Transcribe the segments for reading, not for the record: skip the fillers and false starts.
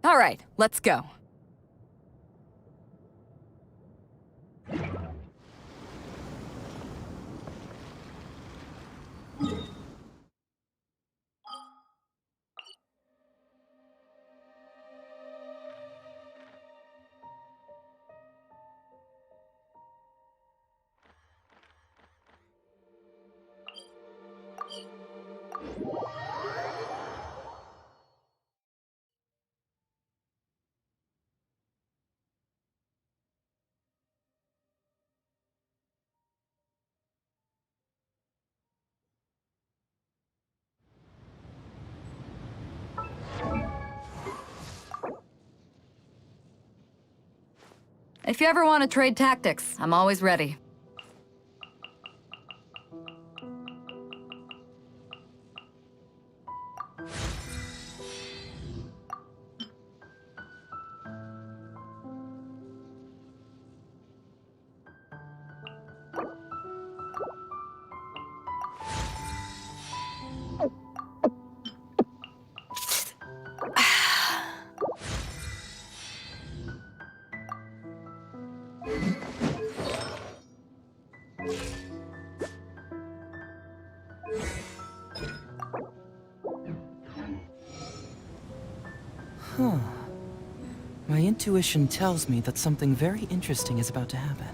All right, let's go. If you ever want to trade tactics, I'm always ready. Huh. My intuition tells me that something very interesting is about to happen.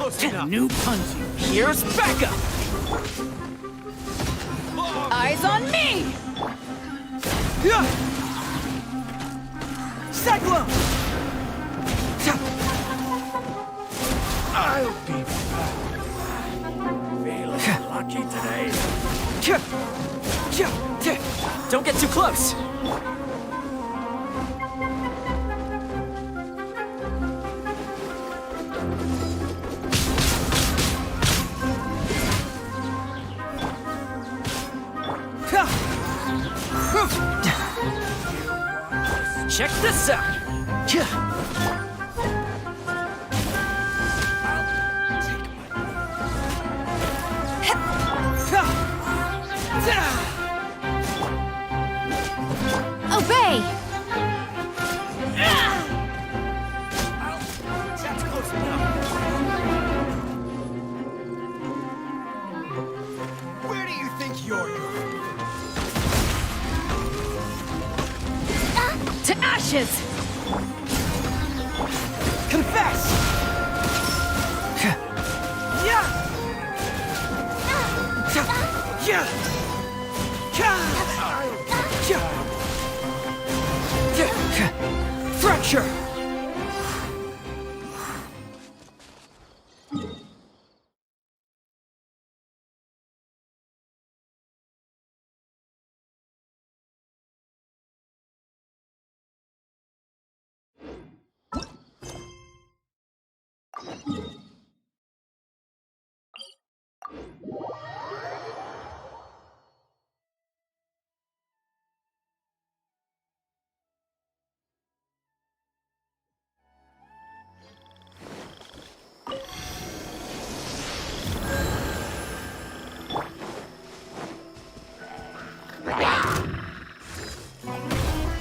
close enough. New punching. Here's backup. Eyes on me! Cyclone. I'll be back. Feeling lucky today. Don't get too close. Check this out. Obey! That's close enough. Where do you think you're going? To ashes! Confess. Fracture.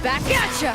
Back at ya!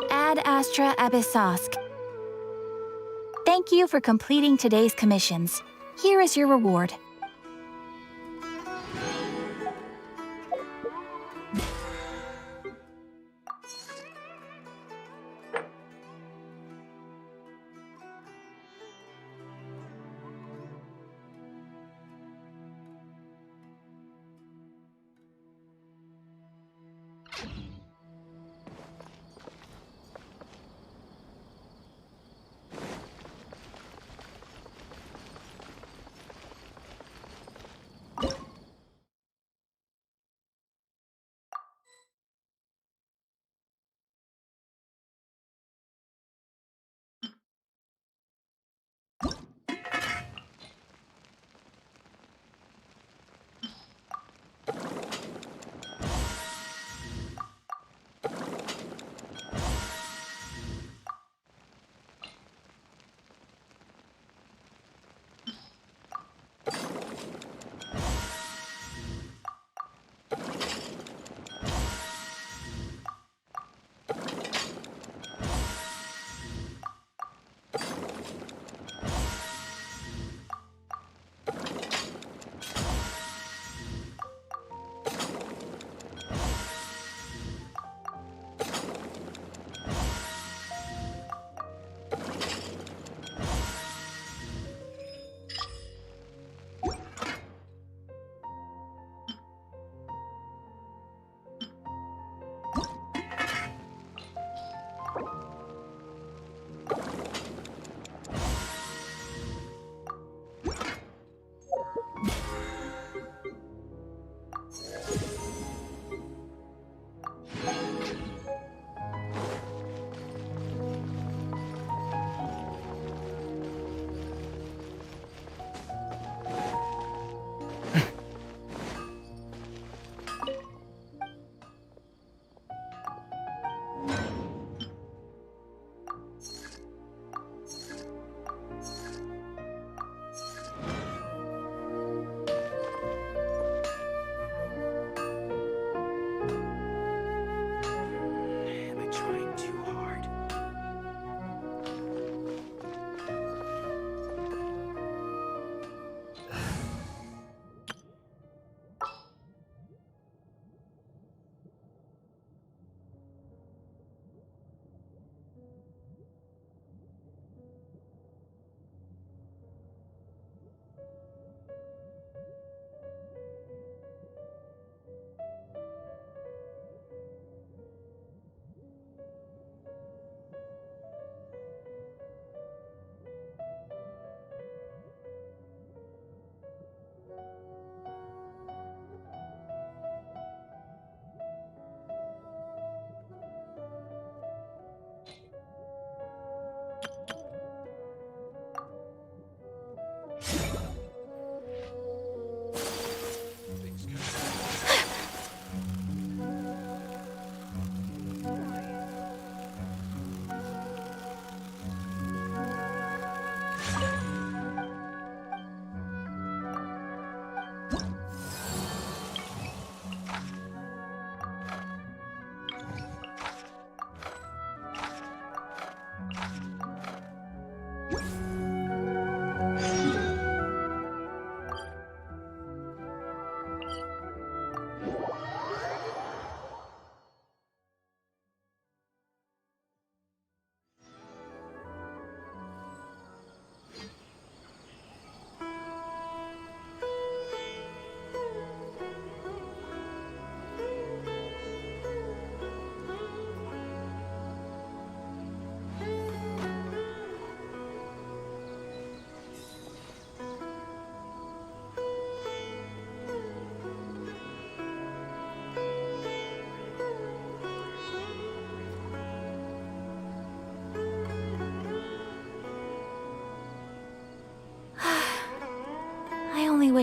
Ad Astra Abyssosk. Thank you for completing today's commissions. Here is your reward.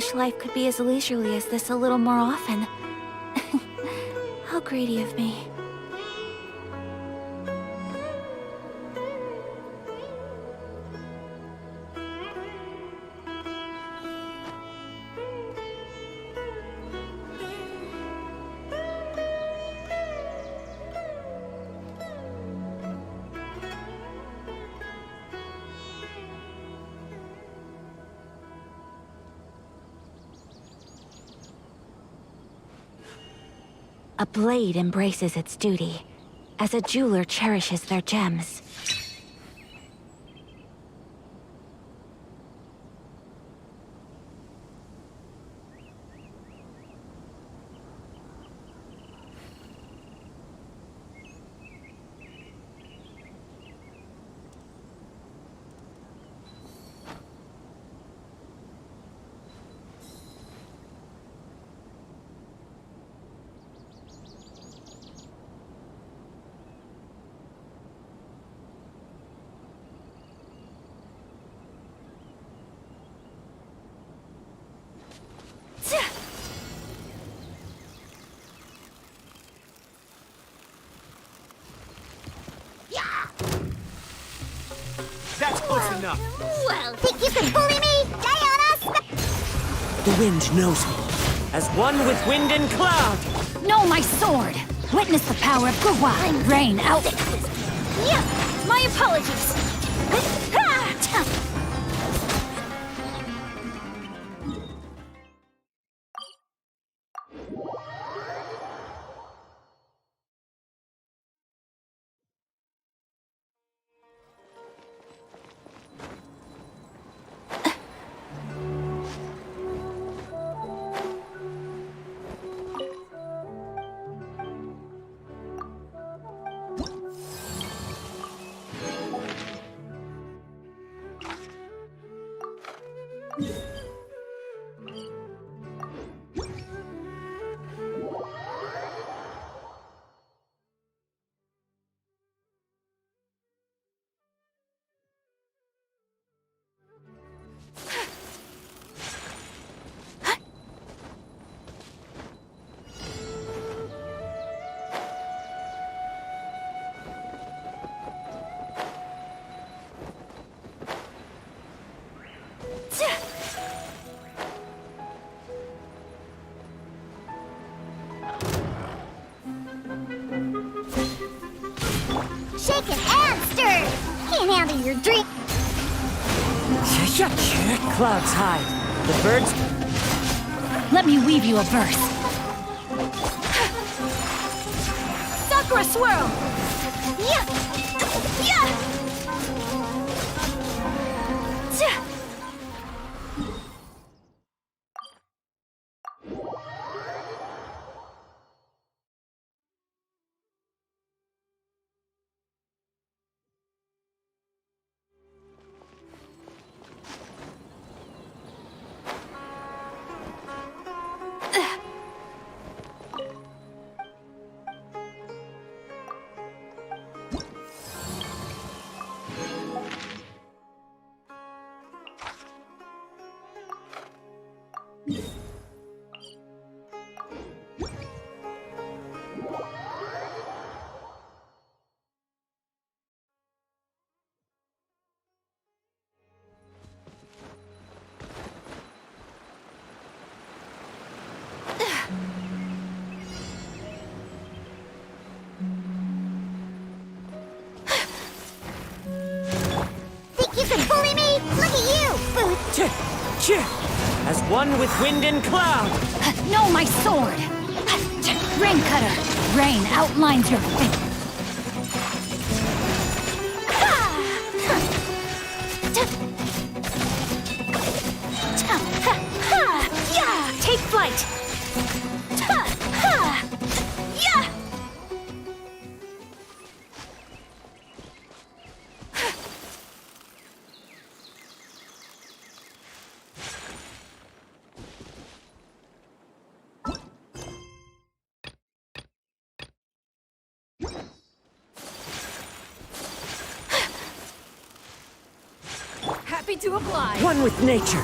wish life could be as leisurely as this a little more often. How greedy of me. A blade embraces its duty, as a jeweler cherishes their gems. That's close enough. Well, think you can bully me? Die on us? The wind knows me, as one with wind and cloud. No, my sword! Witness the power of Kazuha. Rain out. Yeah, my apologies. Shaken and stirred. Can't handle your drink. Clouds hide. The birds... Let me weave you a verse. Sakura swirl! Yeah. Yeah. As one with wind and cloud. No, my sword! Rain cutter! Rain outlines your fate. Take flight! Happy to apply. One with nature.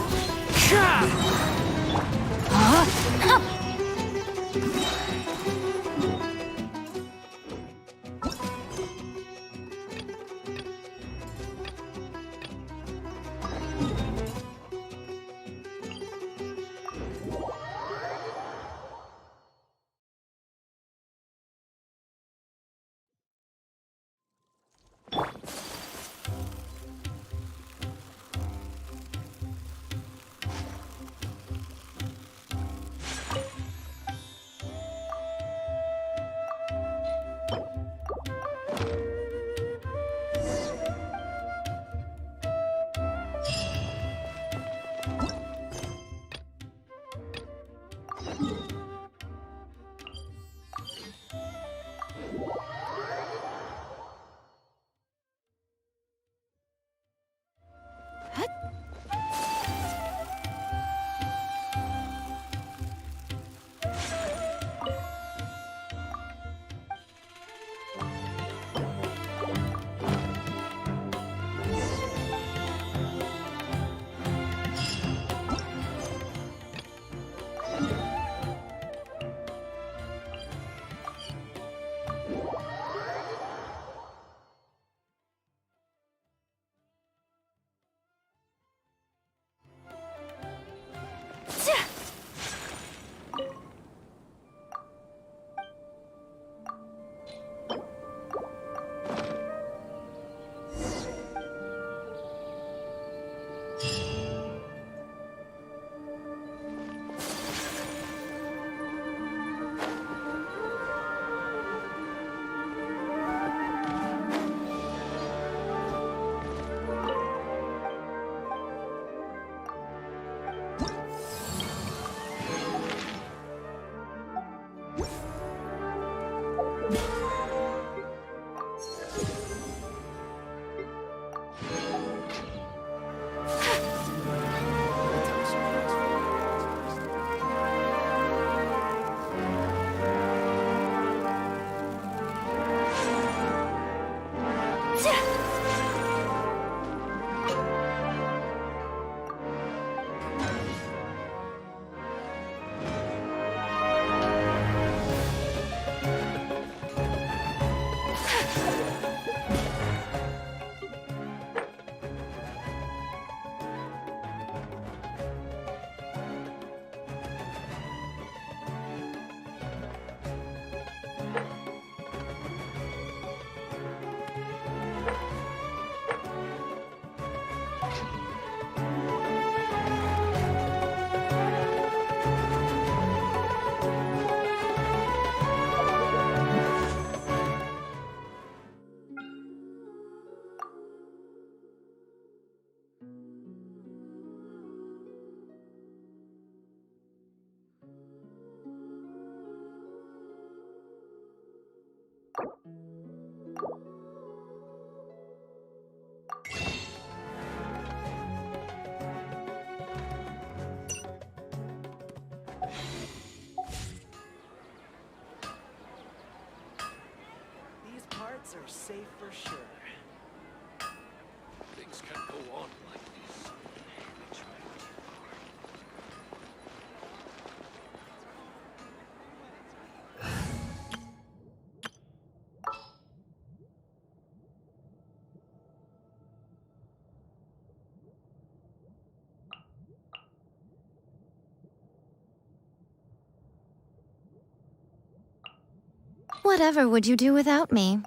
are safe for sure. Things can't go on like this. They try to keep Whatever would you do without me?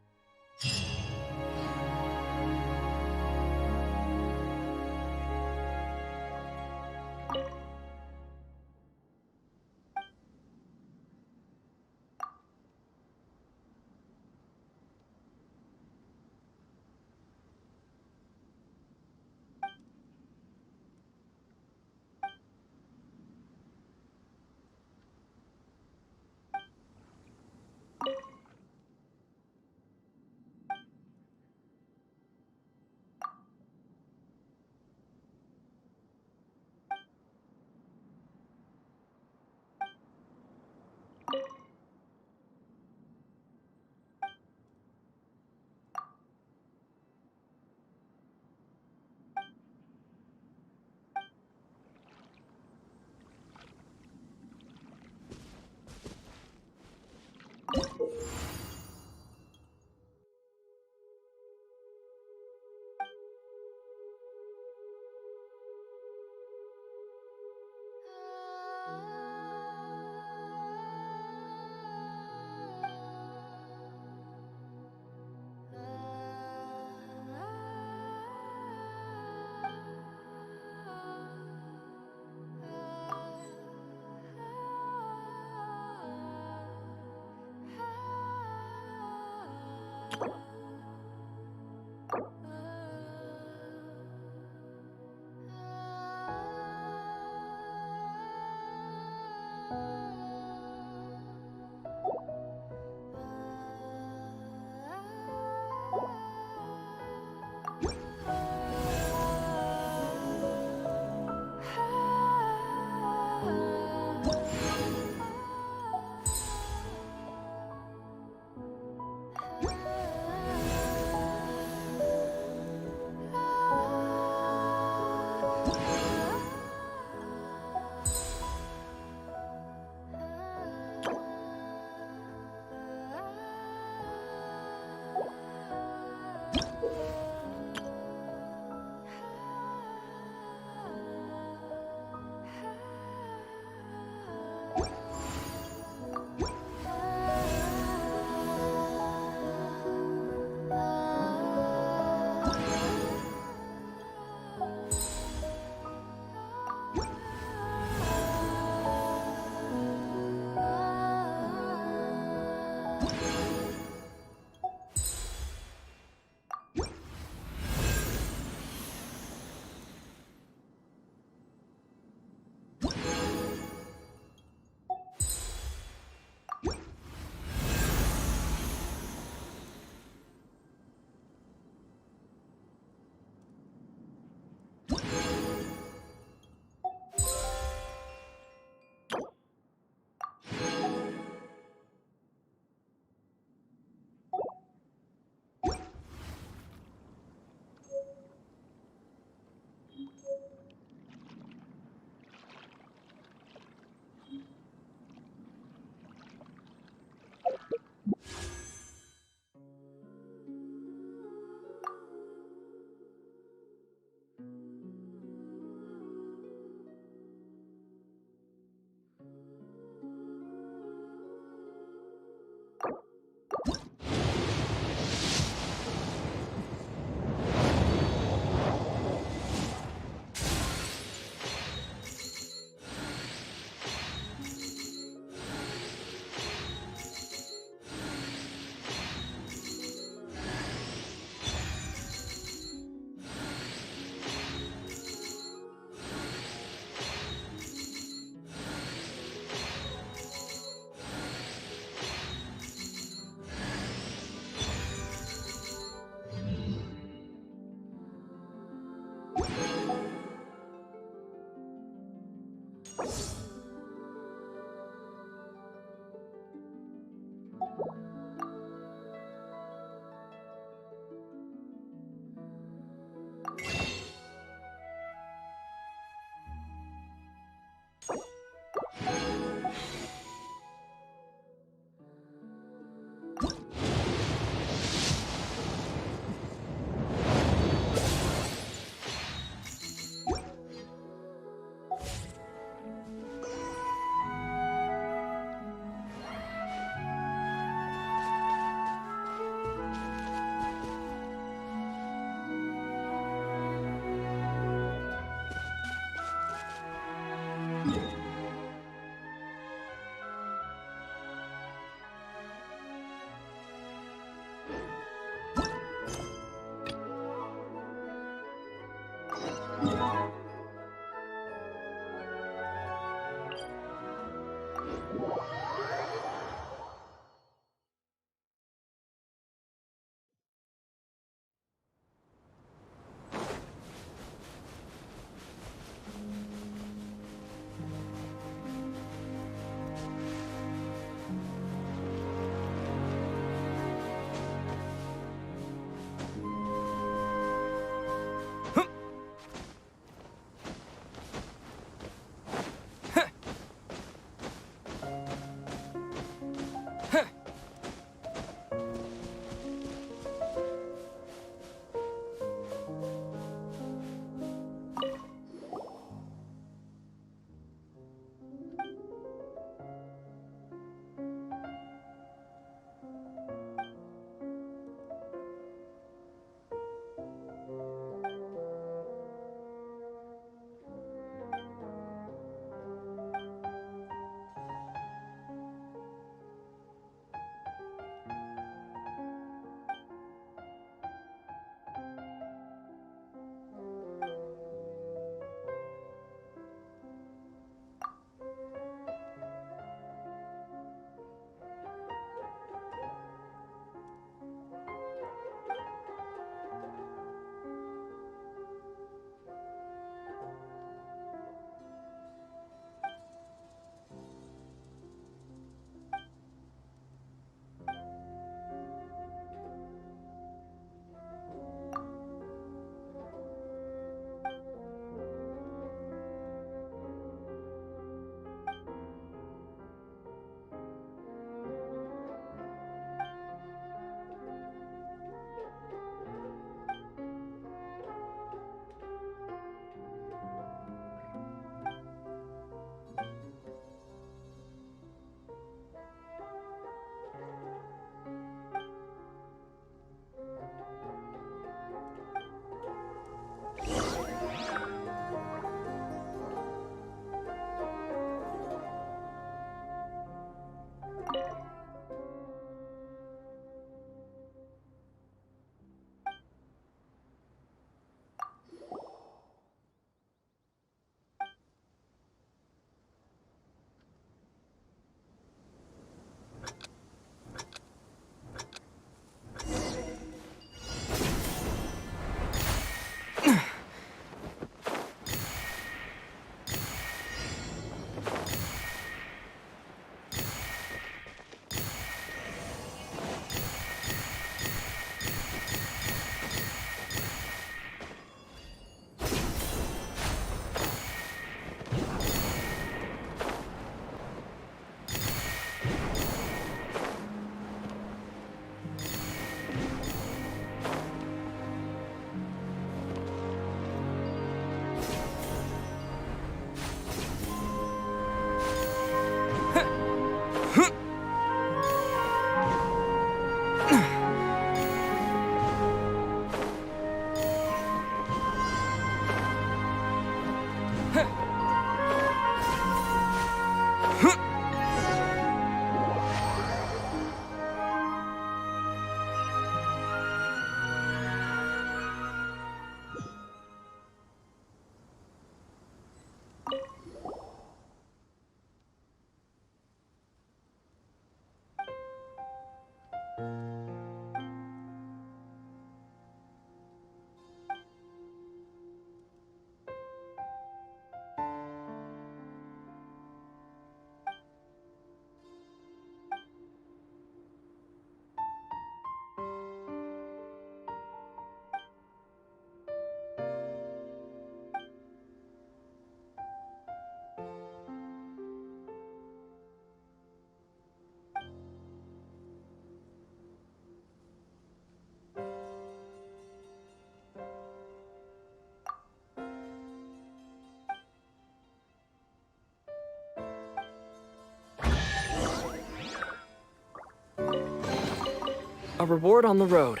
A reward on the road.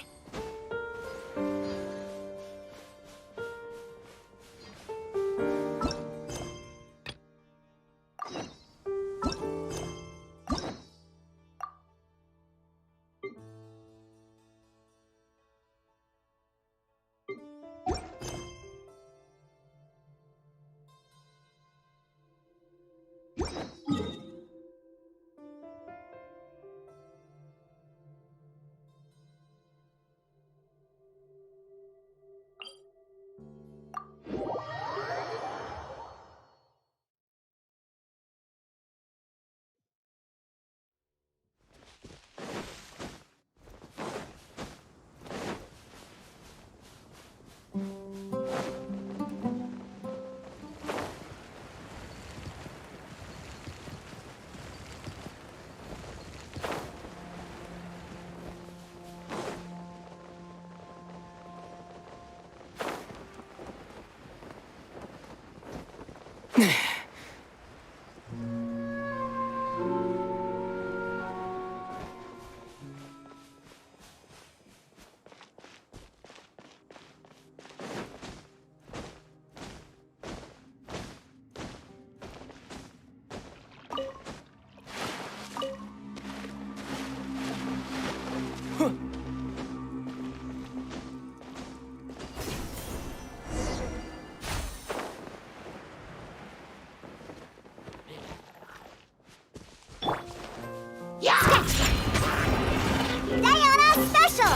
Diana Special!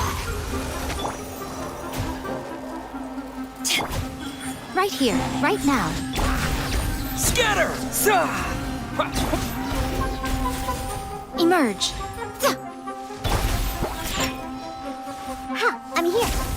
Right here, right now. Scatter! Emerge. Ha! I'm here!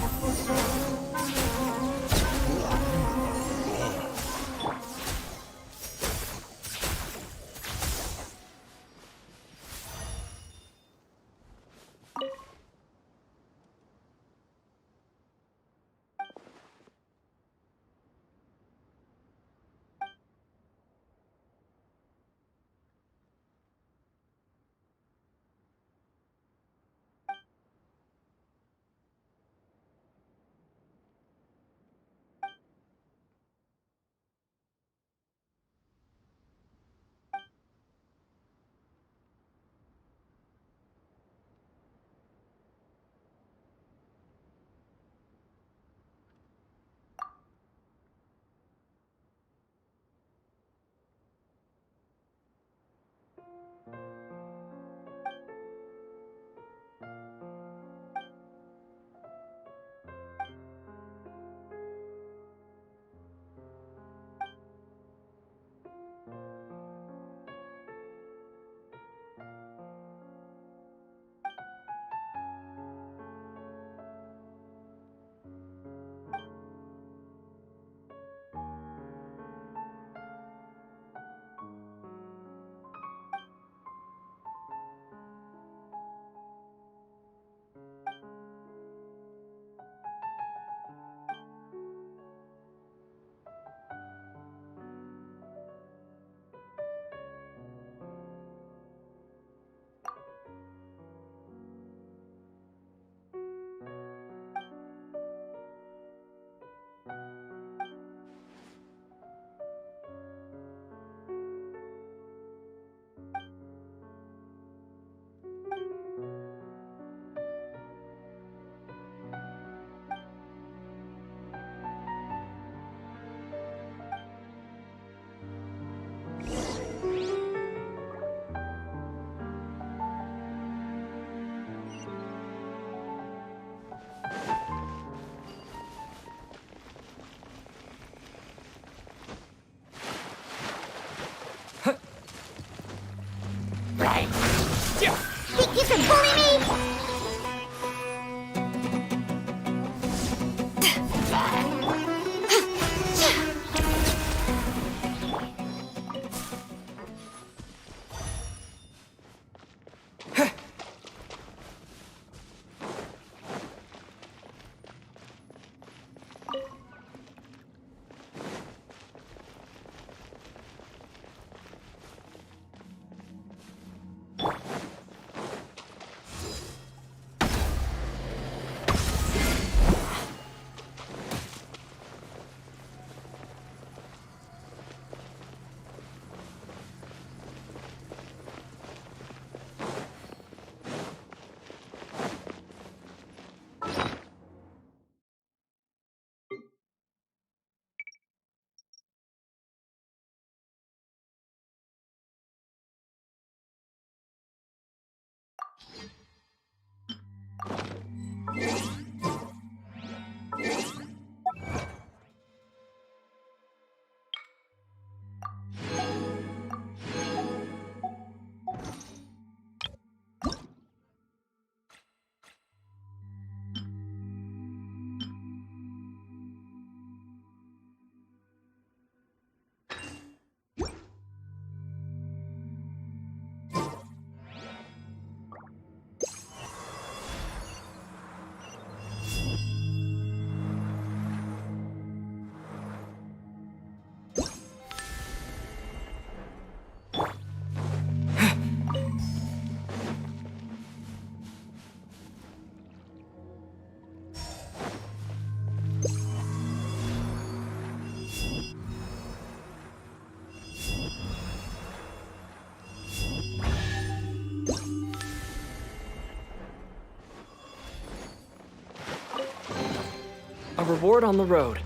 Our reward on the road.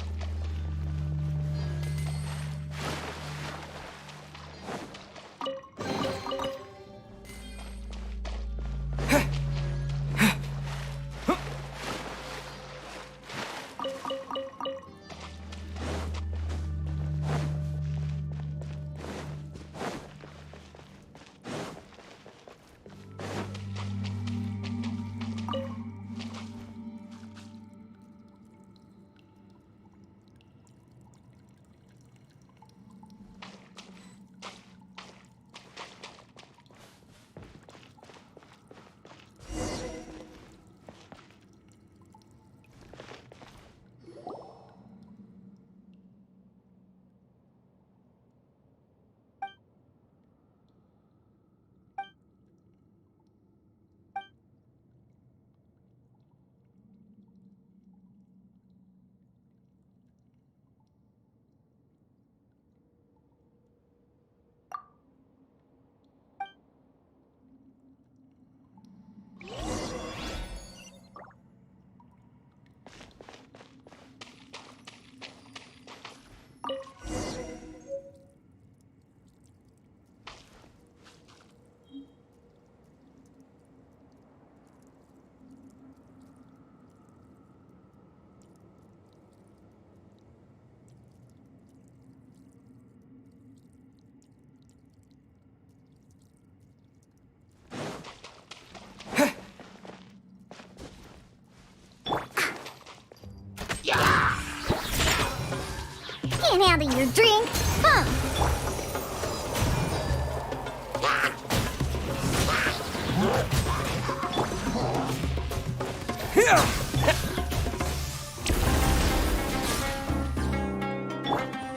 Can't handle your drink, huh?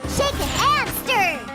Shaken and stirred.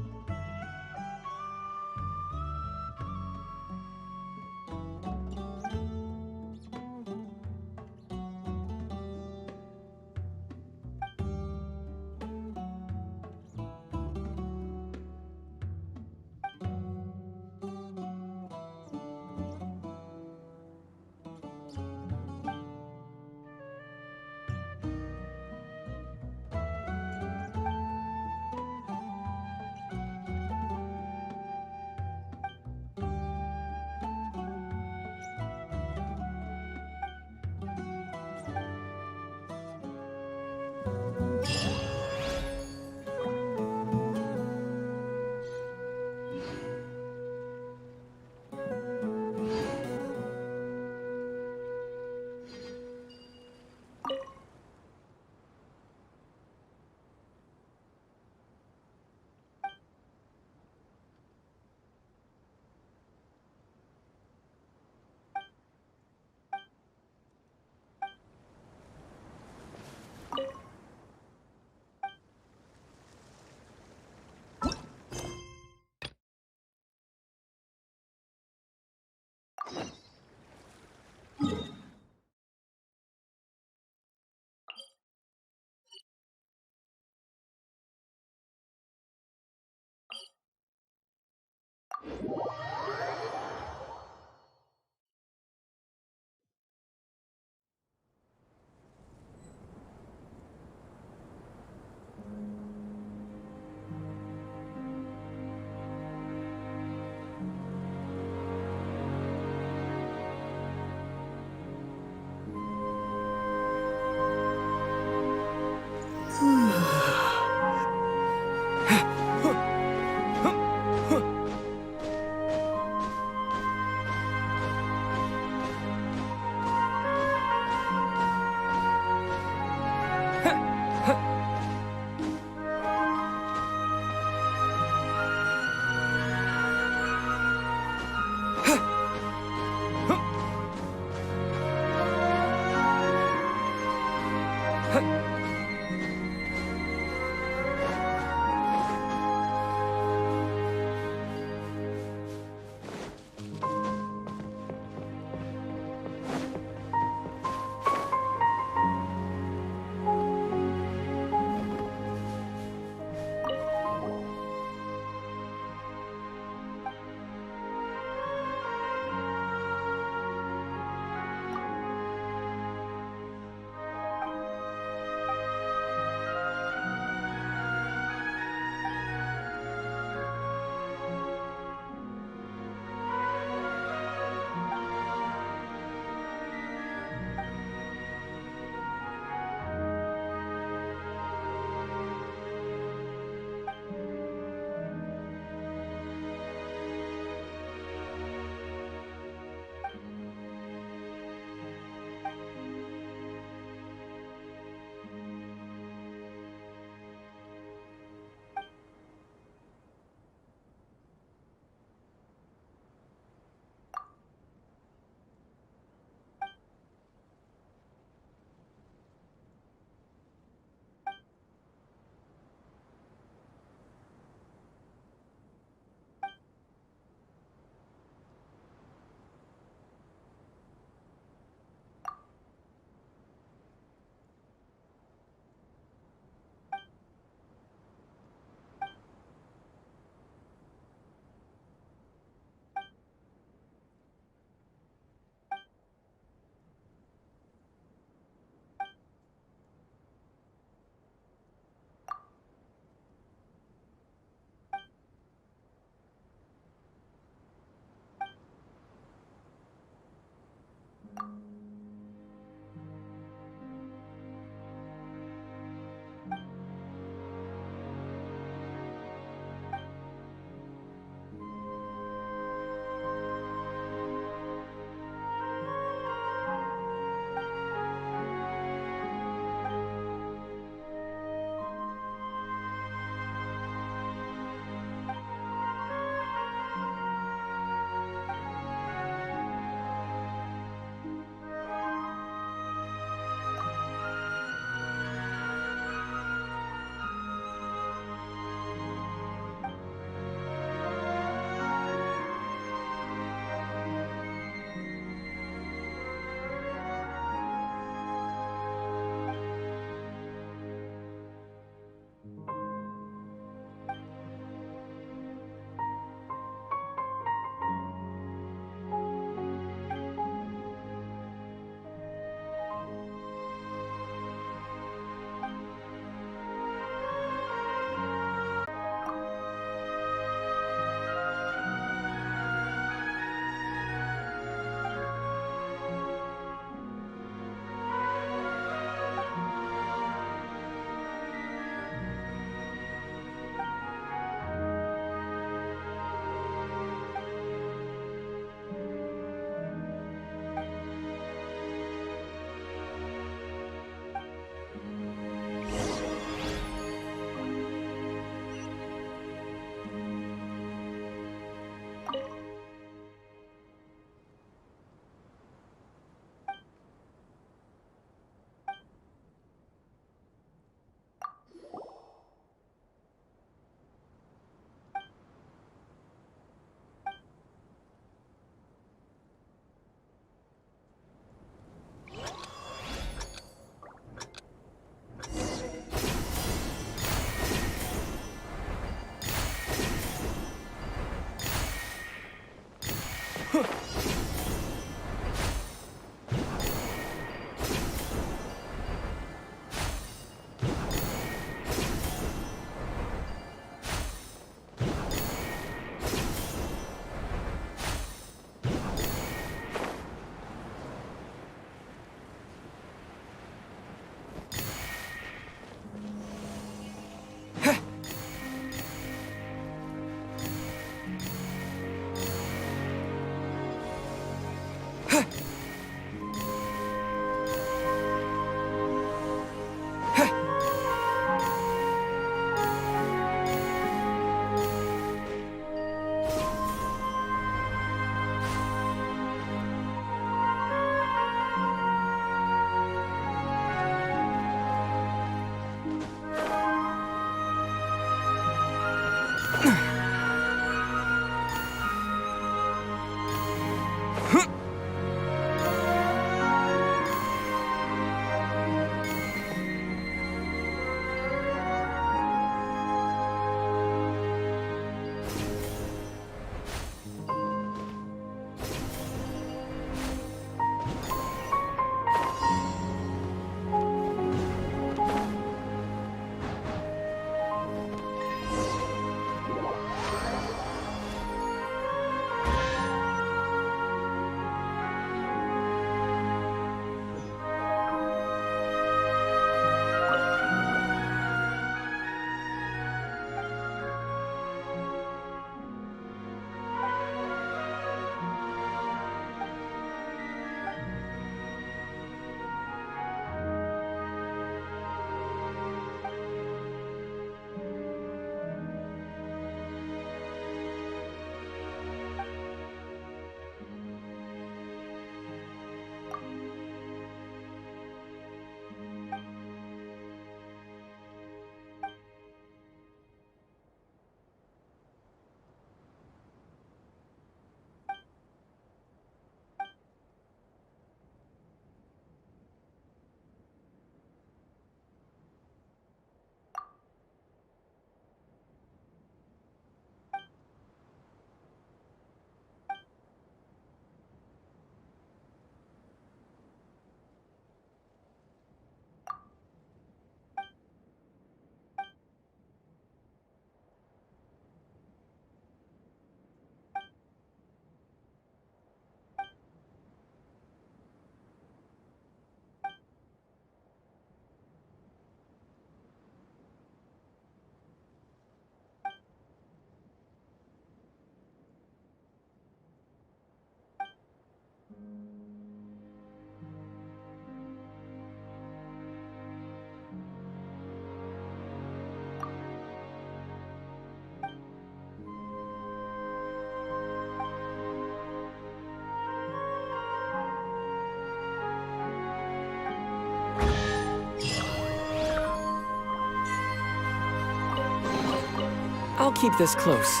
keep this close.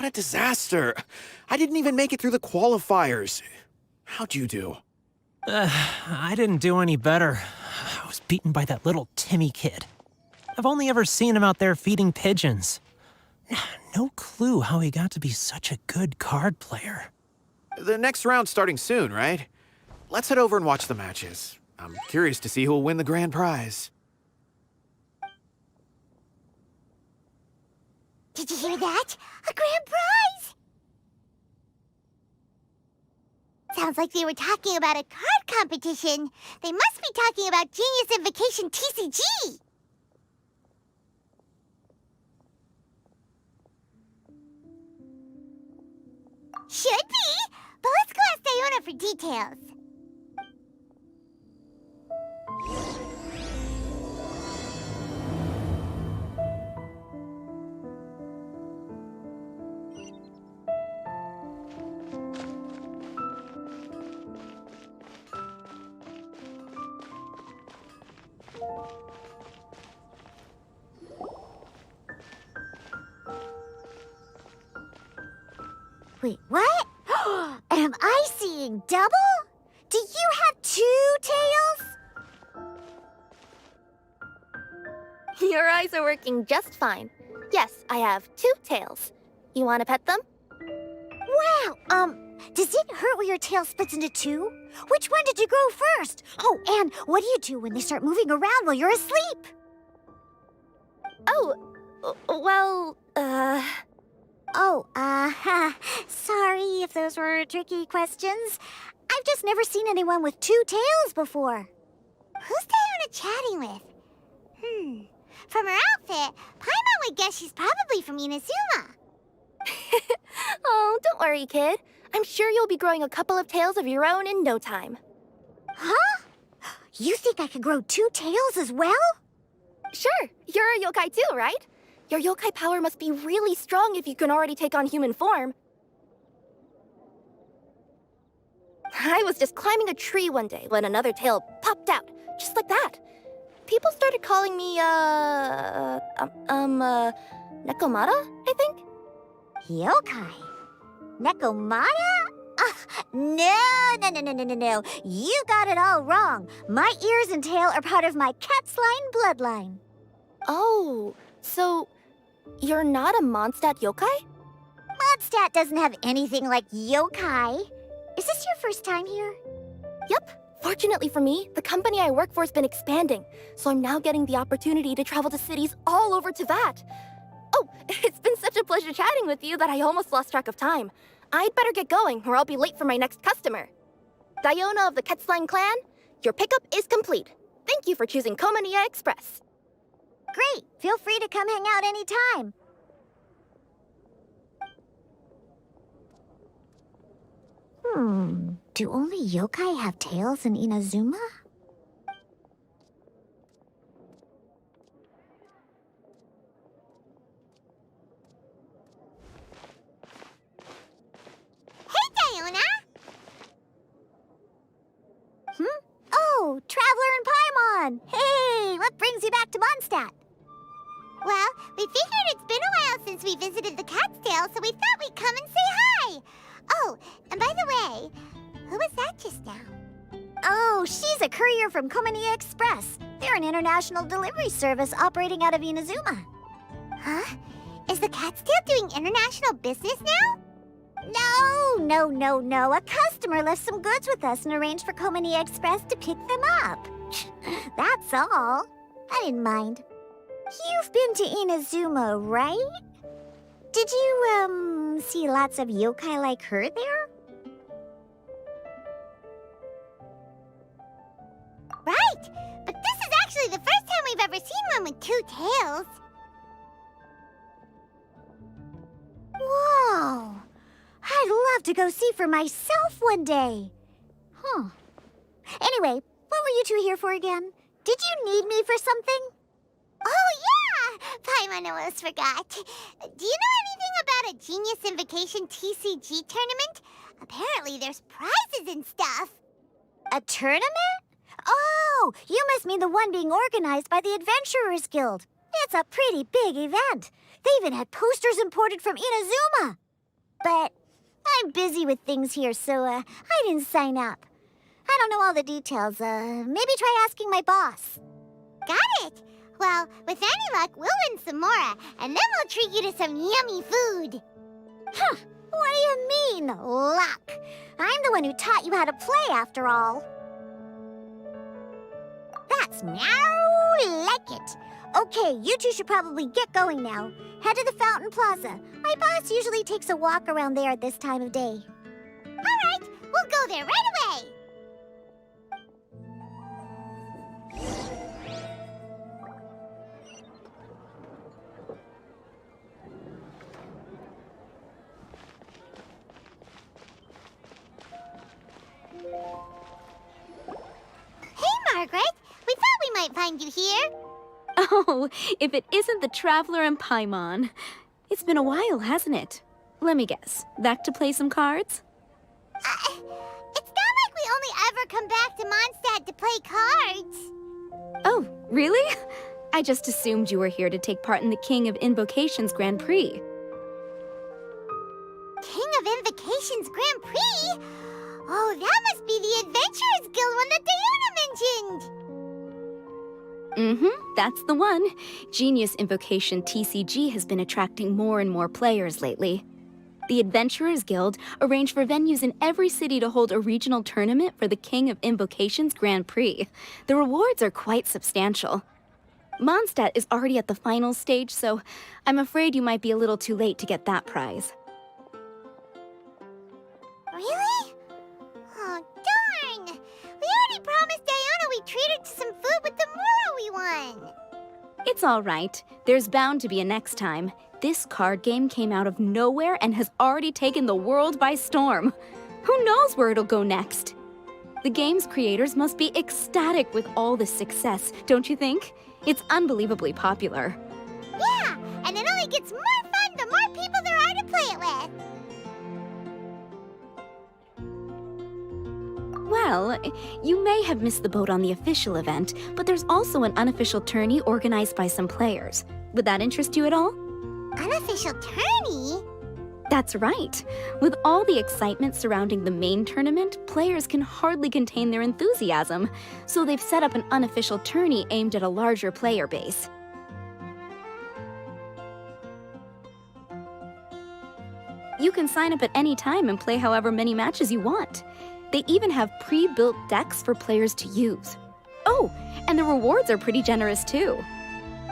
a disaster. I didn't even make it through the qualifiers. How'd you do? I didn't do any better. I was beaten by that little Timmy kid. I've only ever seen him out there feeding pigeons. No clue how he got to be such a good card player. The next round's starting soon, right? Let's head over and watch the matches. I'm curious to see who'll win the grand prize. Did you hear that? A grand prize! Sounds like they were talking about a card competition. They must be talking about Genius Invocation TCG. Should be, but let's go ask Diona for details. Wait, what? Am I seeing double? Do you have 2 tails? Your eyes are working just fine. Yes, I have 2 tails. You want to pet them? Wow, does it hurt when your tail splits into 2? Which one did you grow first? Oh, and what do you do when they start moving around while you're asleep? Oh, well, sorry if those were tricky questions. I've just never seen anyone with 2 tails before. Who's Diona chatting with? From her outfit, Paimon would guess she's probably from Inazuma. Oh, don't worry, kid. I'm sure you'll be growing a couple of tails of your own in no time. Huh? You think I could grow 2 tails as well? Sure, you're a yokai too, right? Your yokai power must be really strong if you can already take on human form. I was just climbing a tree one day when another tail popped out, just like that. People started calling me, Nekomata, I think? Yokai? Nekomata? No. You got it all wrong. My ears and tail are part of my cat's line bloodline. Oh, so you're not a Mondstadt yokai? Mondstadt doesn't have anything like yokai. Is this your first time here? Yep. Fortunately for me, the company I work for has been expanding, so I'm now getting the opportunity to travel to cities all over Teyvat. Oh, it's been such a pleasure chatting with you that I almost lost track of time. I'd better get going, or I'll be late for my next customer. Diona of the Quetzline clan, your pickup is complete. Thank you for choosing Komaniya Express. Great. Feel free to come hang out anytime. Do only yokai have tails in Inazuma? Hey, Diona! Oh, Traveler and Paimon! Hey, what brings you back to Mondstadt? Well, we figured it's been a while since we visited the Cat's Tail, so we thought we'd come and say hi! Oh, and by the way, who was that just now? Oh, she's a courier from Komaniya Express. They're an international delivery service operating out of Inazuma. Huh? Is the Cat's Tail doing international business now? No. A customer left some goods with us and arranged for Komaniya Express to pick them up. That's all. I didn't mind. You've been to Inazuma, right? Did you, see lots of yokai like her there? Right! But this is actually the first time we've ever seen one with 2 tails. Whoa! I'd love to go see for myself one day. Huh. Anyway, what were you two here for again? Did you need me for something? Oh, yeah! Paimon almost forgot. Do you know anything about a Genius Invocation TCG tournament? Apparently there's prizes and stuff. A tournament? Oh, you must mean the one being organized by the Adventurers Guild. It's a pretty big event. They even had posters imported from Inazuma. But I'm busy with things here, so I didn't sign up. I don't know all the details. Maybe try asking my boss. Got it. Well, with any luck, we'll win some more, and then we'll treat you to some yummy food. Huh. What do you mean, luck? I'm the one who taught you how to play, after all. That's meow like it. Okay, you two should probably get going now. Head to the Fountain Plaza. My boss usually takes a walk around there at this time of day. All right, we'll go there right away. Hey, Margaret. We thought we might find you here. Oh, if it isn't the Traveler and Paimon. It's been a while, hasn't it? Let me guess. Back to play some cards? It's not like we only ever come back to Mondstadt to play cards. Oh, really? I just assumed you were here to take part in the King of Invocations Grand Prix. King of Invocations Grand Prix? Oh, that must be the Adventurers Guild one that Diona mentioned. That's the one. Genius Invocation TCG has been attracting more and more players lately. The Adventurers Guild arranged for venues in every city to hold a regional tournament for the King of Invocations Grand Prix. The rewards are quite substantial. Mondstadt is already at the final stage, so I'm afraid you might be a little too late to get that prize. Really? Oh, darn! We already promised Diona we'd treat her to some food with the Muro we won. It's all right. There's bound to be a next time. This card game came out of nowhere and has already taken the world by storm. Who knows where it'll go next? The game's creators must be ecstatic with all this success, don't you think? It's unbelievably popular. Yeah, and it only gets more fun the more people there are to play it with. Well, you may have missed the boat on the official event, but there's also an unofficial tourney organized by some players. Would that interest you at all? Unofficial tourney? That's right. With all the excitement surrounding the main tournament, players can hardly contain their enthusiasm. So they've set up an unofficial tourney aimed at a larger player base. You can sign up at any time and play however many matches you want. They even have pre-built decks for players to use. Oh, and the rewards are pretty generous too.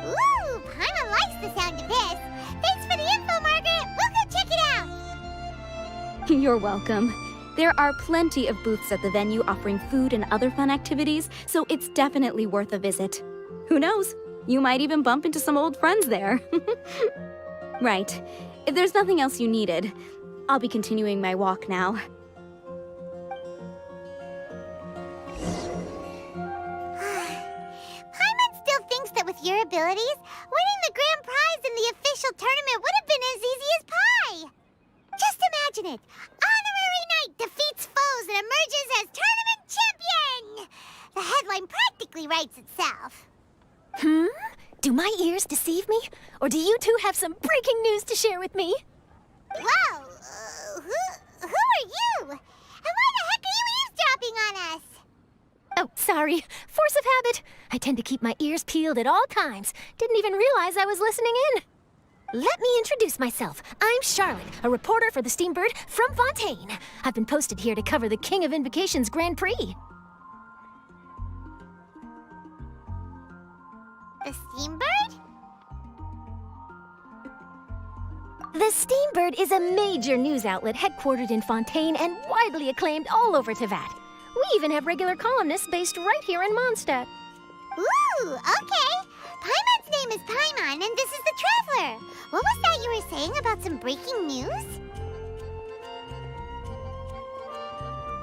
Ooh, Paimon likes the sound of this. Thanks for the info, Margaret. We'll go check it out. You're welcome. There are plenty of booths at the venue offering food and other fun activities, so it's definitely worth a visit. Who knows? You might even bump into some old friends there. Right. If there's nothing else you needed, I'll be continuing my walk now. With your abilities, winning the grand prize in the official tournament would have been as easy as pie. Just imagine it. Honorary Knight defeats foes and emerges as tournament champion. The headline practically writes itself. Do my ears deceive me? Or do you two have some breaking news to share with me? Whoa, who are you? And why the heck are you eavesdropping on us? Oh, sorry. Force of habit. I tend to keep my ears peeled at all times. Didn't even realize I was listening in. Let me introduce myself. I'm Charlotte, a reporter for the Steambird from Fontaine. I've been posted here to cover the King of Invocations Grand Prix. The Steambird? The Steambird is a major news outlet headquartered in Fontaine and widely acclaimed all over Teyvat. We even have regular columnists based right here in Mondstadt. Ooh, okay. Paimon's name is Paimon, and this is the Traveler. What was that you were saying about some breaking news?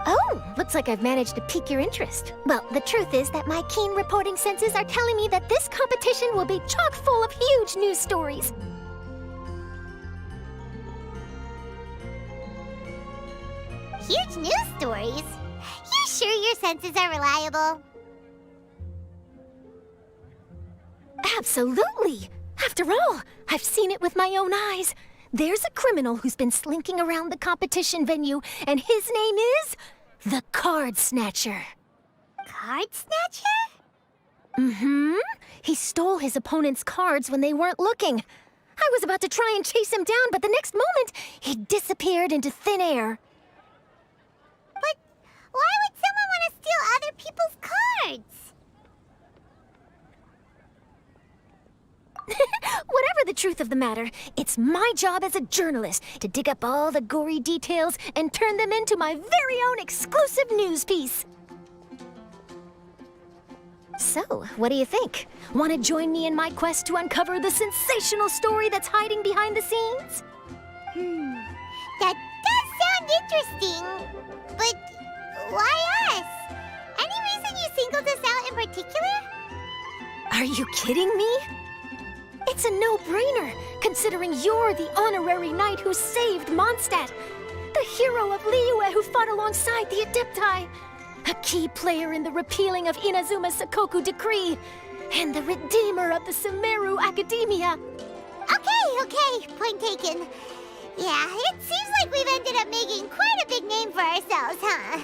Oh, looks like I've managed to pique your interest. Well, the truth is that my keen reporting senses are telling me that this competition will be chock full of huge news stories. Huge news stories? You sure your senses are reliable? Absolutely! After all, I've seen it with my own eyes. There's a criminal who's been slinking around the competition venue, and his name is the Card Snatcher. Card Snatcher? Mm-hmm. He stole his opponent's cards when they weren't looking. I was about to try and chase him down, but the next moment, he disappeared into thin air. But why would someone want to steal other people's cards? Whatever the truth of the matter, it's my job as a journalist to dig up all the gory details and turn them into my very own exclusive news piece. So, what do you think? Want to join me in my quest to uncover the sensational story that's hiding behind the scenes? That does sound interesting, but why us? Any reason you singled us out in particular? Are you kidding me? It's a no-brainer, considering you're the honorary knight who saved Mondstadt, the hero of Liyue who fought alongside the Adepti, a key player in the repealing of Inazuma's Sakoku Decree, and the redeemer of the Sumeru Academia. Okay, point taken. Yeah, it seems like we've ended up making quite a big name for ourselves, huh?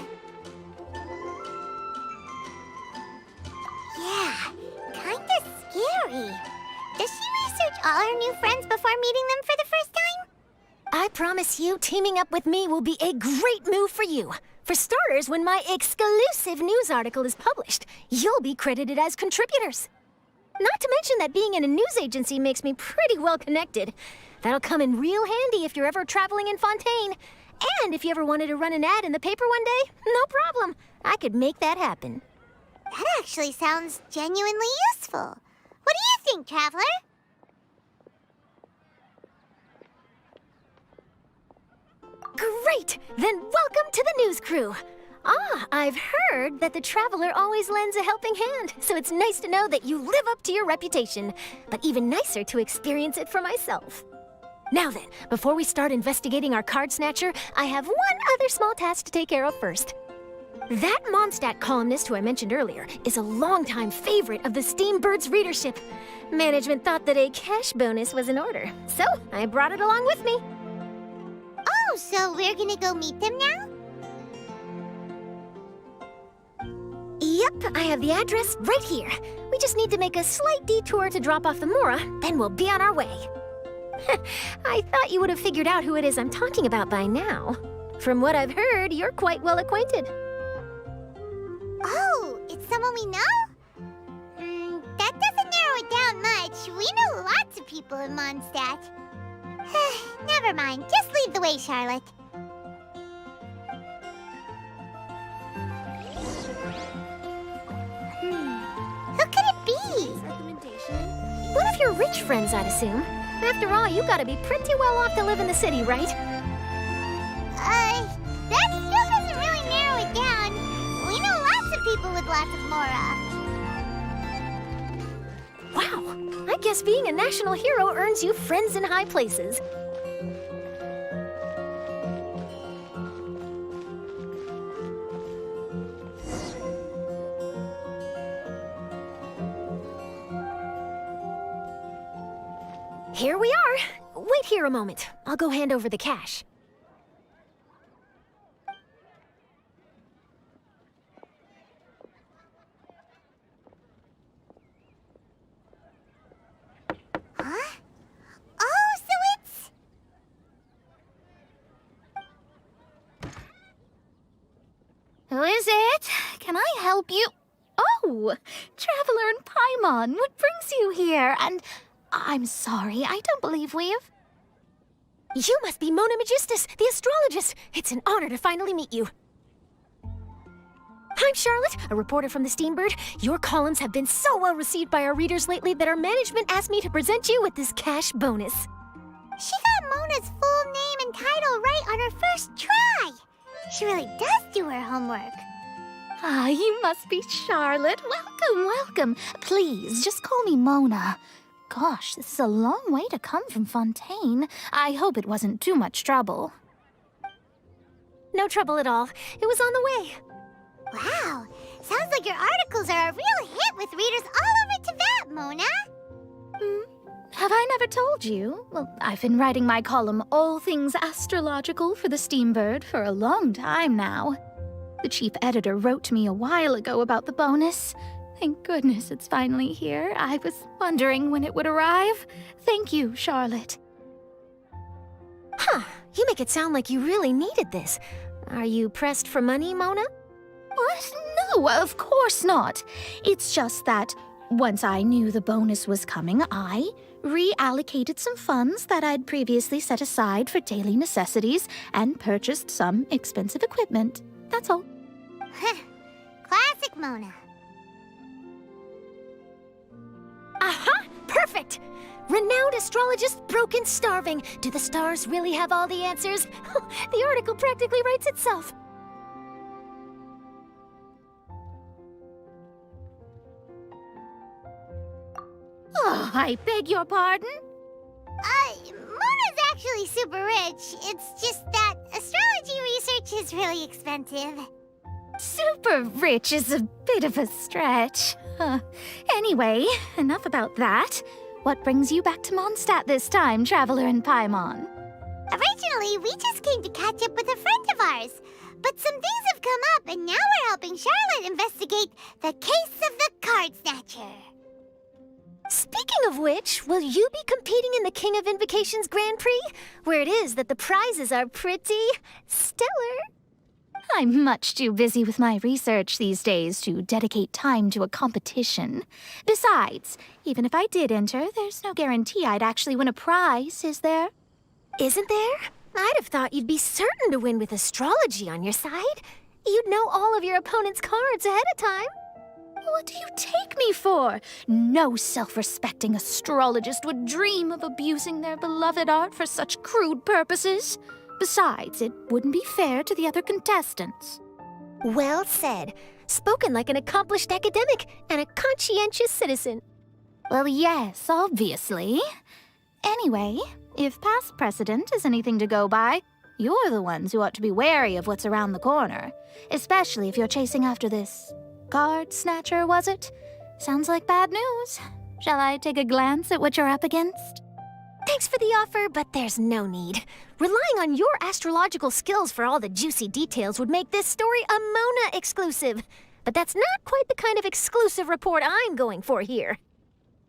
Yeah, kinda scary. Does she research all her new friends before meeting them for the first time? I promise you, teaming up with me will be a great move for you. For starters, when my exclusive news article is published, you'll be credited as contributors. Not to mention that being in a news agency makes me pretty well connected. That'll come in real handy if you're ever traveling in Fontaine. And if you ever wanted to run an ad in the paper one day, no problem. I could make that happen. That actually sounds genuinely useful. What do you think, Traveler? Great! Then welcome to the news crew. I've heard that the Traveler always lends a helping hand, so it's nice to know that you live up to your reputation, but even nicer to experience it for myself. Now then, before we start investigating our card snatcher, I have one other small task to take care of first. That Mondstadt columnist who I mentioned earlier is a longtime favorite of the Steambird's readership. Management thought that a cash bonus was in order, so I brought it along with me. Oh, so we're gonna go meet them now? Yep, I have the address right here. We just need to make a slight detour to drop off the Mora, then we'll be on our way. I thought you would have figured out who it is I'm talking about by now. From what I've heard, you're quite well acquainted. Oh, it's someone we know? That doesn't narrow it down much. We know lots of people in Mondstadt. Never mind, just lead the way, Charlotte. Who could it be? One of your rich friends, I'd assume. After all, you gotta be pretty well off to live in the city, right? That still doesn't really narrow it down. We know lots of people with lots of Mora. Wow, I guess being a national hero earns you friends in high places. Here we are. Wait here a moment. I'll go hand over the cash. Huh? Oh, so it's... Who is it? Can I help you? Oh, Traveler and Paimon, what brings you here? And I'm sorry, I don't believe we've... You must be Mona Magistus, the astrologist. It's an honor to finally meet you. I'm Charlotte, a reporter from the Steambird. Your columns have been so well received by our readers lately that our management asked me to present you with this cash bonus. She got Mona's full name and title right on her first try. She really does do her homework. Ah, you must be Charlotte. Welcome, welcome. Please, just call me Mona. Gosh, this is a long way to come from Fontaine. I hope it wasn't too much trouble. No trouble at all. It was on the way. Wow, sounds like your articles are a real hit with readers all over Teyvat, Mona. Have I never told you? Well, I've been writing my column All Things Astrological for the Steambird for a long time now. The chief editor wrote to me a while ago about the bonus. Thank goodness it's finally here. I was wondering when it would arrive. Thank you, Charlotte. Huh, you make it sound like you really needed this. Are you pressed for money, Mona? What? No, of course not. It's just that once I knew the bonus was coming, I reallocated some funds that I'd previously set aside for daily necessities and purchased some expensive equipment. That's all. Classic Mona. Aha! Perfect! Renowned astrologist broken starving. Do the stars really have all the answers? The article practically writes itself. Oh, I beg your pardon? Mona's actually super rich. It's just that astrology research is really expensive. Super rich is a bit of a stretch. Anyway, enough about that. What brings you back to Mondstadt this time, Traveler in Paimon? Originally, we just came to catch up with a friend of ours. But some things have come up, and now we're helping Charlotte investigate the case of the Card Snatcher. Speaking of which, will you be competing in the King of Invocations Grand Prix? Where it is that the prizes are pretty stellar. I'm much too busy with my research these days to dedicate time to a competition. Besides, even if I did enter, there's no guarantee I'd actually win a prize, is there? Isn't there? I'd have thought you'd be certain to win with astrology on your side. You'd know all of your opponent's cards ahead of time. What do you take me for? No self-respecting astrologist would dream of abusing their beloved art for such crude purposes. Besides, it wouldn't be fair to the other contestants. Well said. Spoken like an accomplished academic and a conscientious citizen. Well, yes, obviously. Anyway, if past precedent is anything to go by, you're the ones who ought to be wary of what's around the corner. Especially if you're chasing after this Card Snatcher, was it? Sounds like bad news. Shall I take a glance at what you're up against? Thanks for the offer, but there's no need. Relying on your astrological skills for all the juicy details would make this story a Mona exclusive. But that's not quite the kind of exclusive report I'm going for here.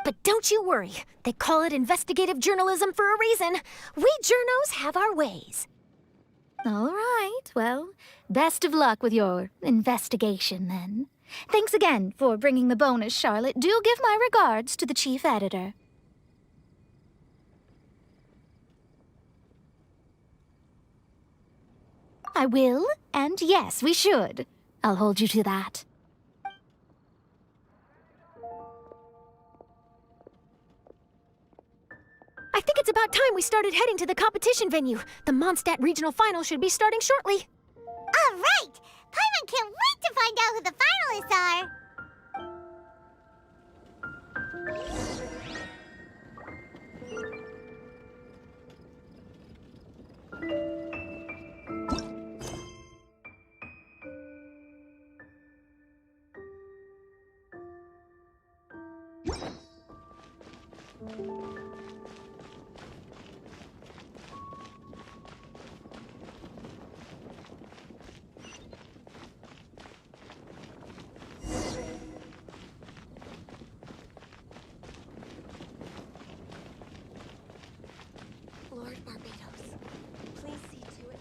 But don't you worry. They call it investigative journalism for a reason. We journos have our ways. All right, well, best of luck with your investigation, then. Thanks again for bringing the bonus, Charlotte. Do give my regards to the chief editor. I will, and yes, we should. I'll hold you to that. I think it's about time we started heading to the competition venue. The Mondstadt Regional Final should be starting shortly. All right! Paimon can't wait to find out who the finalists are! Lord Barbados, please see to it.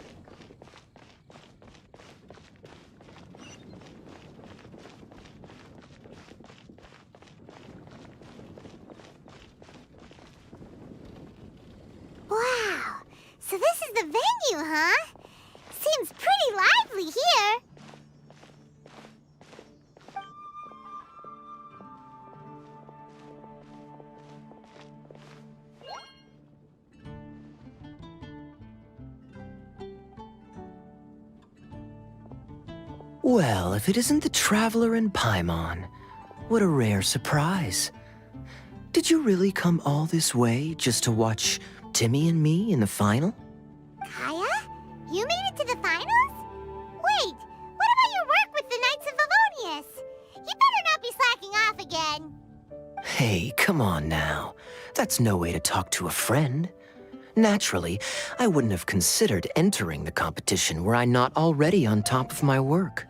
Wow! So this is the venue, huh? Seems pretty lively here. Well, if it isn't the Traveler in Paimon, what a rare surprise. Did you really come all this way just to watch Timmy and me in the final? Kaya? You made it to the finals? Wait, what about your work with the Knights of Favonius? You better not be slacking off again. Hey, come on now. That's no way to talk to a friend. Naturally, I wouldn't have considered entering the competition were I not already on top of my work.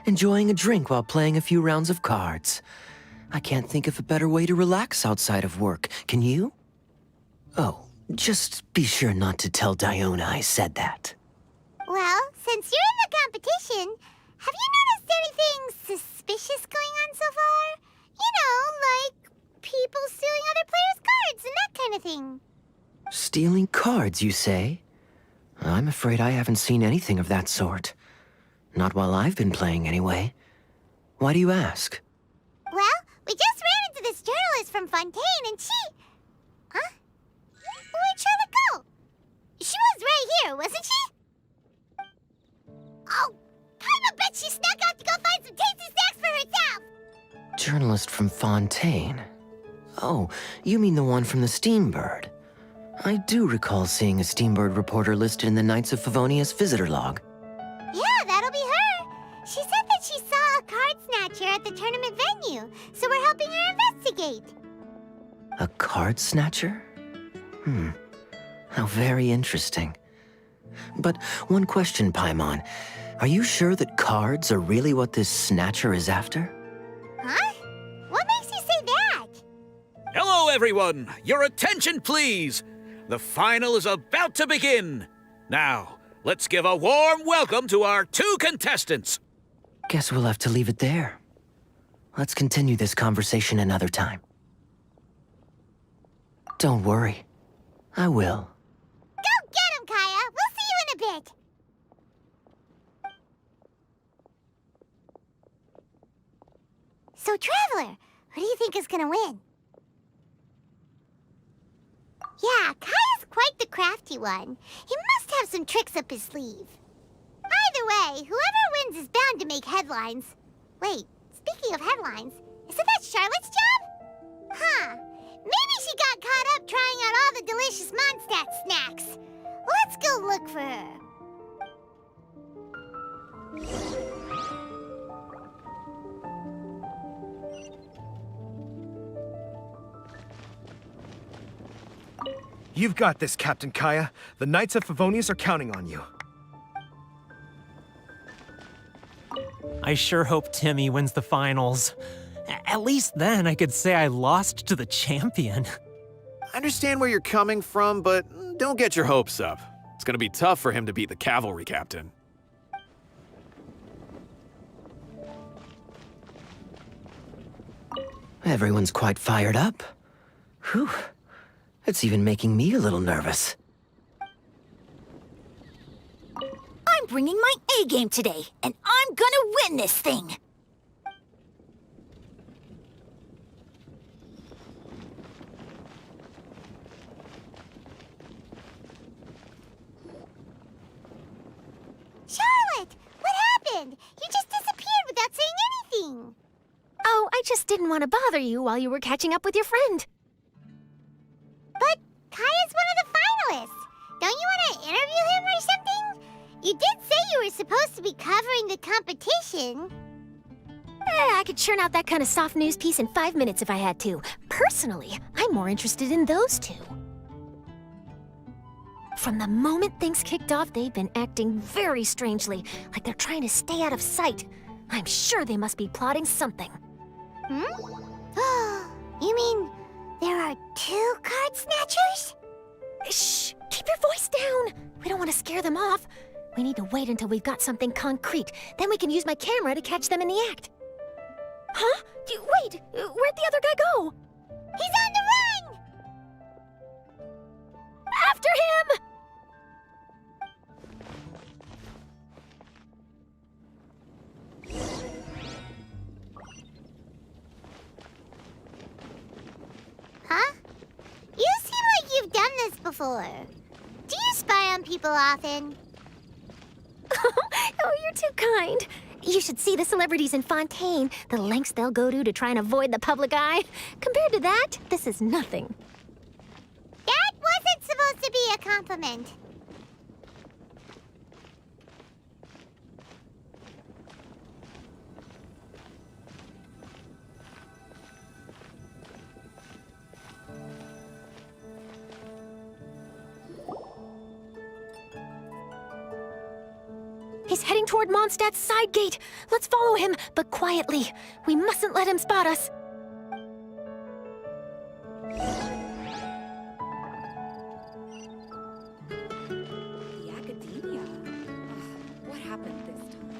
Enjoying a drink while playing a few rounds of cards. I can't think of a better way to relax outside of work. Can you? Oh, just be sure not to tell Diona I said that. Well, since you're in the competition, have you noticed anything suspicious going on so far? You know, like people stealing other players' cards and that kind of thing. Stealing cards, you say? I'm afraid I haven't seen anything of that sort. Not while I've been playing, anyway. Why do you ask? Well, we just ran into this journalist from Fontaine and she... Huh? Where'd Charlotte go? She was right here, wasn't she? Oh, I bet she snuck out to go find some tasty snacks for herself! Journalist from Fontaine. Oh, you mean the one from the Steambird. I do recall seeing a Steambird reporter listed in the Knights of Favonius visitor log. Yeah, that'll be her. She said that she saw a card snatcher at the tournament venue, so we're helping her investigate. A card snatcher? How very interesting. But one question, Paimon. Are you sure that cards are really what this snatcher is after? Huh? What makes you say that? Hello, everyone! Your attention, please! The final is about to begin. Now, let's give a warm welcome to our 2 contestants. Guess we'll have to leave it there. Let's continue this conversation another time. Don't worry. I will. Go get him, Kaya! We'll see you in a bit! So, Traveler, who do you think is gonna win? Yeah, Kaya's quite the crafty one. He must have some tricks up his sleeve. Either way, whoever wins is bound to make headlines. Wait, speaking of headlines, isn't that Charlotte's job? Huh. Maybe she got caught up trying out all the delicious Mondstadt snacks. Let's go look for her. You've got this, Captain Kaya. The Knights of Favonius are counting on you. I sure hope Timmy wins the finals. At least then I could say I lost to the champion. I understand where you're coming from, but don't get your hopes up. It's gonna be tough for him to beat the cavalry captain. Everyone's quite fired up. Whew. It's even making me a little nervous. I'm bringing my A game today, and I'm gonna win this thing! Charlotte! What happened? You just disappeared without saying anything. Oh, I just didn't want to bother you while you were catching up with your friend. But Kaya's one of the finalists. Don't you want to interview him or something? You did say you were supposed to be covering the competition. I could churn out that kind of soft news piece in 5 minutes if I had to. Personally, I'm more interested in those 2. From the moment things kicked off, they've been acting very strangely, like they're trying to stay out of sight. I'm sure they must be plotting something. You mean there are 2 card snatchers? Shh! Keep your voice down! We don't want to scare them off. We need to wait until we've got something concrete. Then we can use my camera to catch them in the act. Huh? Wait! Where'd the other guy go? He's on the run! After him! Huh? You seem like you've done this before. Do you spy on people often? Oh, you're too kind. You should see the celebrities in Fontaine, the lengths they'll go to try and avoid the public eye. Compared to that, this is nothing. That wasn't supposed to be a compliment. He's heading toward Mondstadt's side gate. Let's follow him, but quietly. We mustn't let him spot us. The academia. What happened this time?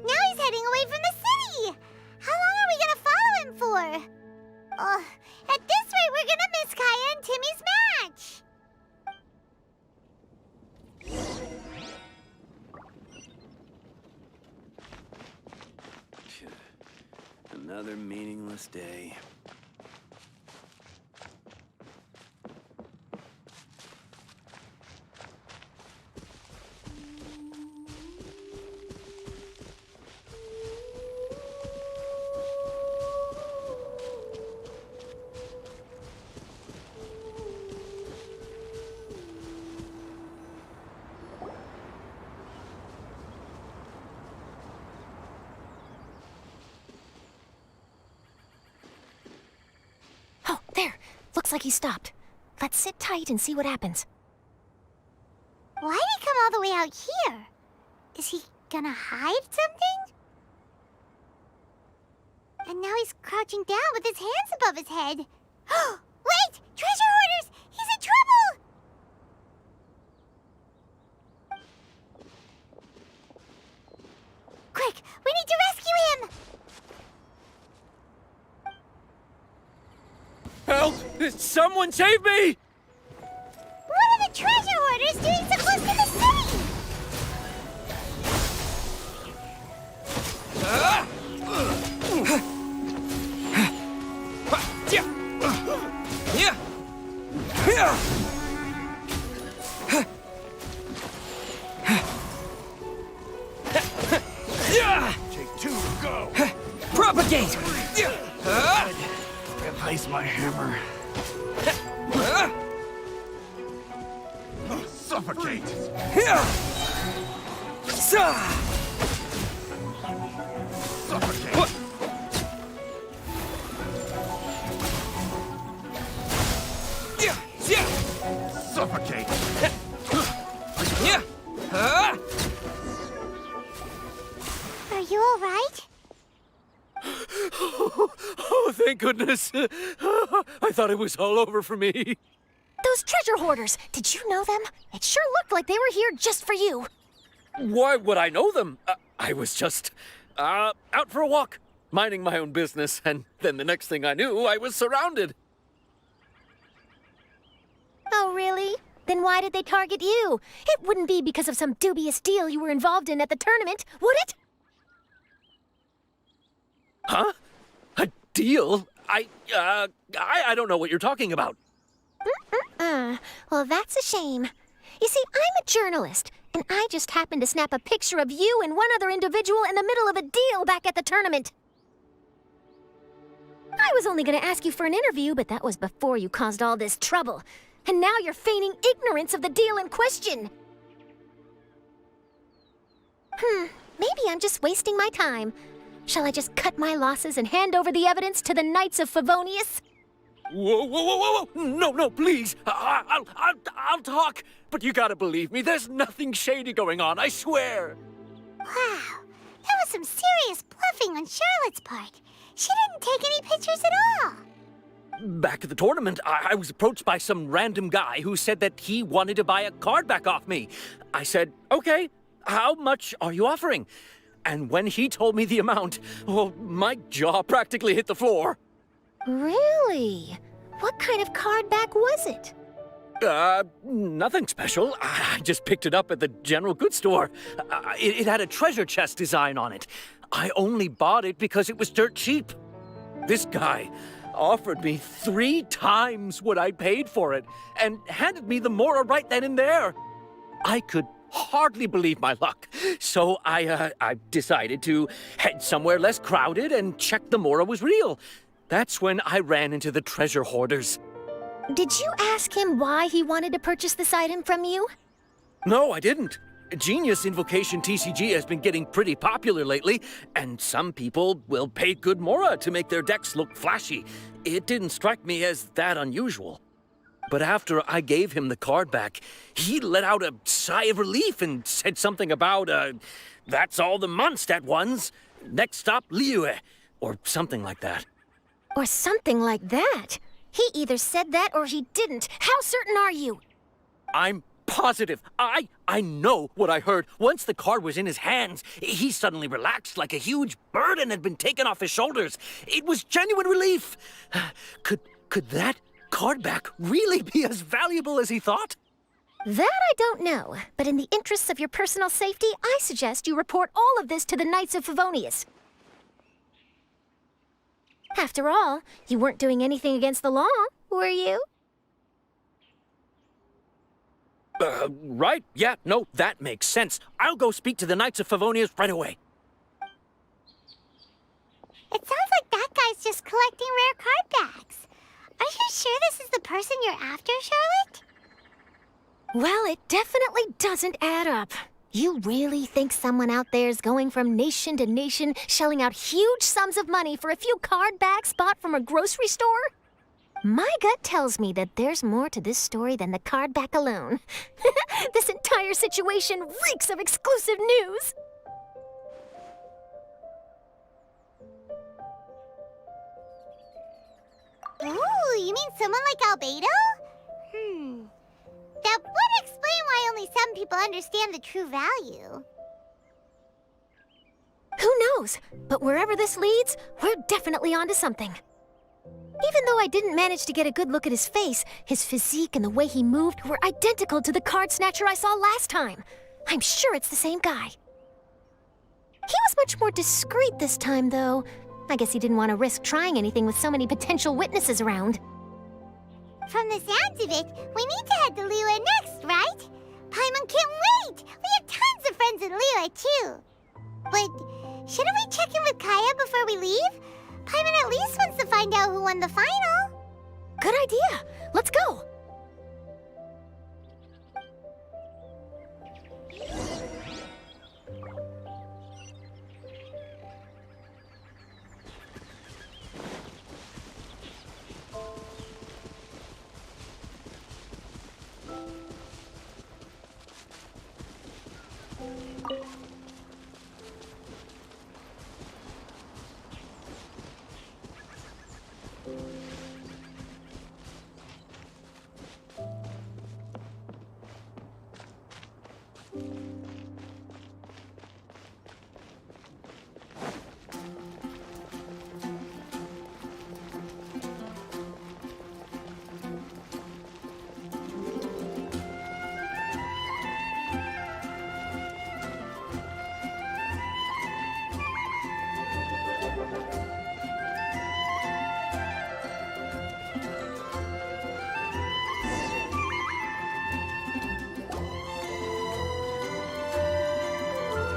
Now he's heading away from the city! How long are we gonna follow him for? At this rate, we're gonna miss Kaya and Timmy's match! Another meaningless day. Oh, there. Looks like he stopped. Let's sit tight and see what happens. Why'd he come all the way out here? Is he gonna hide something? And now he's crouching down with his hands above his head. Wait! Treasure hoarders! He's in trouble! Quick! We need to rescue him! Help! Someone save me! What are the treasure hoarders doing so close to the city? Take two to go. Propagate! Replace my hammer. Suffocate. Suffocate. Suffocate. Are you all right? Oh, thank goodness. I thought it was all over for me. Those treasure hoarders, did you know them? It sure looked like they were here just for you. Why would I know them? I was just out for a walk, minding my own business, and then the next thing I knew, I was surrounded. Oh, really? Then why did they target you? It wouldn't be because of some dubious deal you were involved in at the tournament, would it? Huh? A deal? I don't know what you're talking about. Well, that's a shame. You see, I'm a journalist, and I just happened to snap a picture of you and one other individual in the middle of a deal back at the tournament. I was only going to ask you for an interview, but that was before you caused all this trouble. And now you're feigning ignorance of the deal in question. Maybe I'm just wasting my time. Shall I just cut my losses and hand over the evidence to the Knights of Favonius? Whoa! No, please. I'll talk. But you gotta believe me, there's nothing shady going on, I swear. Wow, that was some serious bluffing on Charlotte's part. She didn't take any pictures at all. Back at the tournament, I was approached by some random guy who said that he wanted to buy a card back off me. I said, okay, how much are you offering? And when he told me the amount, oh, my jaw practically hit the floor. Really? What kind of card back was it? Nothing special. I just picked it up at the general goods store. It had a treasure chest design on it. I only bought it because it was dirt cheap. This guy offered me 3 times what I paid for it and handed me the Mora right then and there. I could hardly believe my luck. So I decided to head somewhere less crowded and check the Mora was real. That's when I ran into the treasure hoarders. Did you ask him why he wanted to purchase this item from you? No, I didn't. Genius Invocation TCG has been getting pretty popular lately, and some people will pay good mora to make their decks look flashy. It didn't strike me as that unusual. But after I gave him the card back, he let out a sigh of relief and said something about, that's all the Mondstadt ones. Next stop, Liyue, or something like that. Or something like that. He either said that or he didn't. How certain are you? I'm positive. I know what I heard. Once the card was in his hands, he suddenly relaxed like a huge burden had been taken off his shoulders. It was genuine relief. Could that card back really be as valuable as he thought? That I don't know, but in the interests of your personal safety, I suggest you report all of this to the Knights of Favonius. After all, you weren't doing anything against the law, were you? Right? Yeah, no, that makes sense. I'll go speak to the Knights of Favonius right away. It sounds like that guy's just collecting rare card backs. Are you sure this is the person you're after, Charlotte? Well, it definitely doesn't add up. You really think someone out there's going from nation to nation, shelling out huge sums of money for a few card backs bought from a grocery store? My gut tells me that there's more to this story than the card back alone. This entire situation reeks of exclusive news. Ooh, you mean someone like Albedo? That would explain why only some people understand the true value. Who knows? But wherever this leads, we're definitely onto something. Even though I didn't manage to get a good look at his face, his physique and the way he moved were identical to the card snatcher I saw last time. I'm sure it's the same guy. He was much more discreet this time, though. I guess he didn't want to risk trying anything with so many potential witnesses around. From the sounds of it, we need to head to Liyue next, right? Paimon can't wait! We have tons of friends in Liyue, too. But shouldn't we check in with Kaya before we leave? Paimon at least wants to find out who won the final. Good idea. Let's go.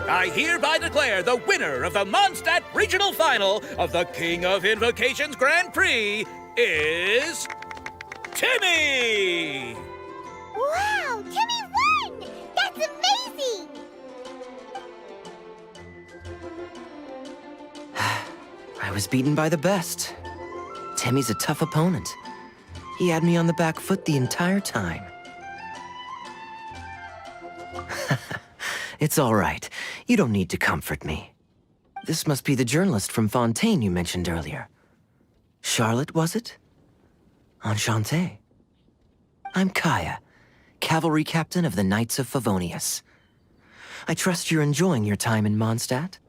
I hereby declare the winner of the Mondstadt Regional Final of the King of Invocations Grand Prix is Timmy! Wow, Timmy won! That's amazing! I was beaten by the best. Timmy's a tough opponent. He had me on the back foot the entire time. It's all right. You don't need to comfort me. This must be the journalist from Fontaine you mentioned earlier. Charlotte, was it? Enchanté. I'm Kaya, cavalry captain of the Knights of Favonius. I trust you're enjoying your time in Mondstadt?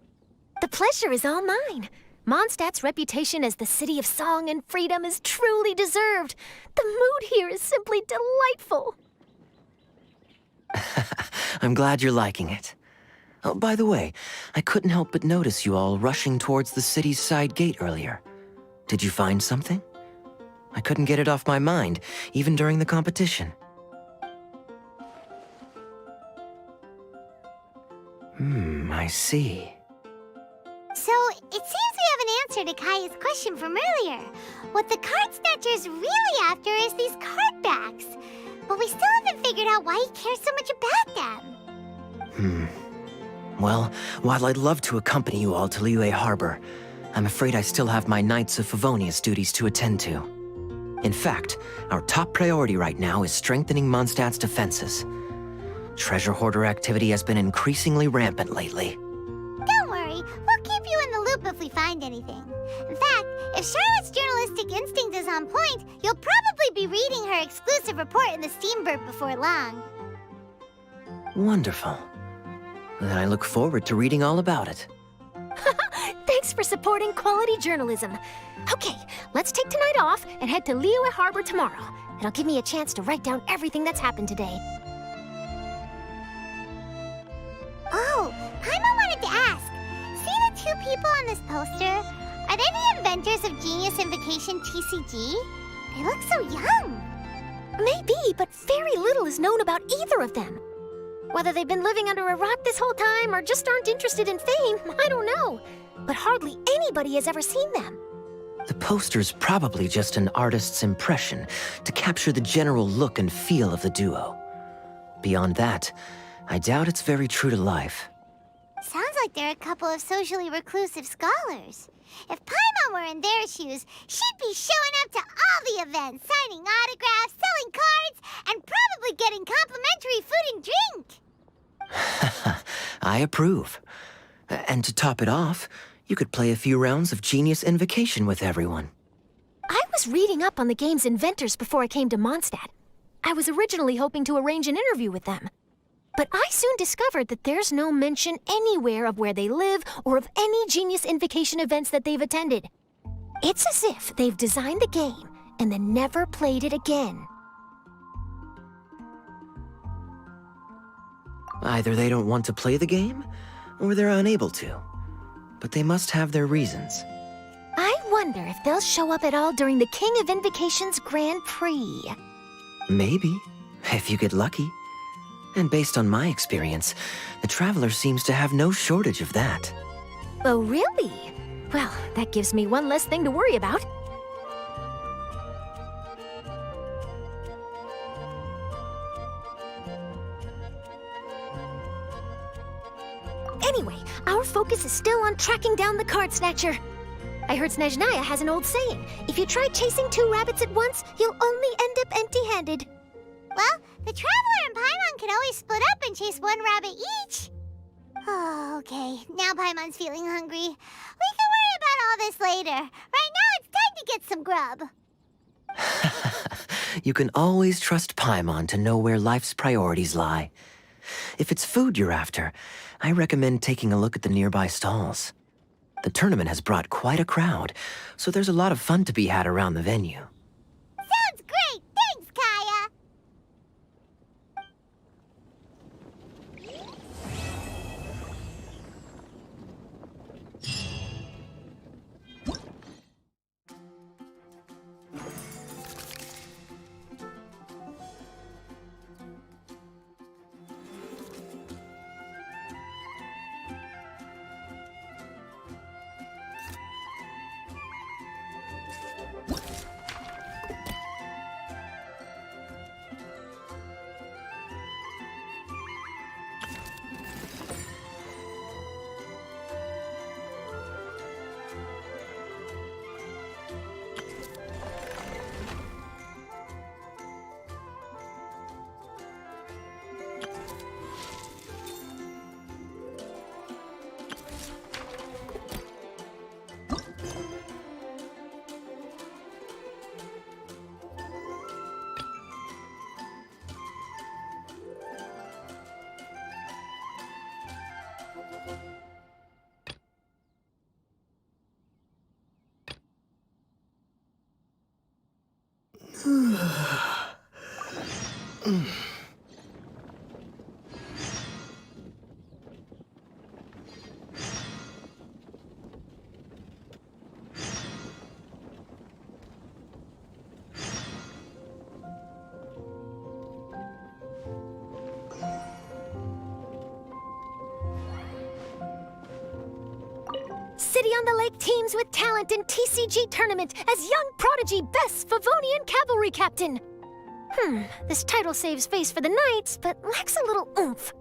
The pleasure is all mine. Mondstadt's reputation as the city of song and freedom is truly deserved. The mood here is simply delightful. I'm glad you're liking it. Oh, by the way, I couldn't help but notice you all rushing towards the city's side gate earlier. Did you find something? I couldn't get it off my mind, even during the competition. I see. So, it seems we have an answer to Kaya's question from earlier. What the card snatcher's really after is these card backs. But we still haven't figured out why he cares so much about them. Well, while I'd love to accompany you all to Liyue Harbor, I'm afraid I still have my Knights of Favonius duties to attend to. In fact, our top priority right now is strengthening Mondstadt's defenses. Treasure hoarder activity has been increasingly rampant lately. Don't worry, we'll keep you in the loop if we find anything. In fact, if Charlotte's journalistic instinct is on point, you'll probably be reading her exclusive report in the Steambird before long. Wonderful. Then I look forward to reading all about it. Thanks for supporting quality journalism. Okay, let's take tonight off and head to Liyue Harbor tomorrow. It'll give me a chance to write down everything that's happened today. Oh, Paimon wanted to ask. See the two people on this poster? Are they the inventors of Genius Invocation TCG? They look so young. Maybe, but very little is known about either of them. Whether they've been living under a rock this whole time or just aren't interested in fame, I don't know. But hardly anybody has ever seen them. The poster's probably just an artist's impression to capture the general look and feel of the duo. Beyond that, I doubt it's very true to life. Sounds like they're a couple of socially reclusive scholars. If Paimon were in their shoes, she'd be showing up to all the events, signing autographs, selling cards, and probably getting complimentary food and drink. I approve. And to top it off, you could play a few rounds of Genius Invocation with everyone. I was reading up on the game's inventors before I came to Mondstadt. I was originally hoping to arrange an interview with them. But I soon discovered that there's no mention anywhere of where they live or of any Genius Invocation events that they've attended. It's as if they've designed the game and then never played it again. Either they don't want to play the game, or they're unable to. But they must have their reasons. I wonder if they'll show up at all during the King of Invocation's Grand Prix. Maybe, if you get lucky. And based on my experience, the Traveler seems to have no shortage of that. Oh, really? Well, that gives me one less thing to worry about. Anyway, our focus is still on tracking down the card snatcher. I heard Snezhnaya has an old saying. If you try chasing two rabbits at once, you'll only end up empty-handed. Well, the Traveler and Paimon can always split up and chase one rabbit each. Oh, okay. Now Paimon's feeling hungry. We can worry about all this later. Right now, it's time to get some grub. You can always trust Paimon to know where life's priorities lie. If it's food you're after, I recommend taking a look at the nearby stalls. The tournament has brought quite a crowd, so there's a lot of fun to be had around the venue. Sounds great! Thanks, Kaya! City on the Lake teams with talent in TCG tournament as young prodigy best Favonian cavalry captain. This title saves face for the Knights, but lacks a little oomph.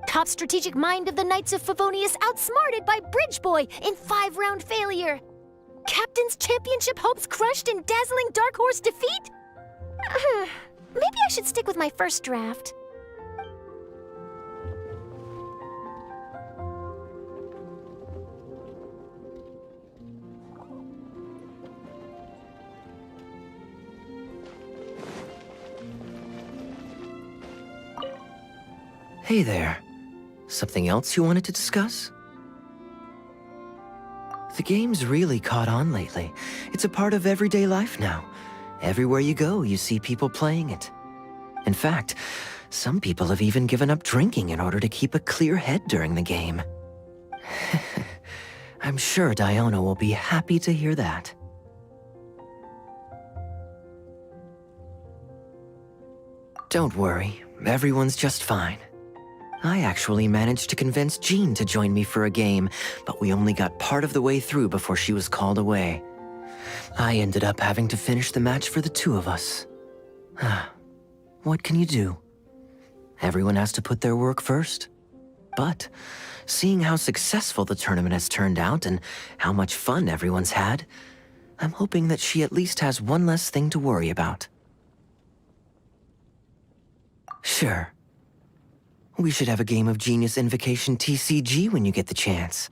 Top strategic mind of the Knights of Favonius outsmarted by Bridge Boy in 5-round failure. Captain's championship hopes crushed in dazzling Dark Horse defeat? Maybe I should stick with my first draft. Hey there. Something else you wanted to discuss? The game's really caught on lately. It's a part of everyday life now. Everywhere you go, you see people playing it. In fact, some people have even given up drinking in order to keep a clear head during the game. I'm sure Diona will be happy to hear that. Don't worry, everyone's just fine. I actually managed to convince Jean to join me for a game, but we only got part of the way through before she was called away. I ended up having to finish the match for the two of us. What can you do? Everyone has to put their work first. But, seeing how successful the tournament has turned out and how much fun everyone's had, I'm hoping that she at least has one less thing to worry about. Sure. We should have a game of Genius Invocation TCG when you get the chance.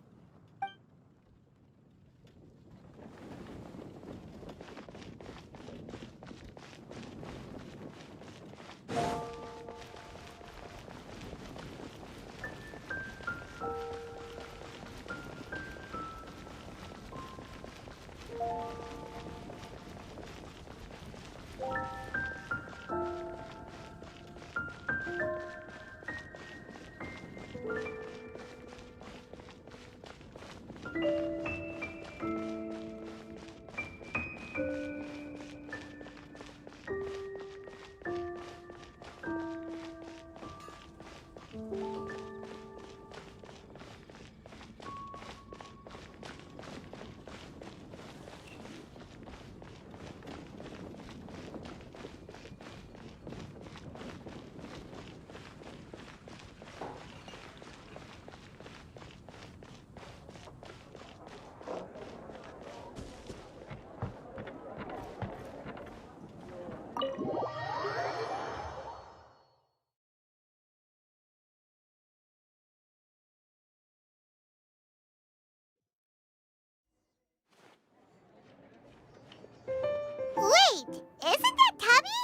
Wait, isn't that Tabby?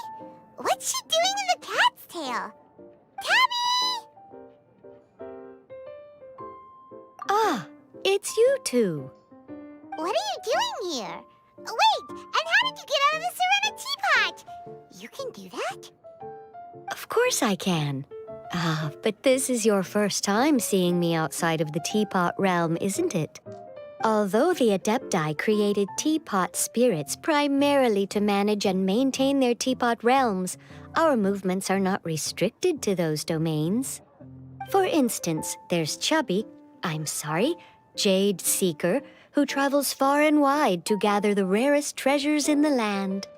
What's she doing in the cat's tail? Tabby! Ah, it's you two. What are you doing here? Wait, and how did you get out of the Serena teapot? You can do that? Of course I can. But this is your first time seeing me outside of the teapot realm, isn't it? Although the Adepti created teapot spirits primarily to manage and maintain their teapot realms, our movements are not restricted to those domains. For instance, there's Jade Seeker, who travels far and wide to gather the rarest treasures in the land.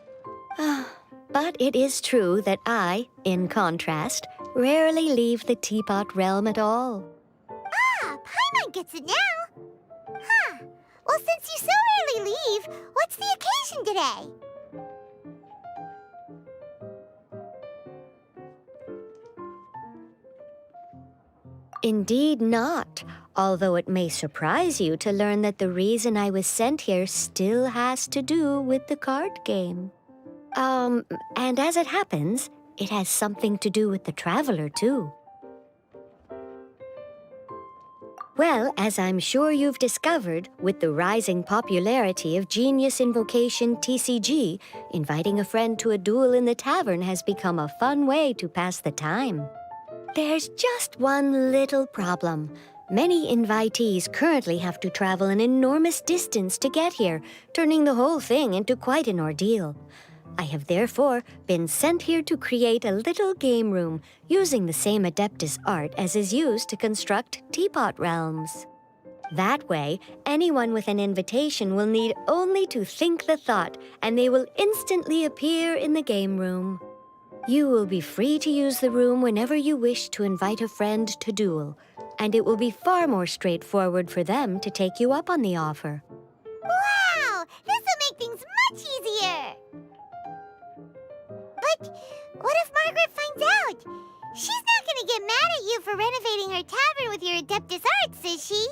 But it is true that I, in contrast, rarely leave the teapot realm at all. Ah, Paimon gets it now. Huh. Well, since you so rarely leave, what's the occasion today? Indeed not, although it may surprise you to learn that the reason I was sent here still has to do with the card game. And as it happens, it has something to do with the Traveler, too. Well, as I'm sure you've discovered, with the rising popularity of Genius Invocation TCG, inviting a friend to a duel in the tavern has become a fun way to pass the time. There's just one little problem. Many invitees currently have to travel an enormous distance to get here, turning the whole thing into quite an ordeal. I have therefore been sent here to create a little game room using the same Adeptus art as is used to construct teapot realms. That way, anyone with an invitation will need only to think the thought, and they will instantly appear in the game room. You will be free to use the room whenever you wish to invite a friend to Duel, and it will be far more straightforward for them to take you up on the offer. Wow! This will make things much easier! But what if Margaret finds out? She's not gonna get mad at you for renovating her tavern with your Adeptus Arts, is she?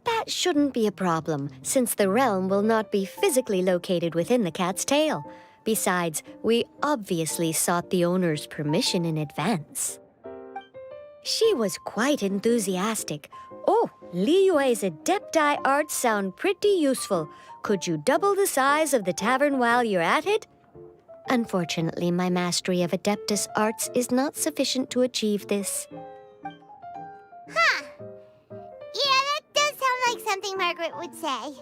That shouldn't be a problem, since the realm will not be physically located within the cat's tail. Besides, we obviously sought the owner's permission in advance. She was quite enthusiastic. Oh, Liyue's Adepti arts sound pretty useful. Could you double the size of the tavern while you're at it? Unfortunately, my mastery of Adeptus arts is not sufficient to achieve this. Huh. Yeah, that does sound like something Margaret would say.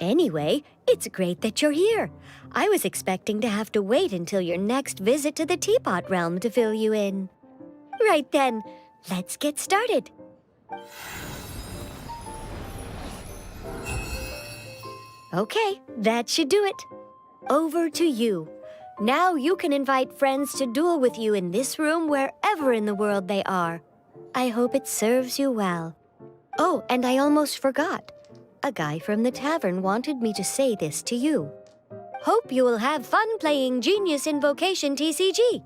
Anyway, it's great that you're here. I was expecting to have to wait until your next visit to the Teapot Realm to fill you in. Right then, let's get started. Okay, that should do it. Over to you. Now you can invite friends to duel with you in this room wherever in the world they are. I hope it serves you well. Oh, and I almost forgot. A guy from the tavern wanted me to say this to you. Hope you will have fun playing Genius Invocation TCG.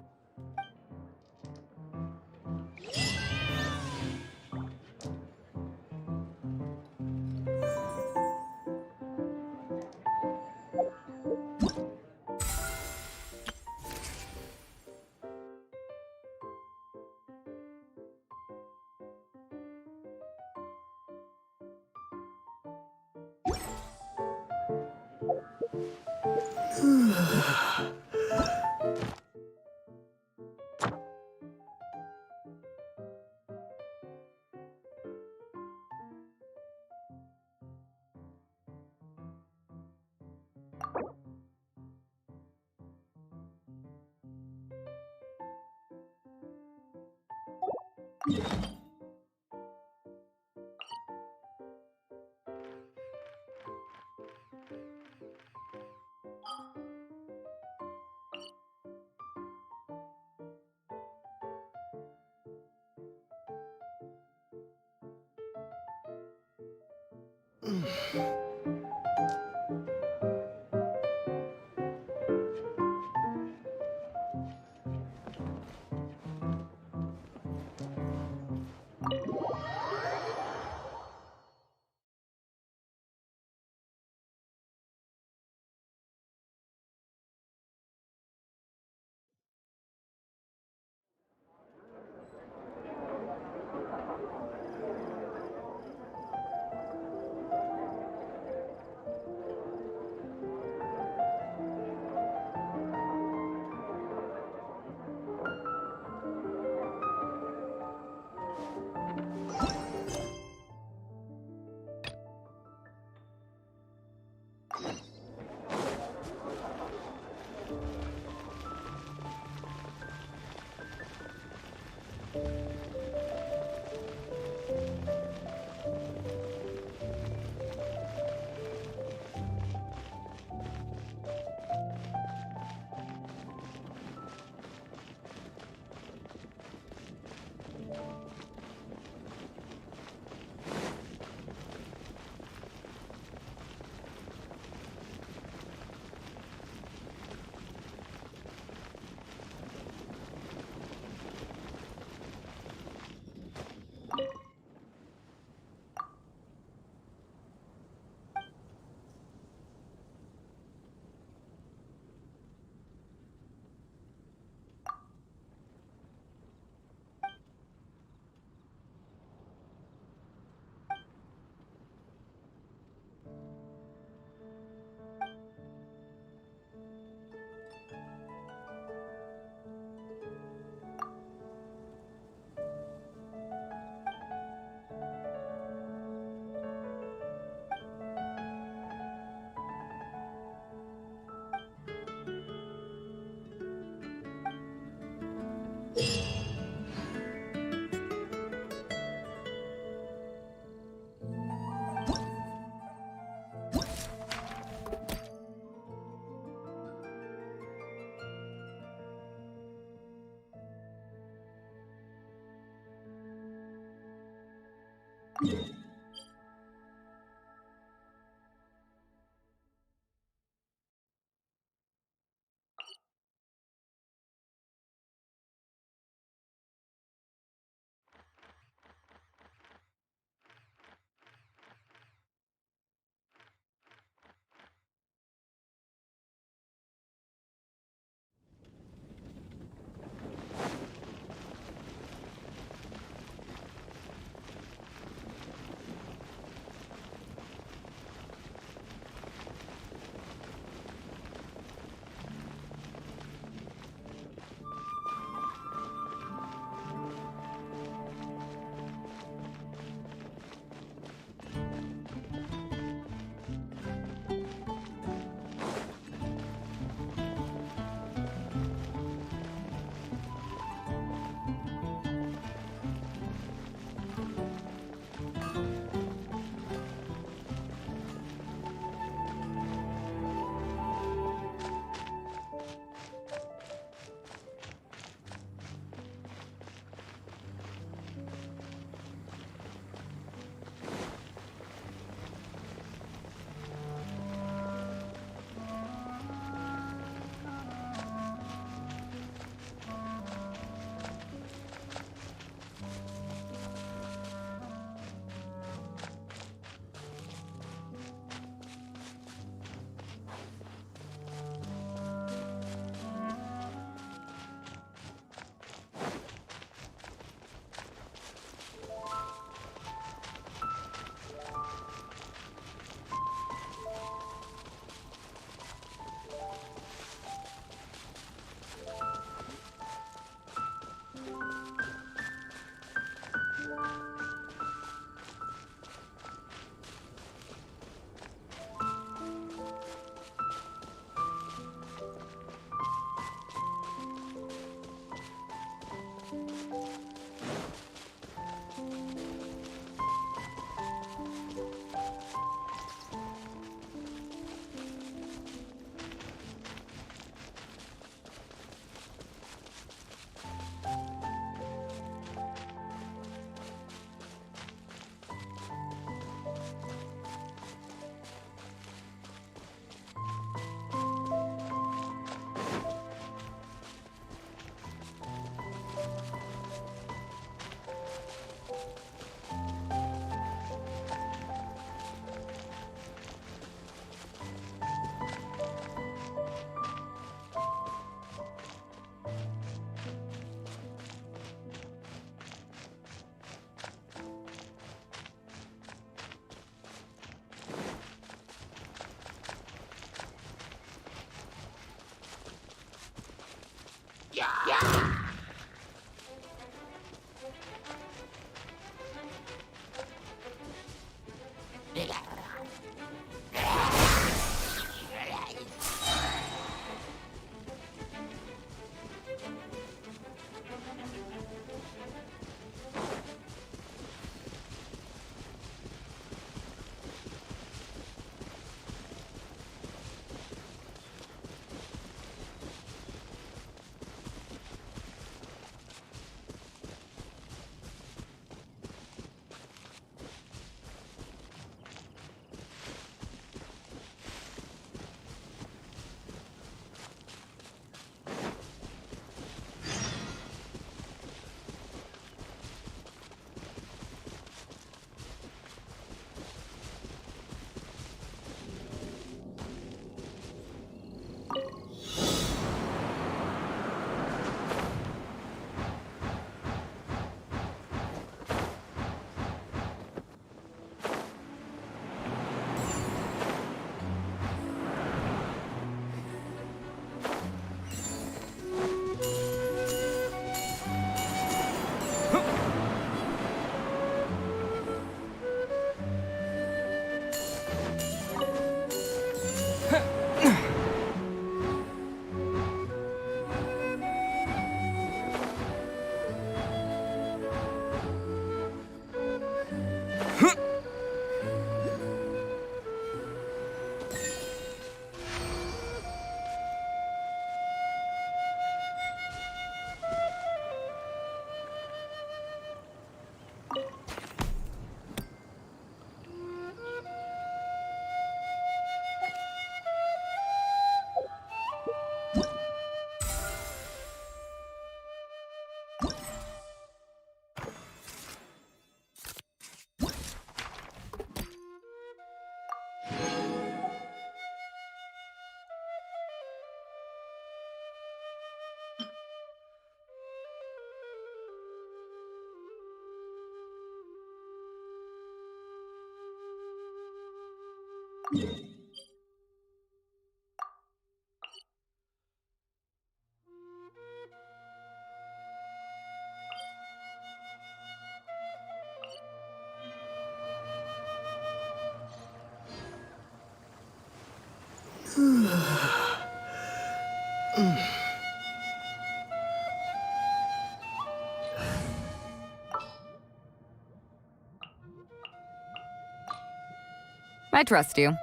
I trust you.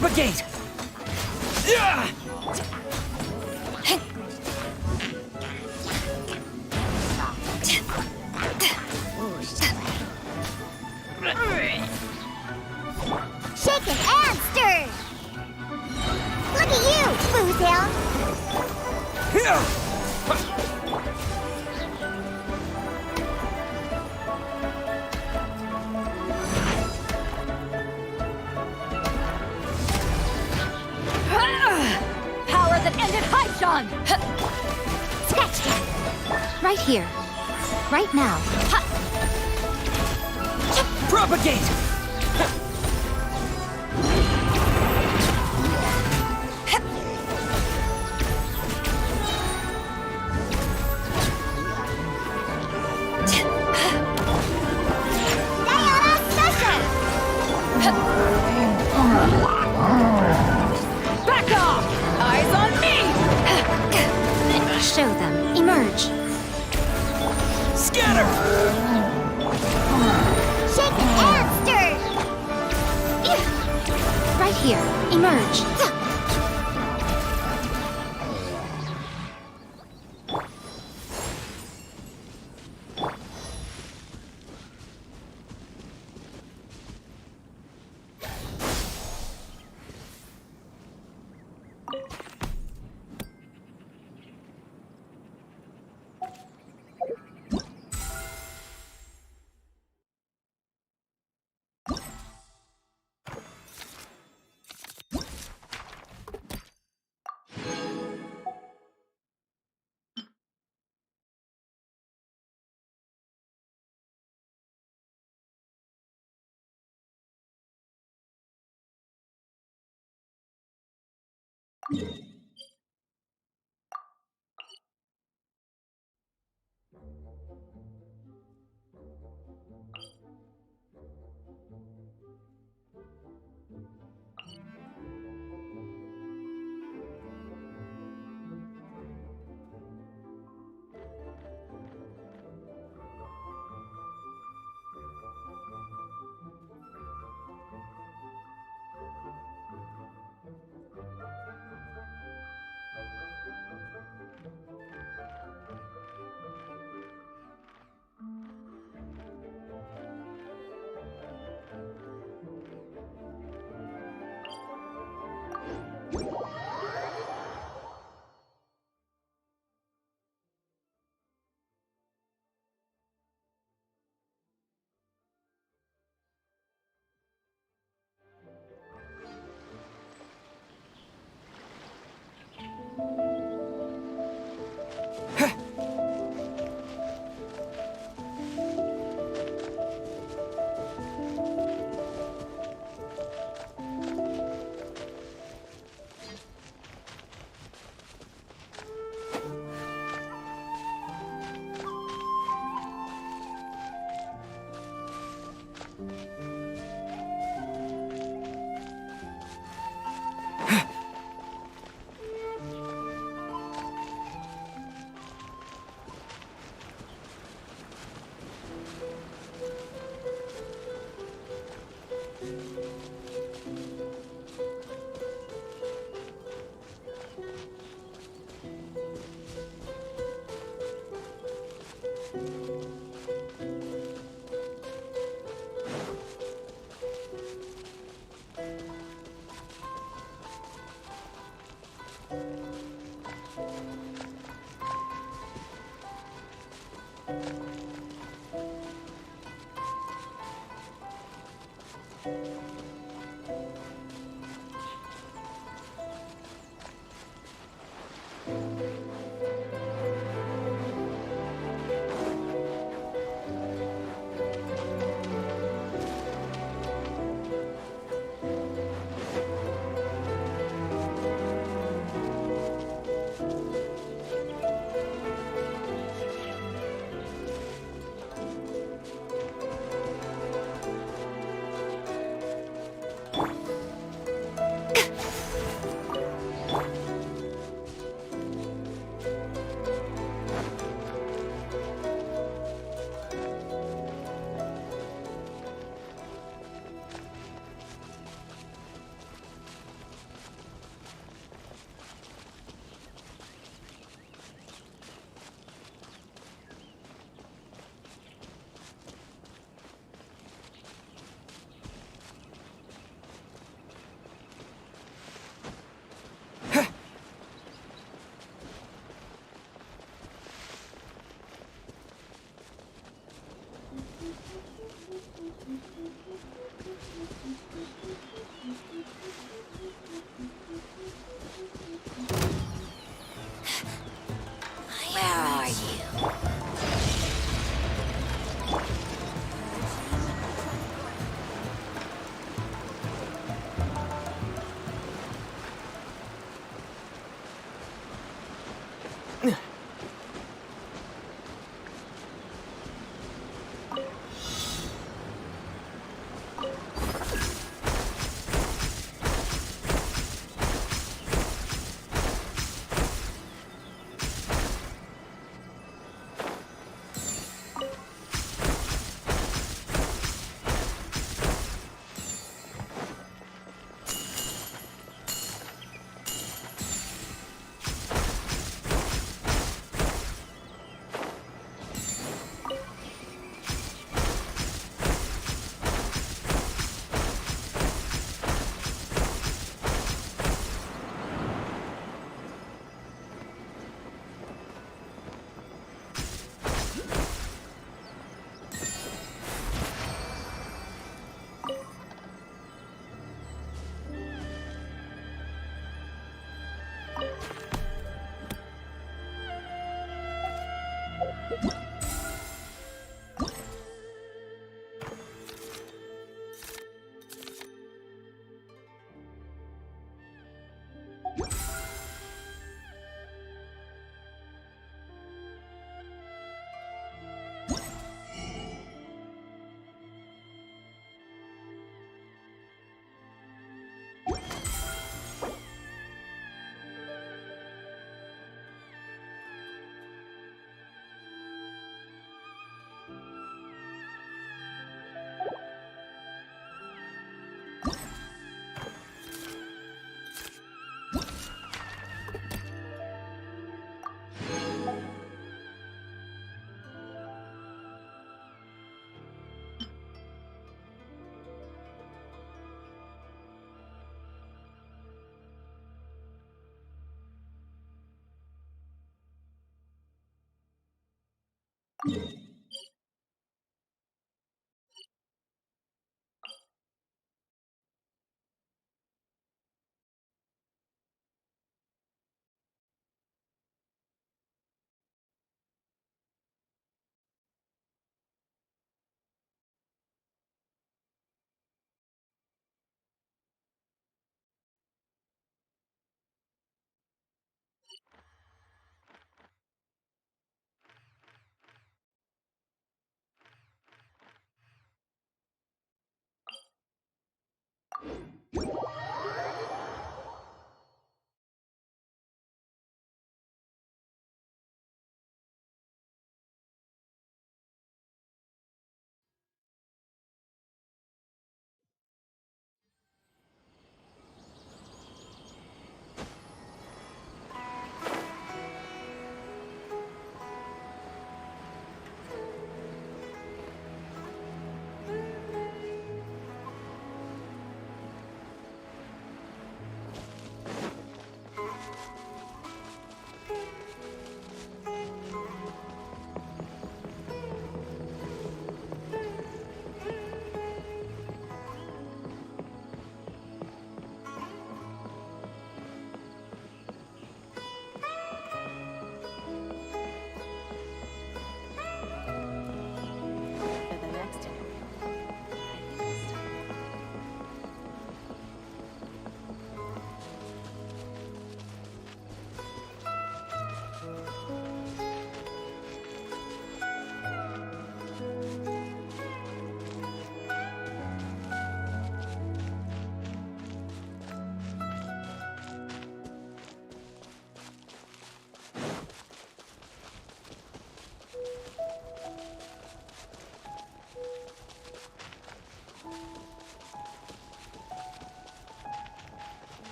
Propagate! Shaken and stirred! Look at you, Foozhound! Power that ended Haishan! Sketch him! Right here. Right now. Propagate! Back off! Eyes on me! Show them. Emerge. Scatter! Shaken and stirred! Right here. Emerge.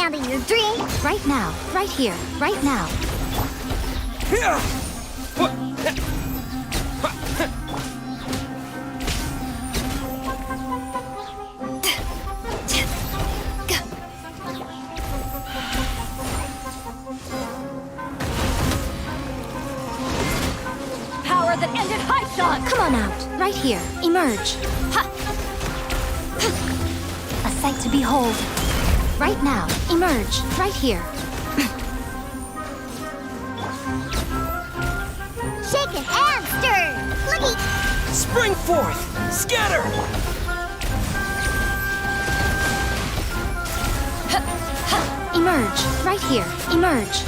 handle your drink. Right now, right here, right now. Power that ended high shot! Come on out, right here, emerge. Ha! A sight to behold. Right now, emerge, right here. Shaken and stirred. Looky. Spring forth! Scatter! Emerge, right here, emerge.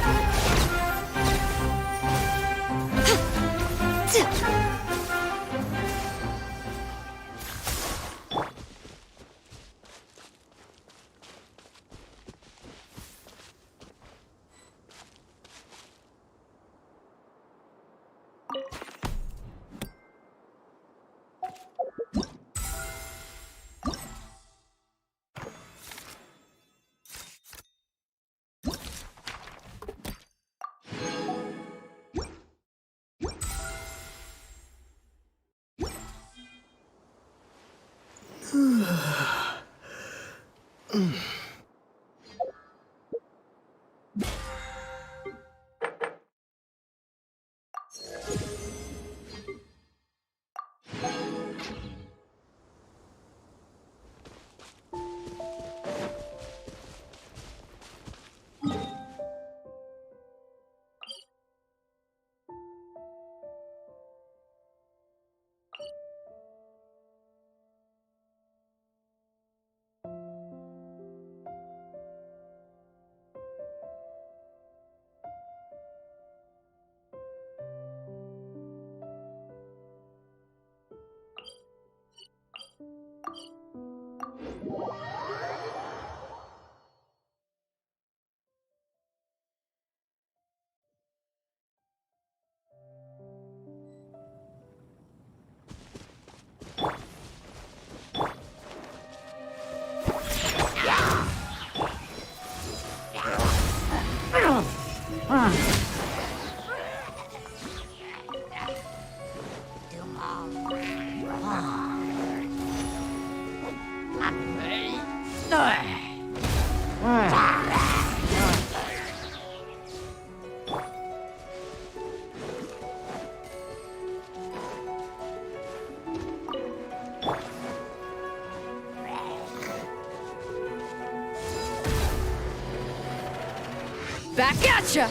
Back at ya!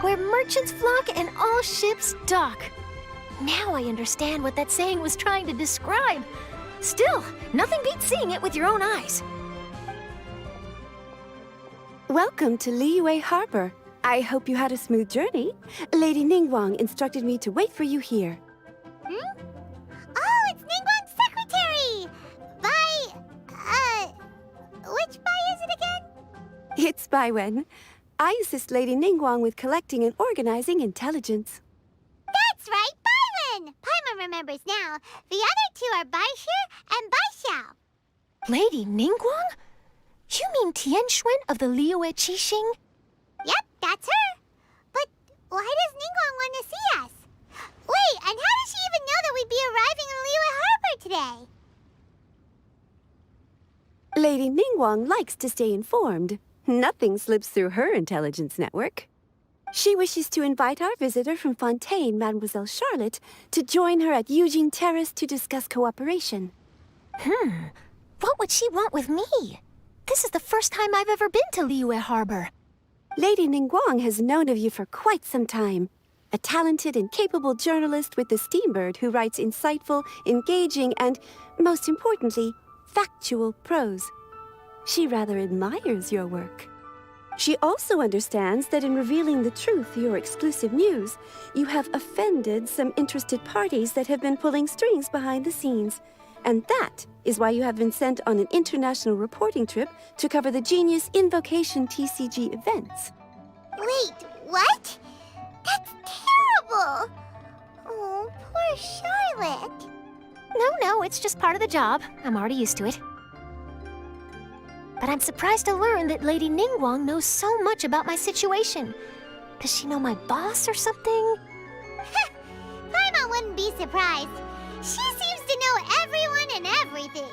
where merchants flock and all ships dock. Now I understand what that saying was trying to describe. Still, nothing beats seeing it with your own eyes. Welcome to Liyue Harbor. I hope you had a smooth journey. Lady Ningguang instructed me to wait for you here. Hmm? Oh, it's Ningguang's secretary! Which Bai is it again? It's Baiwen. I assist Lady Ningguang with collecting and organizing intelligence. That's right, Baiwen! Paimon remembers now. The other two are Baishir and Baishao. Lady Ningguang? You mean Tianxuan of the Liyue Qixing? Yep, that's her. But why does Ningguang want to see us? Wait, and how does she even know that we'd be arriving in Liyue Harbor today? Lady Ningguang likes to stay informed. Nothing slips through her intelligence network. She wishes to invite our visitor from Fontaine, Mademoiselle Charlotte, to join her at Eugene Terrace to discuss cooperation. What would she want with me? This is the first time I've ever been to Liyue Harbor. Lady Ningguang has known of you for quite some time. A talented and capable journalist with the Steambird who writes insightful, engaging, and, most importantly, factual prose. She rather admires your work. She also understands that in revealing the truth, your exclusive news, you have offended some interested parties that have been pulling strings behind the scenes. And that is why you have been sent on an international reporting trip to cover the Genius Invocation TCG events. Wait, what? That's terrible! Oh, poor Charlotte. No, it's just part of the job. I'm already used to it. But I'm surprised to learn that Lady Ningguang knows so much about my situation. Does she know my boss or something? Paimon wouldn't be surprised. She seems to know everyone and everything.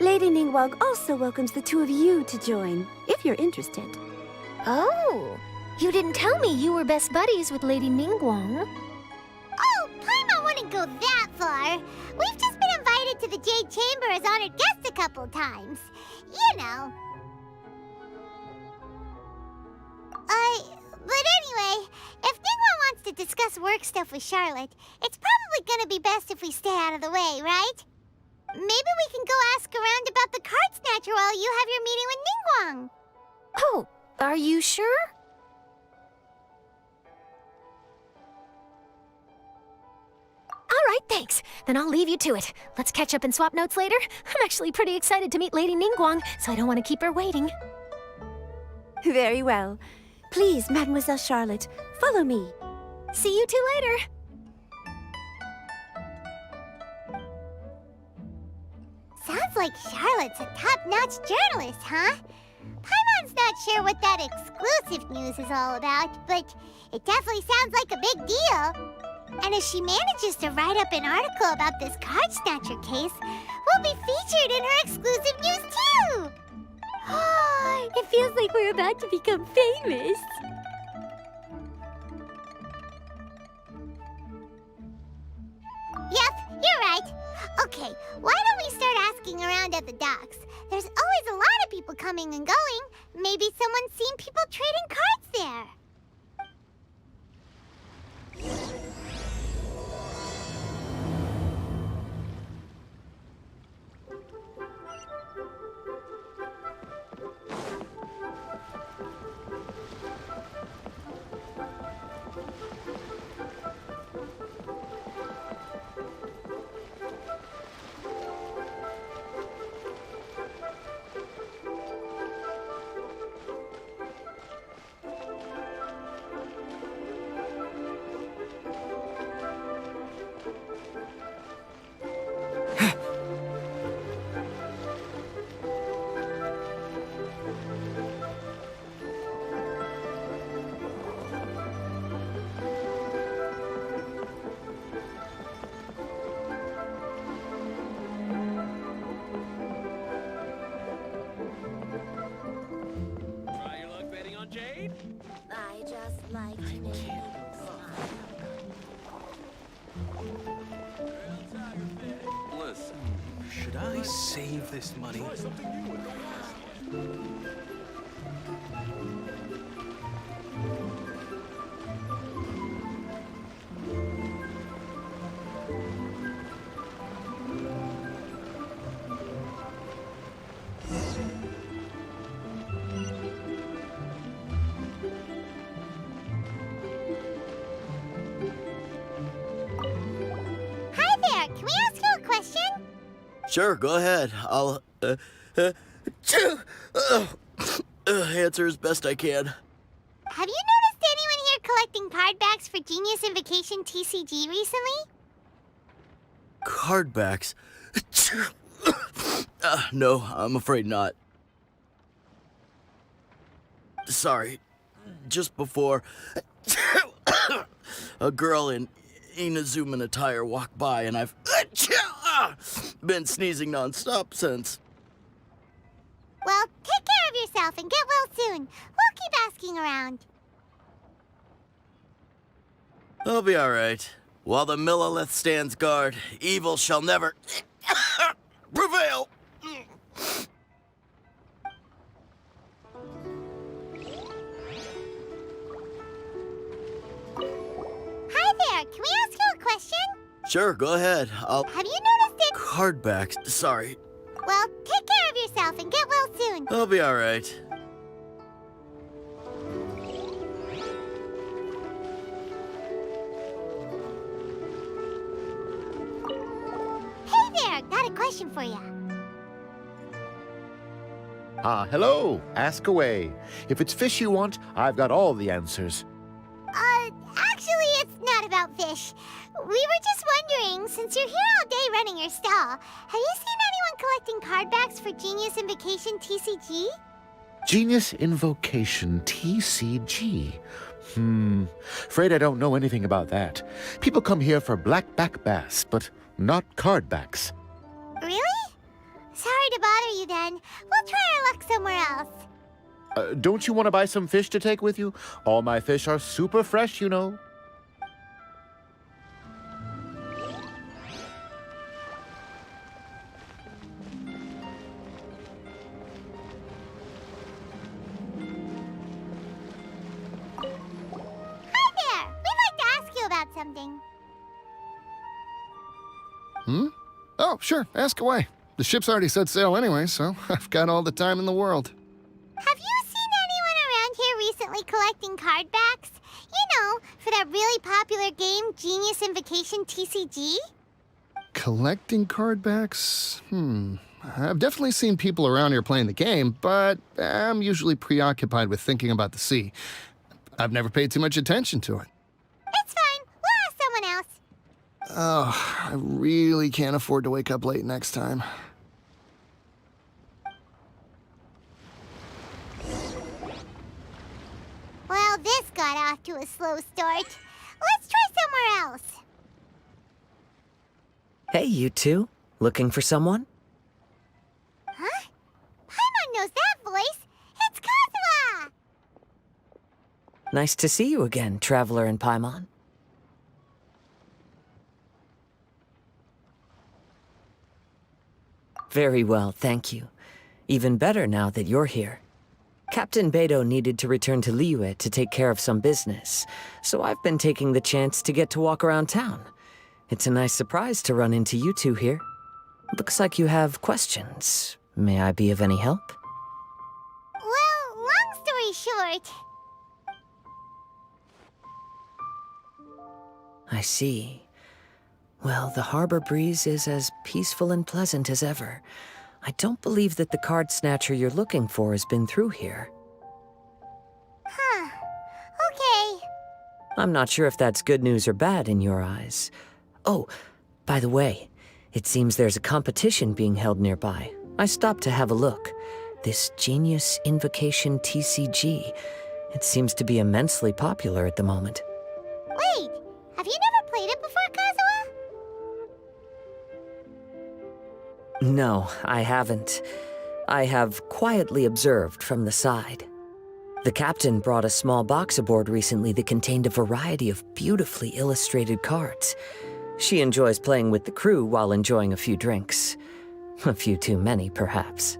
Lady Ningguang also welcomes the two of you to join, if you're interested. Oh, you didn't tell me you were best buddies with Lady Ningguang. Oh, Paimon wouldn't go that far. We've just been invited to the Jade Chamber as honored guests a couple times. You know. But anyway, if Ningguang wants to discuss work stuff with Charlotte, it's probably gonna be best if we stay out of the way, right? Maybe we can go ask around about the card snatcher while you have your meeting with Ningguang. Oh, are you sure? All right, thanks. Then I'll leave you to it. Let's catch up and swap notes later. I'm actually pretty excited to meet Lady Ningguang, so I don't want to keep her waiting. Very well. Please, Mademoiselle Charlotte, follow me. See you two later. Sounds like Charlotte's a top-notch journalist, huh? Paimon's not sure what that exclusive news is all about, but it definitely sounds like a big deal. And if she manages to write up an article about this card snatcher case, we'll be featured in her exclusive news too! It feels like we're about to become famous. Yep, you're right. Okay, why don't we start asking around at the docks? There's always a lot of people coming and going. Maybe someone's seen people trading cards there. I just like to make Listen, should I save this money? Sure, go ahead. I'll, answer as best I can. Have you noticed anyone here collecting card backs for Genius Invocation TCG recently? Card backs? No, I'm afraid not. Sorry. Just before, a girl in Inazuman attire walked by, and I've been sneezing nonstop since. Well, take care of yourself and get well soon. We'll keep asking around. I'll be all right. While the Millilith stands guard, evil shall never prevail. Hi there, can we ask you a question? Sure, go ahead. Have you noticed it? Card backs. Sorry. Well, take care of yourself and get well soon. I'll be all right. Hey there, got a question for you. Hello. Ask away. If it's fish you want, I've got all the answers. Actually, it's not about fish. We were just wondering, since you're here all day running your stall, have you seen anyone collecting card backs for Genius Invocation TCG? Genius Invocation TCG. Afraid I don't know anything about that. People come here for blackback bass, but not card backs. Really? Sorry to bother you then. We'll try our luck somewhere else. Don't you want to buy some fish to take with you? All my fish are super fresh, you know. Hi there! We'd like to ask you about something. Oh, sure, ask away. The ship's already set sail anyway, so I've got all the time in the world. Have you seen anyone around here recently collecting card backs? You know, for that really popular game, Genius Invocation TCG? Collecting card backs? I've definitely seen people around here playing the game, but I'm usually preoccupied with thinking about the sea. I've never paid too much attention to it. It's fine. We'll ask someone else. Oh, I really can't afford to wake up late next time. Well, this got off to a slow start. Let's try somewhere else. Hey, you two. Looking for someone? Huh? Paimon knows that voice. It's Kazuha! Nice to see you again, Traveler and Paimon. Very well, thank you. Even better now that you're here. Captain Beidou needed to return to Liyue to take care of some business, so I've been taking the chance to get to walk around town. It's a nice surprise to run into you two here. Looks like you have questions. May I be of any help? Well, long story short... I see. Well, the harbor breeze is as peaceful and pleasant as ever. I don't believe that the card snatcher you're looking for has been through here. Huh. Okay. I'm not sure if that's good news or bad in your eyes. Oh, by the way, it seems there's a competition being held nearby. I stopped to have a look. This Genius Invocation TCG. It seems to be immensely popular at the moment. Wait, have you never played it before, Kazuha? No, I haven't. I have quietly observed from the side. The captain brought a small box aboard recently that contained a variety of beautifully illustrated cards. She enjoys playing with the crew while enjoying a few drinks. A few too many, perhaps.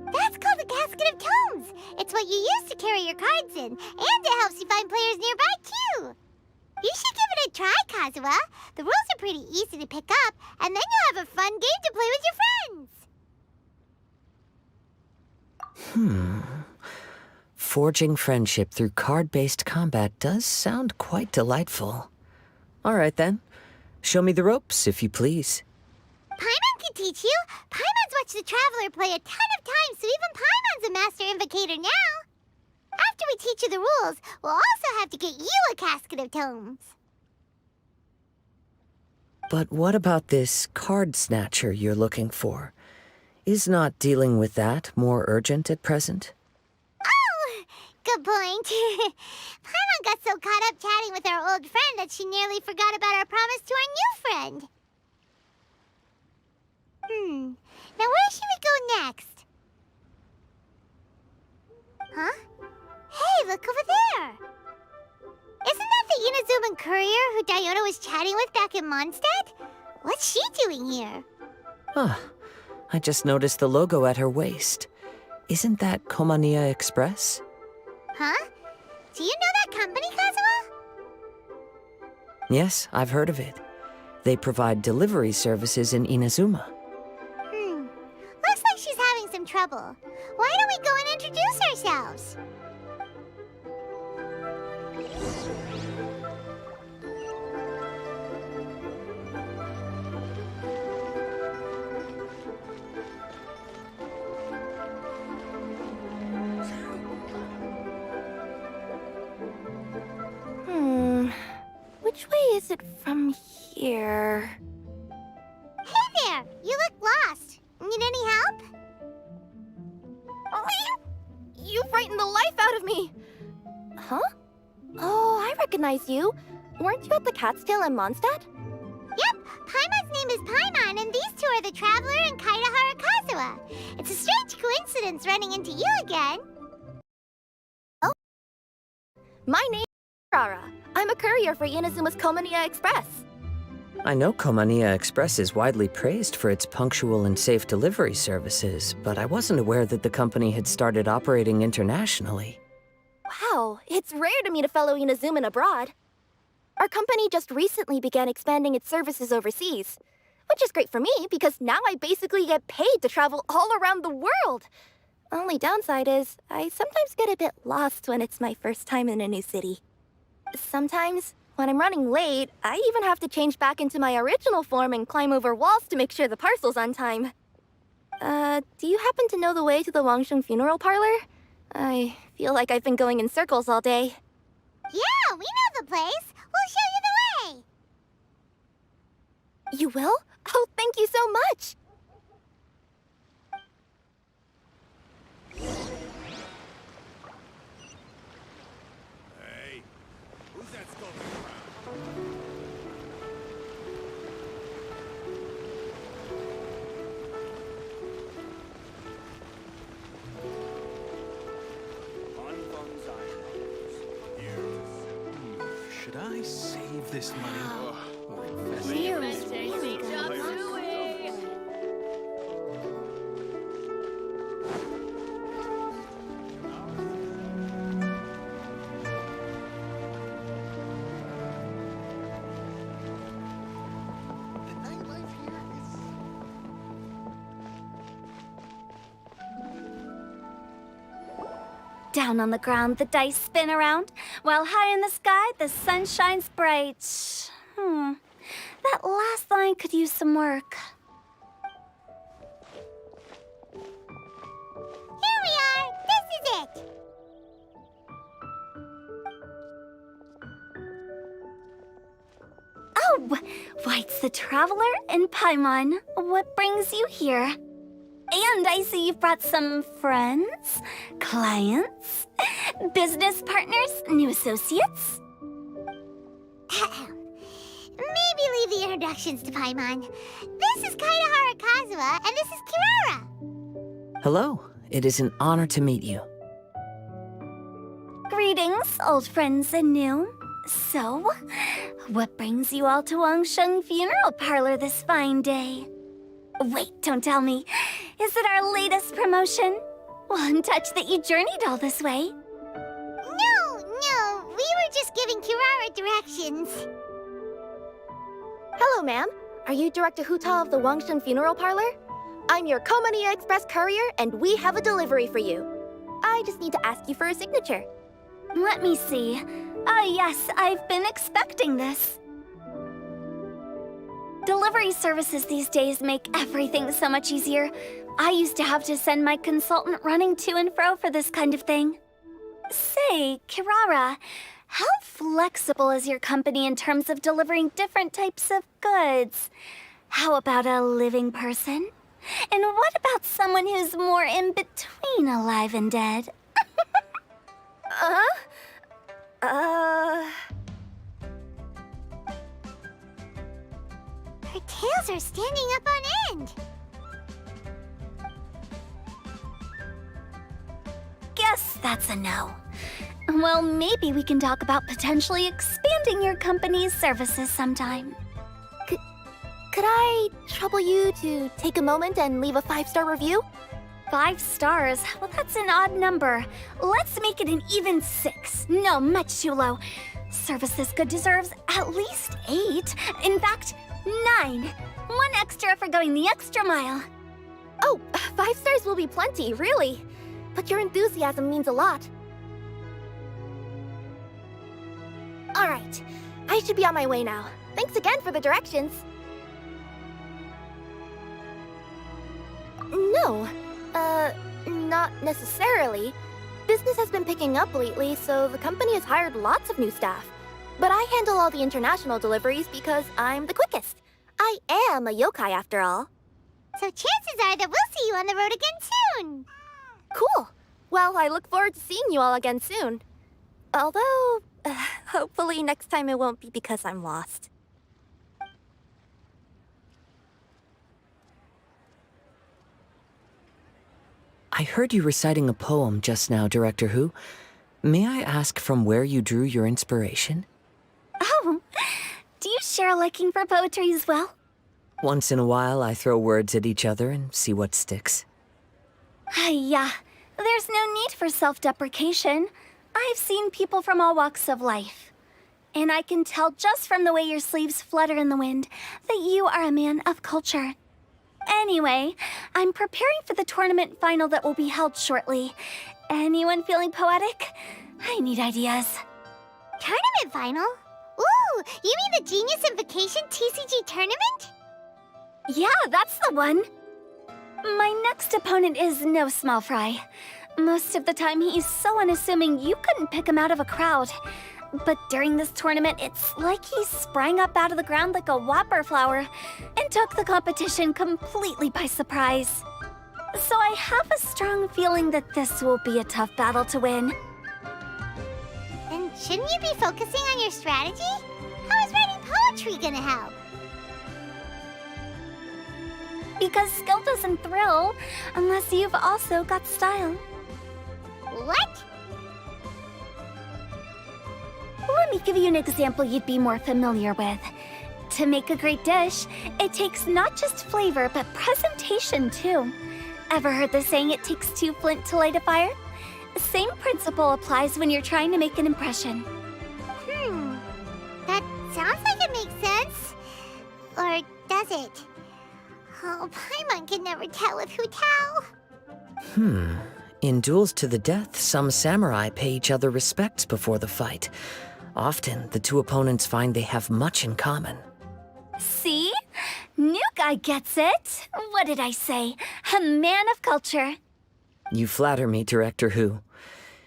That's called the Casket of Tomes. It's what you use to carry your cards in, and it helps you find players nearby, too. You should give it a try, Kazuha. The rules are pretty easy to pick up, and then you'll have a fun game to play with your friends. Forging friendship through card-based combat does sound quite delightful. All right, then. Show me the ropes, if you please. Paimon can teach you. Paimon's watched the Traveler play a ton of times, so even Paimon's a master invocator now. After we teach you the rules, we'll also have to get you a casket of tomes. But what about this card snatcher you're looking for? Is not dealing with that more urgent at present? Oh, good point. Paimon got so caught up chatting with our old friend that she nearly forgot about our promise to our new friend. Now where should we go next? Huh? Hey, look over there! Isn't that the Inazuman courier who Diona was chatting with back in Mondstadt? What's she doing here? Ah, I just noticed the logo at her waist. Isn't that Komaniya Express? Huh? Do you know that company, Kazuha? Yes, I've heard of it. They provide delivery services in Inazuma. Looks like she's having some trouble. Why don't we go and introduce ourselves? Which way is it from here? Hey there! You look lost. Need any help? Oh, you frightened the life out of me! Huh? Oh, I recognize you. Weren't you at the Cat's Tail in Mondstadt? Yep, Paimon's name is Paimon, and these two are the Traveler and Kaidahara Kazuha. It's a strange coincidence running into you again. Oh? My name is Rara. I'm a courier for Inazuma's Komaniya Express. I know Komaniya Express is widely praised for its punctual and safe delivery services, but I wasn't aware that the company had started operating internationally. Wow, it's rare to meet a fellow Inazuman abroad. Our company just recently began expanding its services overseas, which is great for me because now I basically get paid to travel all around the world. Only downside is I sometimes get a bit lost when it's my first time in a new city. Sometimes, when I'm running late, I even have to change back into my original form and climb over walls to make sure the parcel's on time. Do you happen to know the way to the Wangsheng funeral parlor? I feel like I've been going in circles all day. Yeah, we know the place. We'll show you the way. You will? Oh, thank you so much! Hey, who's that skulking around? Should I save this money or invest Down on the ground, the dice spin around, while high in the sky, the sun shines bright. That last line could use some work. Here we are! This is it! Oh, why, it's the Traveler and Paimon. What brings you here? And I see you've brought some friends, clients, business partners, new associates. Maybe leave the introductions to Paimon. This is Kaidahara Kazuha, and this is Kirara. Hello, it is an honor to meet you. Greetings, old friends and new. So, what brings you all to Wangsheng Funeral Parlor this fine day? Wait, don't tell me. Is it our latest promotion? One touch that you journeyed all this way. No, we were just giving Kirara directions. Hello, ma'am. Are you Director Huta of the Wangsheng Funeral Parlor? I'm your Komaniya Express courier, and we have a delivery for you. I just need to ask you for a signature. Let me see. Ah, yes, I've been expecting this. Delivery services these days make everything so much easier. I used to have to send my consultant running to and fro for this kind of thing. Say, Kirara, how flexible is your company in terms of delivering different types of goods? How about a living person? And what about someone who's more in between alive and dead? Her tails are standing up on end. Guess that's a no. Well, maybe we can talk about potentially expanding your company's services sometime. Could I trouble you to take a moment and leave a 5-star review? 5 stars? Well, that's an odd number. Let's make it an even 6. No, much too low. Service this good deserves at least 8. In fact, 9. 1 extra for going the extra mile. Oh, 5 stars will be plenty, really. But your enthusiasm means a lot. All right, I should be on my way now. Thanks again for the directions. No, not necessarily. Business has been picking up lately, so the company has hired lots of new staff. But I handle all the international deliveries because I'm the quickest. I am a yokai after all. So chances are that we'll see you on the road again soon. Cool. Well, I look forward to seeing you all again soon. Although, hopefully next time it won't be because I'm lost. I heard you reciting a poem just now, Director Who. May I ask from where you drew your inspiration? Oh, do you share a liking for poetry as well? Once in a while, I throw words at each other and see what sticks. Yeah, there's no need for self-deprecation. I've seen people from all walks of life. And I can tell just from the way your sleeves flutter in the wind that you are a man of culture. Anyway, I'm preparing for the tournament final that will be held shortly. Anyone feeling poetic? I need ideas. Tournament final? Ooh, you mean the Genius Invocation TCG tournament? Yeah, that's the one. My next opponent is no small fry. Most of the time, he's so unassuming you couldn't pick him out of a crowd. But during this tournament, it's like he sprang up out of the ground like a whopper flower and took the competition completely by surprise. So I have a strong feeling that this will be a tough battle to win. Then shouldn't you be focusing on your strategy? How is writing poetry gonna help? Because skill doesn't thrill unless you've also got style. What? Let me give you an example you'd be more familiar with. To make a great dish, it takes not just flavor, but presentation too. Ever heard the saying, it takes 2 flint to light a fire? The same principle applies when you're trying to make an impression. That sounds like it makes sense. Or does it? Oh, Paimon can never tell with Hu Tao. In duels to the death, some samurai pay each other respects before the fight. Often, the 2 opponents find they have much in common. See? New guy gets it. What did I say? A man of culture. You flatter me, Director Who.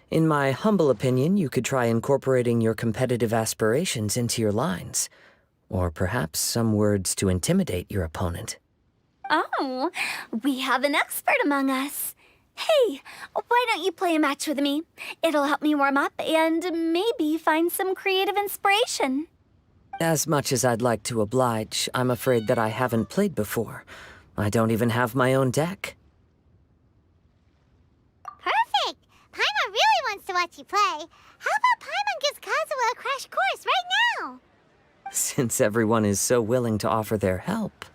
In my humble opinion, you could try incorporating your competitive aspirations into your lines. Or perhaps some words to intimidate your opponent. Oh, we have an expert among us. Hey, why don't you play a match with me? It'll help me warm up and maybe find some creative inspiration. As much as I'd like to oblige, I'm afraid that I haven't played before. I don't even have my own deck. Perfect! Paimon really wants to watch you play. How about Paimon gives Kazuha a crash course right now? Since everyone is so willing to offer their help,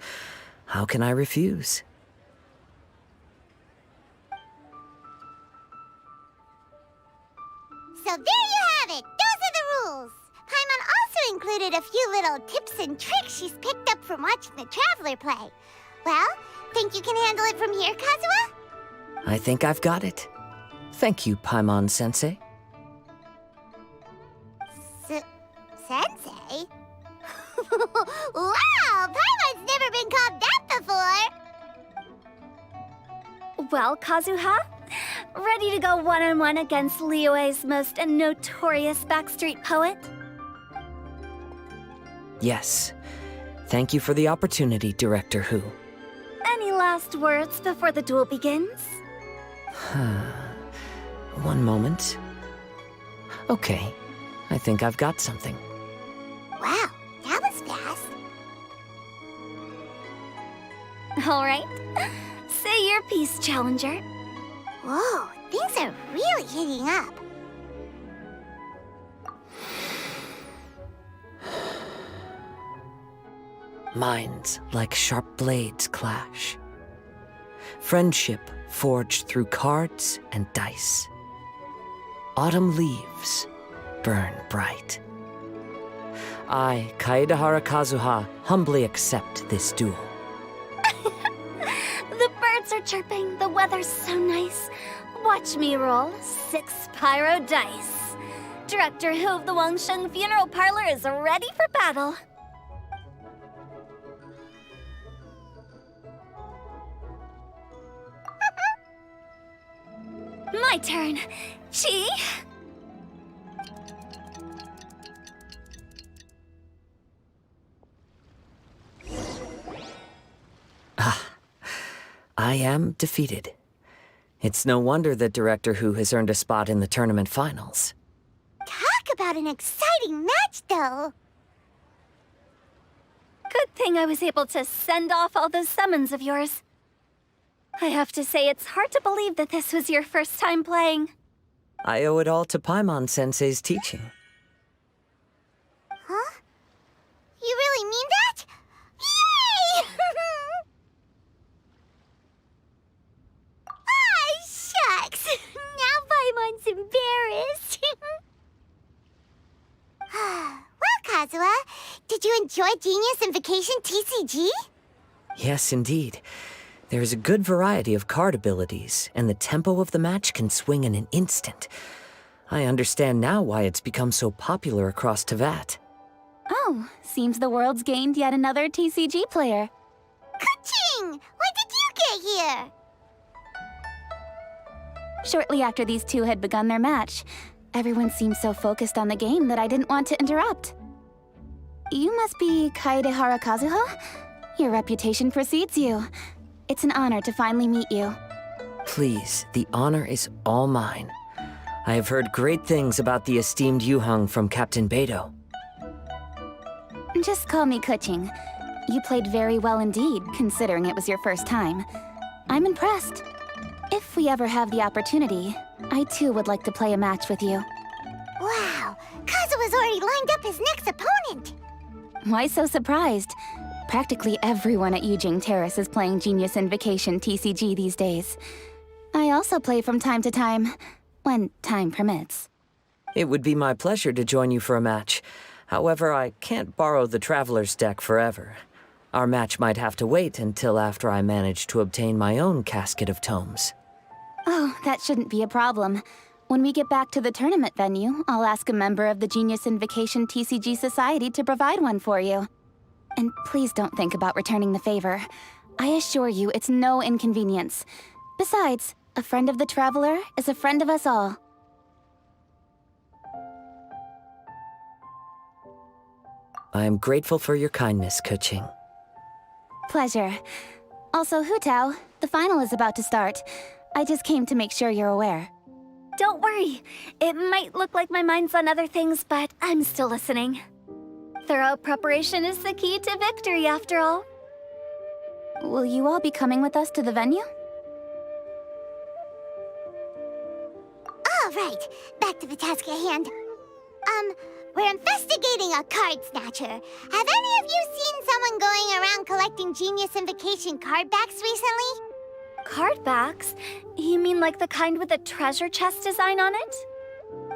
how can I refuse? So there you have it! Those are the rules! Paimon also included a few little tips and tricks she's picked up from watching the Traveler play. Well, think you can handle it from here, Kazuha? I think I've got it. Thank you, Paimon-sensei. Sensei? Wow! Paimon's never been called that before. Well, Kazuha, ready to go one-on-one against Liyue's most notorious backstreet poet? Yes. Thank you for the opportunity, Director Who. Any last words before the duel begins? One moment. Okay, I think I've got something. Wow, that was fast. All right. Say your piece, Challenger. Whoa, things are really heating up. Minds like sharp blades clash. Friendship forged through cards and dice. Autumn leaves burn bright. I, Kaedehara Kazuha, humbly accept this duel. The birds are chirping, the weather's so nice. Watch me roll 6 pyro dice. Director Who of the Wangsheng Funeral Parlor is ready for battle. My turn. Chi? I am defeated. It's no wonder that Director Who has earned a spot in the tournament finals. Talk about an exciting match, though. Good thing I was able to send off all those summons of yours. I have to say, it's hard to believe that this was your first time playing. I owe it all to Paimon-sensei's teaching. Huh? You really mean that? Yay! Ah, shucks! Now Paimon's embarrassed. Well, Kazuha, did you enjoy Genius Invocation TCG? Yes, indeed. There is a good variety of card abilities, and the tempo of the match can swing in an instant. I understand now why it's become so popular across Teyvat. Oh, seems the world's gained yet another TCG player. Ka-ching! When did you get here? Shortly after these two had begun their match, everyone seemed so focused on the game that I didn't want to interrupt. You must be Kaedehara Kazuha? Your reputation precedes you. It's an honor to finally meet you. Please, the honor is all mine. I have heard great things about the esteemed Yuheng from Captain Beidou. Just call me Kuching. You played very well indeed, considering it was your first time. I'm impressed. If we ever have the opportunity, I too would like to play a match with you. Wow, Kazuha's already lined up his next opponent. Why so surprised? Practically everyone at Yujing Terrace is playing Genius Invocation TCG these days. I also play from time to time, when time permits. It would be my pleasure to join you for a match. However, I can't borrow the Traveler's deck forever. Our match might have to wait until after I manage to obtain my own casket of tomes. Oh, that shouldn't be a problem. When we get back to the tournament venue, I'll ask a member of the Genius Invocation TCG Society to provide one for you. And please don't think about returning the favor. I assure you it's no inconvenience. Besides, a friend of the Traveler is a friend of us all. I am grateful for your kindness, Kuching. Pleasure. Also, Hutao, the final is about to start. I just came to make sure you're aware. Don't worry. It might look like my mind's on other things, but I'm still listening. Thorough preparation is the key to victory, after all. Will you all be coming with us to the venue? All right, back to the task at hand. We're investigating a card snatcher. Have any of you seen someone going around collecting Genius Invocation card backs recently? Card backs? You mean like the kind with the treasure chest design on it?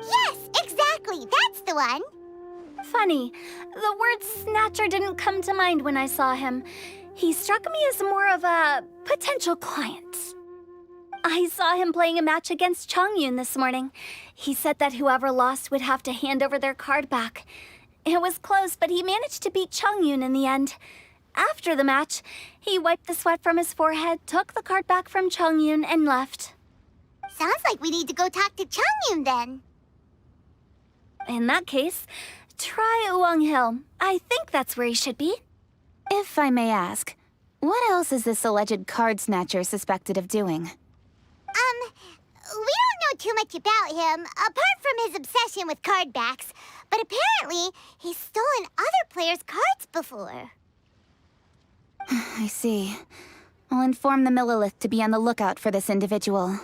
Yes, exactly, that's the one. Funny, the word snatcher didn't come to mind when I saw him. He struck me as more of a potential client. I saw him playing a match against Chongyun this morning. He said that whoever lost would have to hand over their card back. It was close, but he managed to beat Chongyun in the end. After the match, he wiped the sweat from his forehead, took the card back from Chongyun, and left. Sounds like we need to go talk to Chongyun then. In that case, try Uwang Hill. I think that's where he should be. If I may ask, what else is this alleged card snatcher suspected of doing? We don't know too much about him, apart from his obsession with card backs. But apparently, he's stolen other players' cards before. I see. I'll inform the Millilith to be on the lookout for this individual.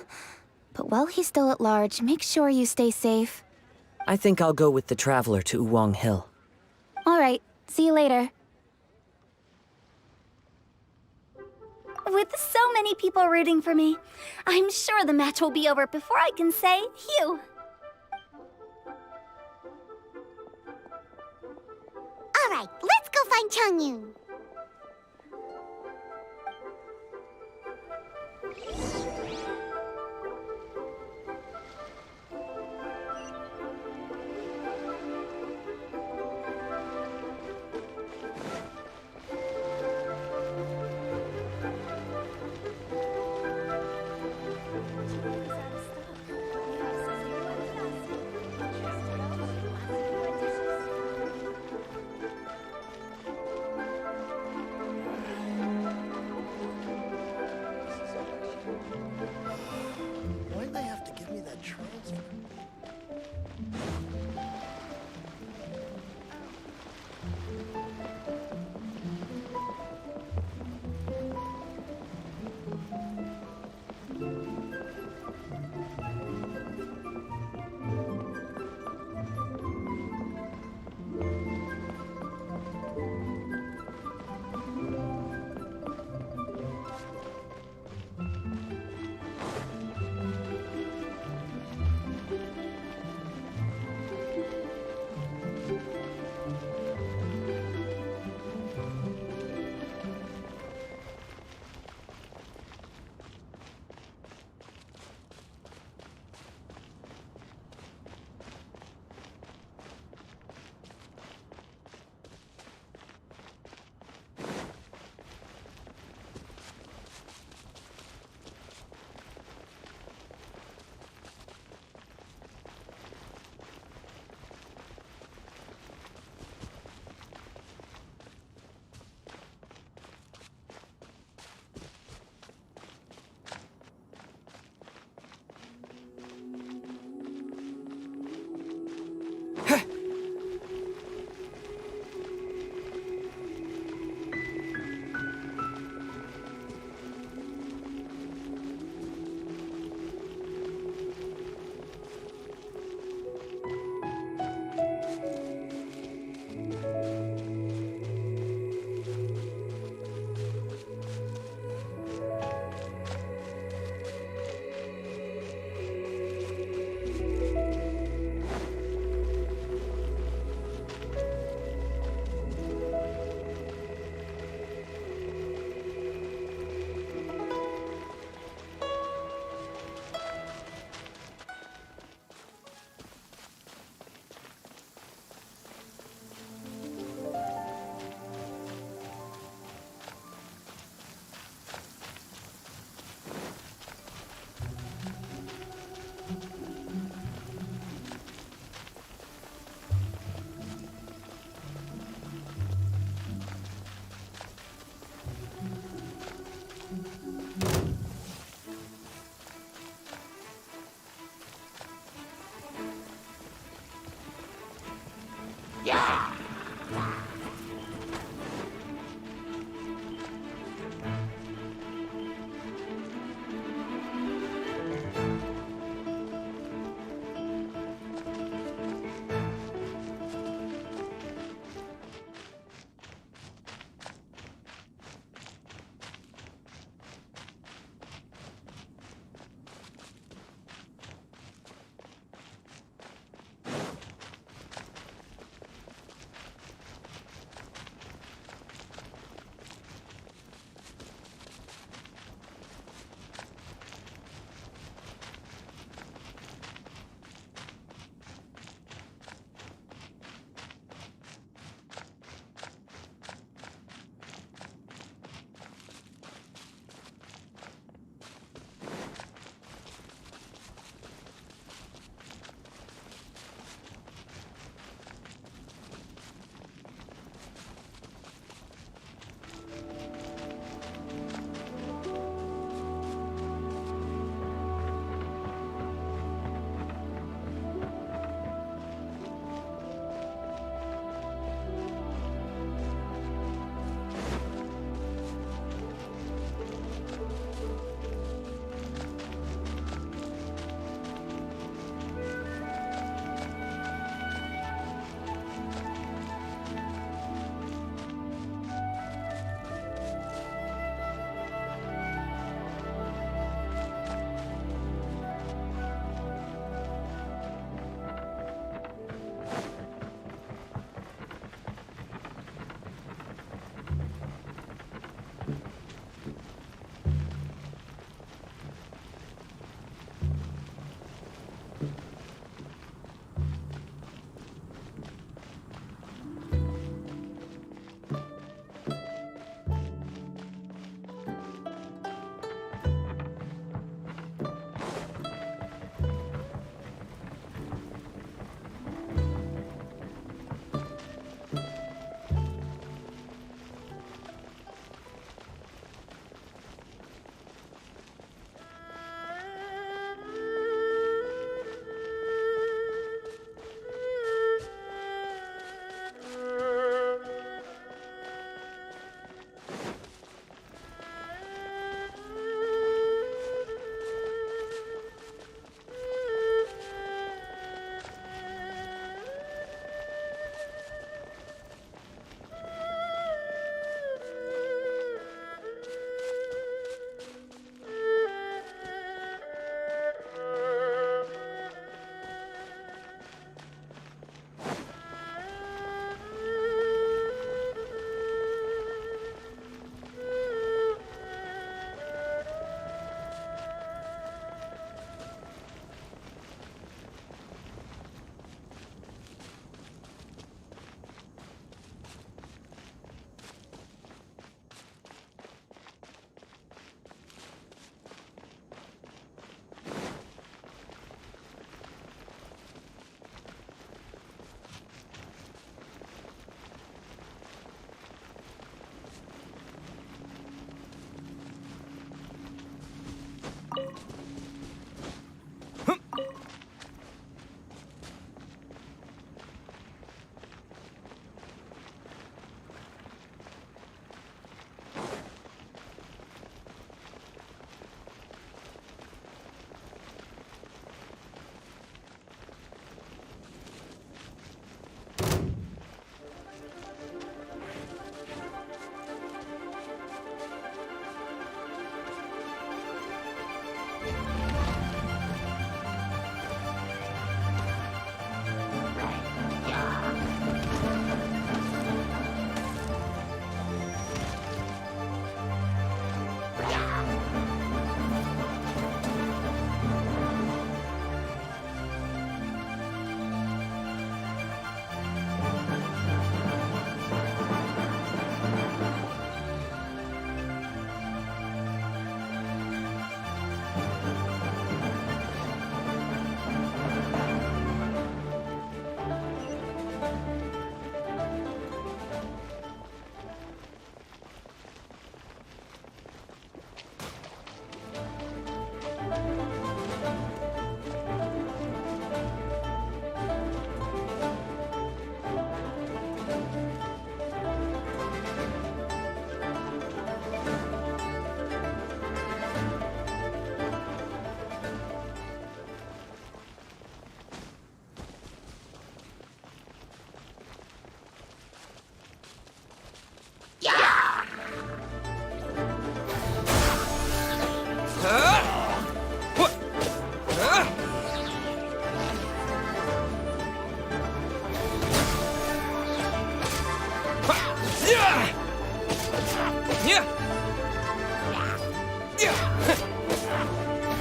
But while he's still at large, make sure you stay safe. I think I'll go with the Traveler to Uwang Hill. All right, see you later. With so many people rooting for me, I'm sure the match will be over before I can say phew. All right, let's go find Chongyun. Why'd they have to give me that transfer?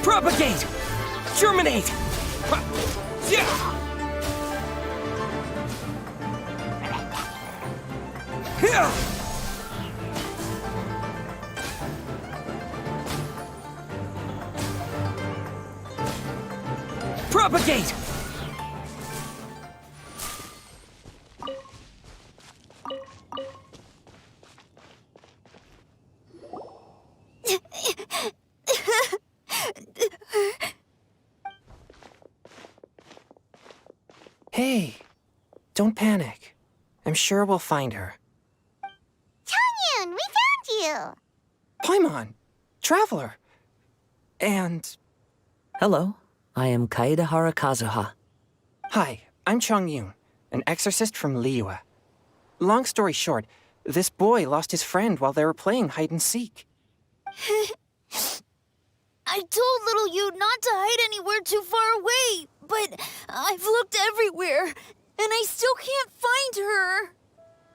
Propagate! Germinate! Propagate! Hey, don't panic. I'm sure we'll find her. Changyun, we found you! Paimon, Traveler, and... Hello, I am Kaedehara Kazuha. Hi, I'm Changyun, an exorcist from Liyue. Long story short, this boy lost his friend while they were playing hide-and-seek. I told little you not to hide anywhere too far away, but I've looked everywhere, and I still can't find her.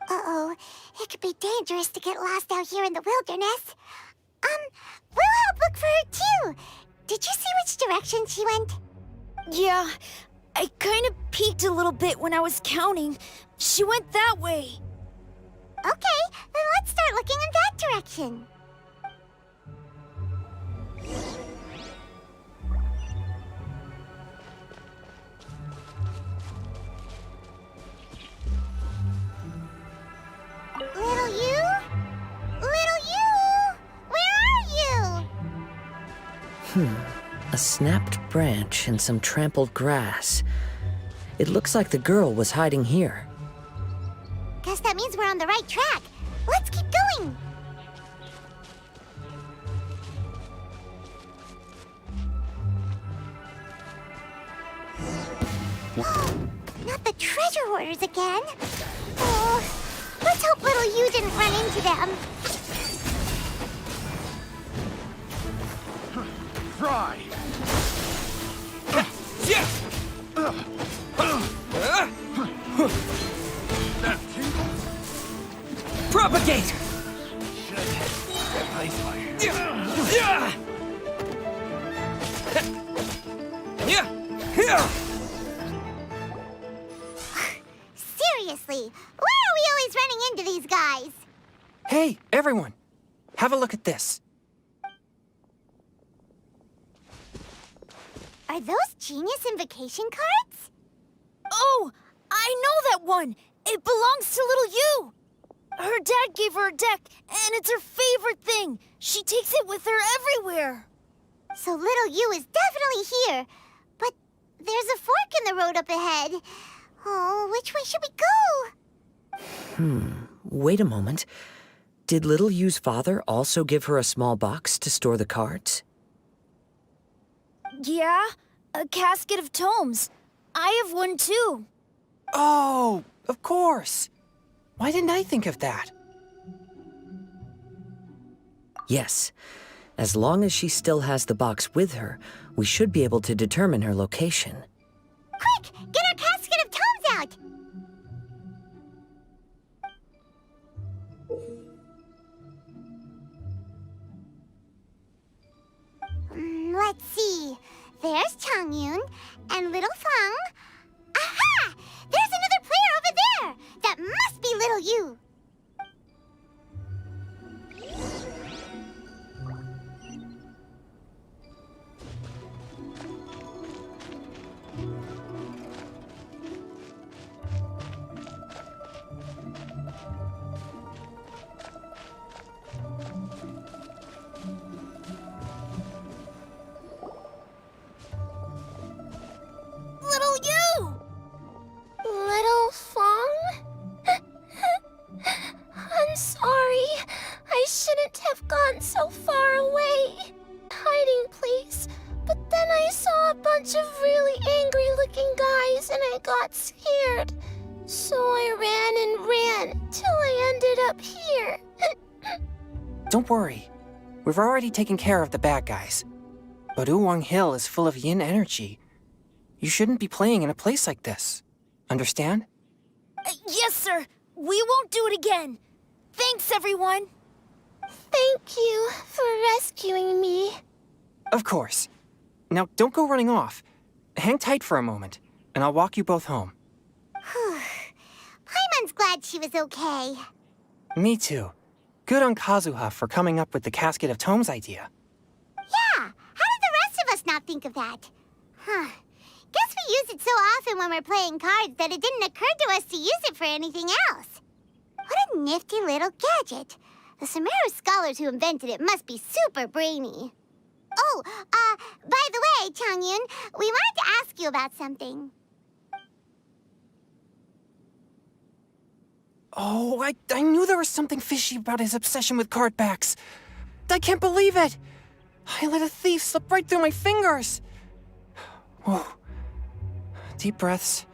Uh-oh, it could be dangerous to get lost out here in the wilderness. We'll help look for her too. Did you see which direction she went? Yeah, I kind of peeked a little bit when I was counting. She went that way. Okay, then let's start looking in that direction. Little you? Little you? Where are you? A snapped branch and some trampled grass. It looks like the girl was hiding here. Guess that means we're on the right track. Let's keep going. Not the treasure hoarders again. Oh, let's hope little you didn't run into them. Fry! That tingle? Propagate! Seriously, why are we always running into these guys? Hey, everyone! Have a look at this. Are those Genius Invocation cards? Oh, I know that one! It belongs to little you! Her dad gave her a deck, and it's her favorite thing! She takes it with her everywhere! So little you is definitely here. But there's a fork in the road up ahead. Oh, which way should we go? Wait a moment. Did Little Yu's father also give her a small box to store the cards? Yeah, a casket of tomes. I have one too. Oh, of course. Why didn't I think of that? Yes. As long as she still has the box with her, we should be able to determine her location. Quick, get our casket of tomes out! Let's see. There's Changyun and Little Fang. Aha! There's another player over there! That must be Little You. Little you! Little Fang? I'm sorry. I shouldn't have gone so far away. Hiding place. But then I saw a bunch of really angry-looking guys and I got scared. So I ran and ran till I ended up here. Don't worry. We've already taken care of the bad guys. But Uwang Hill is full of yin energy. You shouldn't be playing in a place like this. Understand? Yes, sir. We won't do it again. Thanks, everyone. Thank you for rescuing me. Of course. Now, don't go running off. Hang tight for a moment, and I'll walk you both home. Paimon's glad she was okay. Me too. Good on Kazuha for coming up with the Casket of Tomes idea. Yeah, how did the rest of us not think of that? Guess we use it so often when we're playing cards that it didn't occur to us to use it for anything else. What a nifty little gadget. The Sumeru scholars who invented it must be super brainy. Oh, by the way, Changyun, we wanted to ask you about something. Oh, I knew there was something fishy about his obsession with card backs. I can't believe it! I let a thief slip right through my fingers! Whoa. Deep breaths.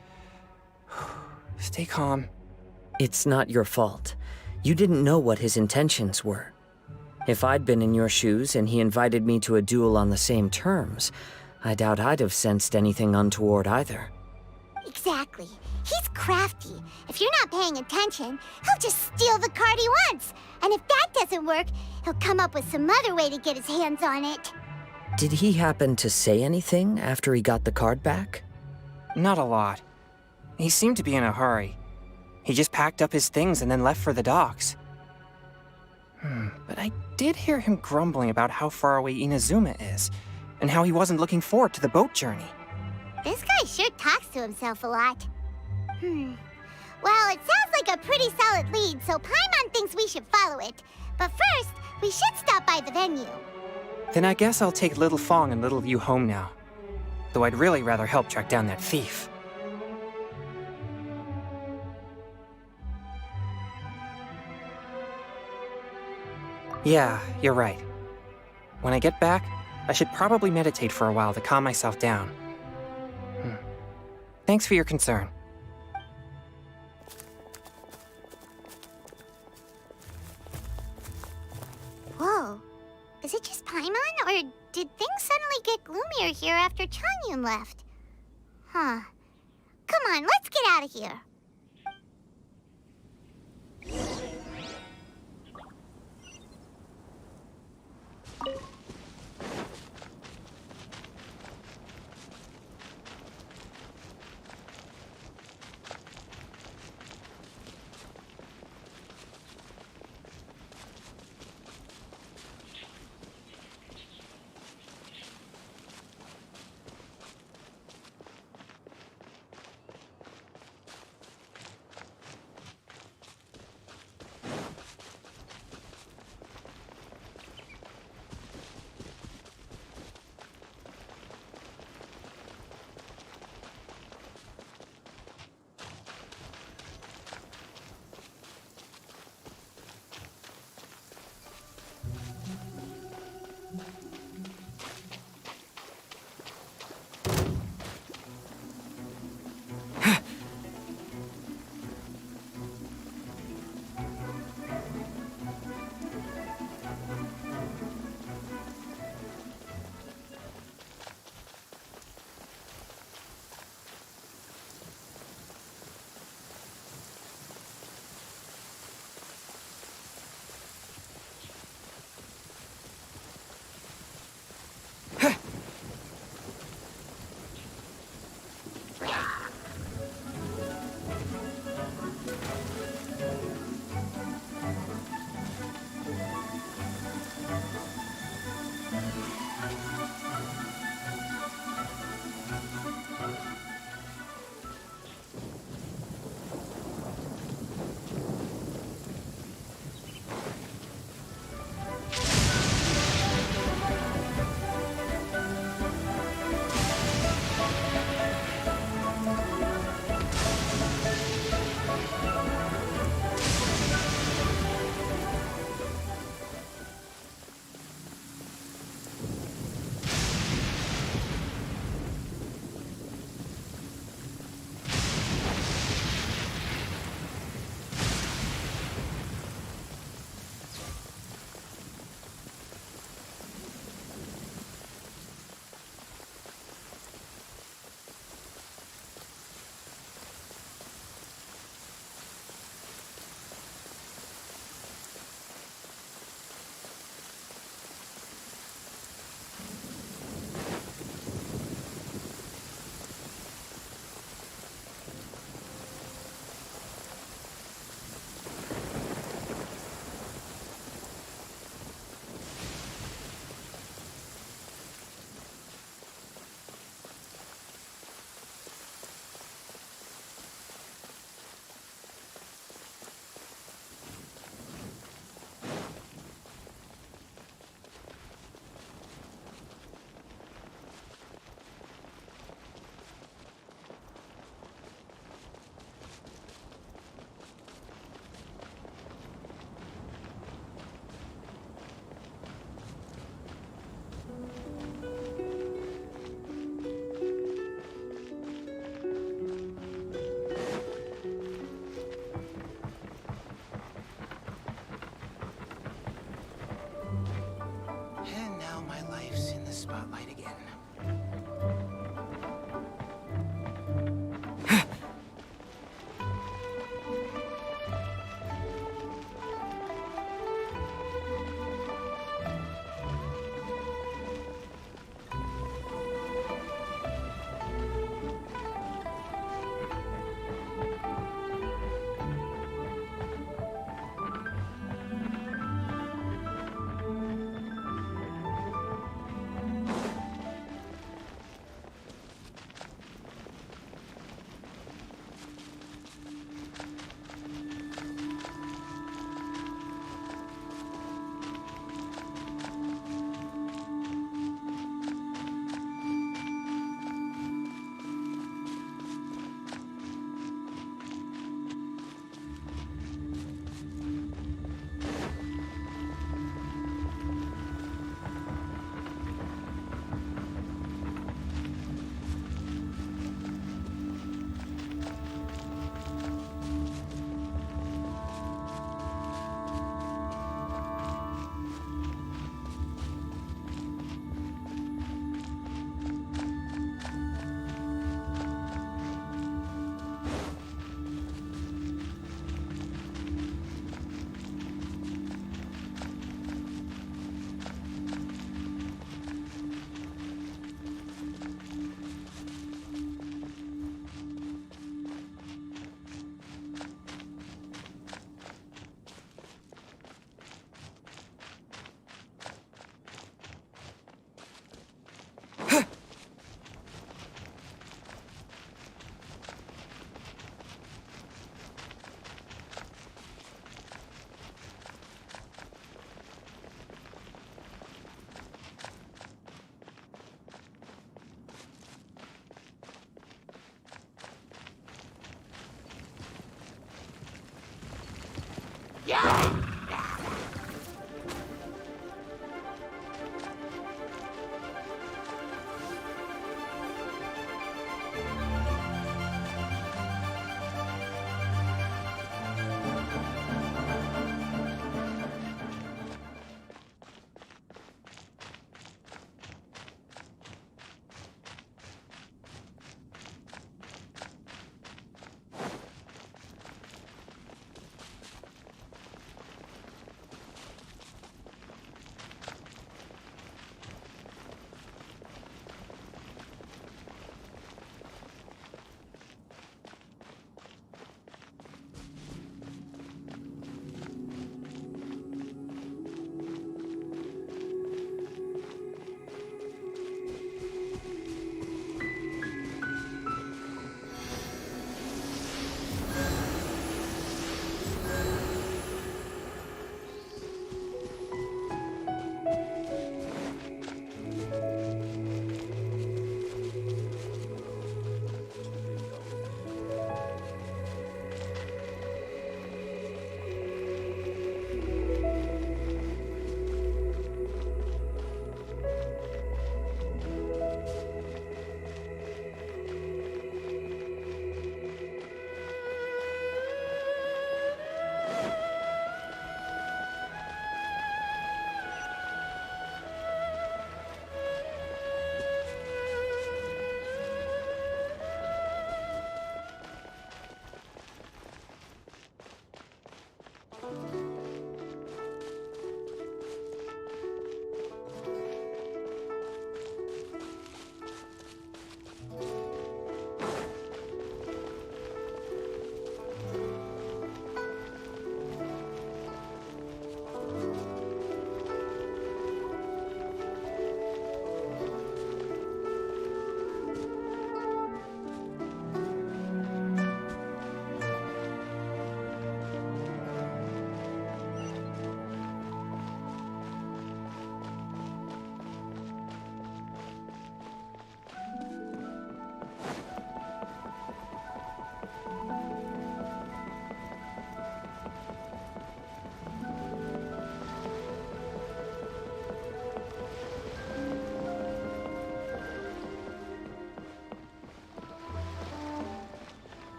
Stay calm. It's not your fault. You didn't know what his intentions were. If I'd been in your shoes and he invited me to a duel on the same terms, I doubt I'd have sensed anything untoward either. Exactly. He's crafty. If you're not paying attention, he'll just steal the card he wants. And if that doesn't work, he'll come up with some other way to get his hands on it. Did he happen to say anything after he got the card back? Not a lot. He seemed to be in a hurry. He just packed up his things and then left for the docks. But I did hear him grumbling about how far away Inazuma is, and how he wasn't looking forward to the boat journey. This guy sure talks to himself a lot. Well, it sounds like a pretty solid lead, so Paimon thinks we should follow it. But first, we should stop by the venue. Then I guess I'll take Little Fong and Little Yu home now. Though I'd really rather help track down that thief. Yeah, you're right. When I get back, I should probably meditate for a while to calm myself down. Thanks for your concern. Whoa. Is it just Paimon, or did things suddenly get gloomier here after Changyun left? Come on, let's get out of here. spotlight again.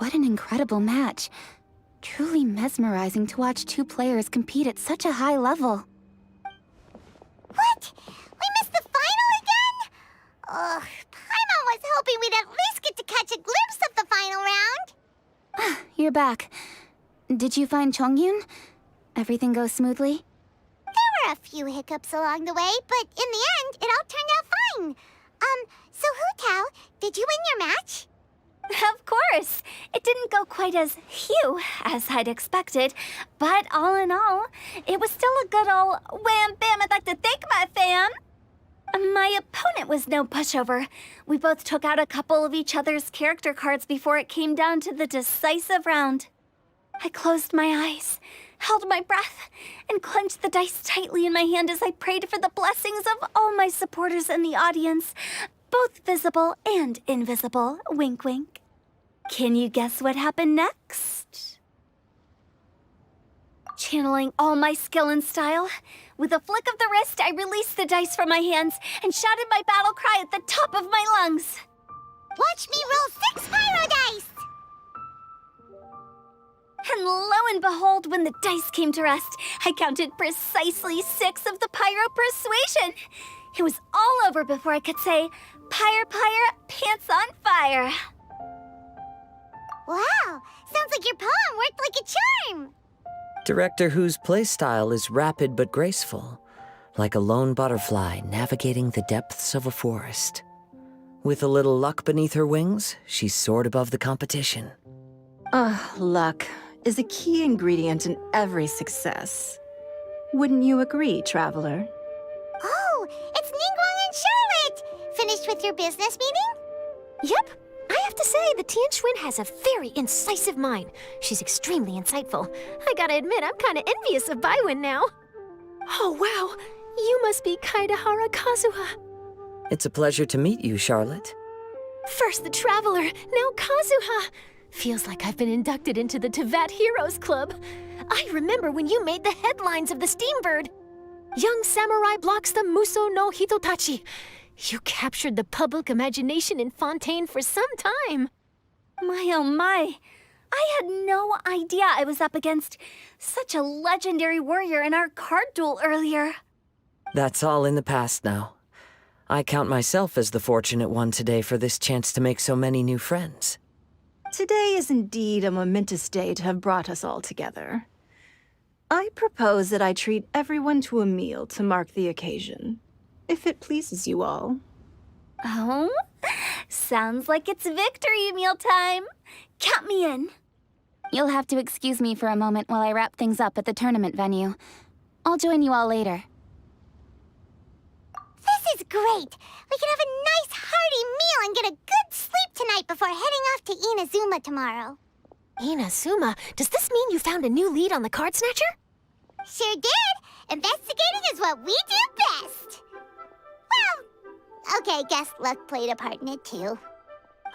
What an incredible match. Truly mesmerizing to watch two players compete at such a high level. What? We missed the final again? Ugh, Paimon was hoping we'd at least get to catch a glimpse of the final round. You're back. Did you find Chongyun? Everything goes smoothly? There were a few hiccups along the way, but in the end, it all turned out fine. So Hu Tao, did you win your match? Of course! It didn't go quite as phew as I'd expected, but all in all, it was still a good ol' wham bam I'd like to thank my fam! My opponent was no pushover. We both took out a couple of each other's character cards before it came down to the decisive round. I closed my eyes, held my breath, and clenched the dice tightly in my hand as I prayed for the blessings of all my supporters in the audience, both visible and invisible, wink wink. Can you guess what happened next? Channeling all my skill and style, with a flick of the wrist, I released the dice from my hands and shouted my battle cry at the top of my lungs. Watch me roll 6 pyro dice! And lo and behold, when the dice came to rest, I counted precisely 6 of the pyro persuasion. It was all over before I could say, pyre, pyre, pants on fire. Wow, sounds like your poem worked like a charm. Director Who's playstyle is rapid but graceful, like a lone butterfly navigating the depths of a forest. With a little luck beneath her wings, she soared above the competition. Luck is a key ingredient in every success. Wouldn't you agree, Traveler? Oh, it's Ningguang and Charlotte! Finished with your business meeting? Yep. I have to say, the Tianquan has a very incisive mind. She's extremely insightful. I gotta admit, I'm kinda envious of Baiwen now. Oh, wow. You must be Kaidahara Kazuha. It's a pleasure to meet you, Charlotte. First the Traveler, now Kazuha. Feels like I've been inducted into the Tevat Heroes Club. I remember when you made the headlines of the Steambird. Young samurai blocks the Muso no Hitotachi. You captured the public imagination in Fontaine for some time. My oh my. I had no idea I was up against such a legendary warrior in our card duel earlier. That's all in the past now. I count myself as the fortunate one today for this chance to make so many new friends. Today is indeed a momentous day to have brought us all together. I propose that I treat everyone to a meal to mark the occasion, if it pleases you all. Oh? Sounds like it's victory meal time. Count me in. You'll have to excuse me for a moment while I wrap things up at the tournament venue. I'll join you all later. This is great! We can have a nice hearty meal and get a good sleep tonight before heading off to Inazuma tomorrow. Inazuma? Does this mean you found a new lead on the Card Snatcher? Sure did! Investigating is what we do best! Well, okay, guess luck played a part in it too.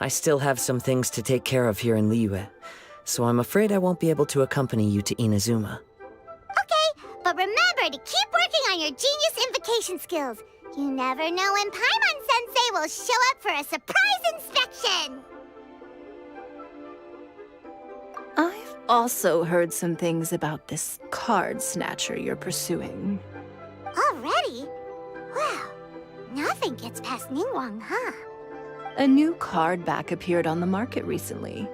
I still have some things to take care of here in Liyue, so I'm afraid I won't be able to accompany you to Inazuma. Okay, but remember to keep working on your genius invocation skills. You never know when Paimon-sensei will show up for a surprise inspection! I've also heard some things about this card snatcher you're pursuing. Already? Wow, nothing gets past Ningguang, huh? A new card back appeared on the market recently.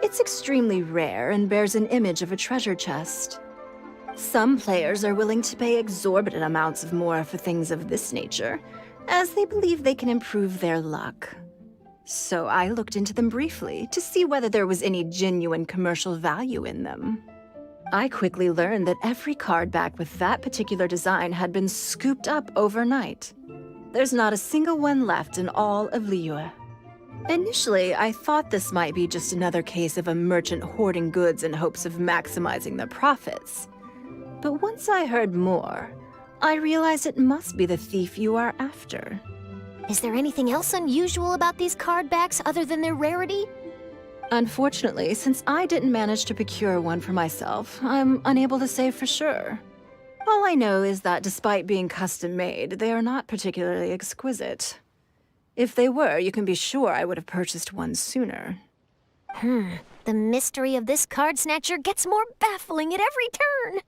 It's extremely rare and bears an image of a treasure chest. Some players are willing to pay exorbitant amounts of more for things of this nature, as they believe they can improve their luck. So I looked into them briefly to see whether there was any genuine commercial value in them. I quickly learned that every card back with that particular design had been scooped up overnight. There's not a single one left in all of Liyue. Initially, I thought this might be just another case of a merchant hoarding goods in hopes of maximizing their profits. But once I heard more, I realized it must be the thief you are after. Is there anything else unusual about these card backs other than their rarity? Unfortunately, since I didn't manage to procure one for myself, I'm unable to say for sure. All I know is that despite being custom-made, they are not particularly exquisite. If they were, you can be sure I would have purchased one sooner. The mystery of this card snatcher gets more baffling at every turn.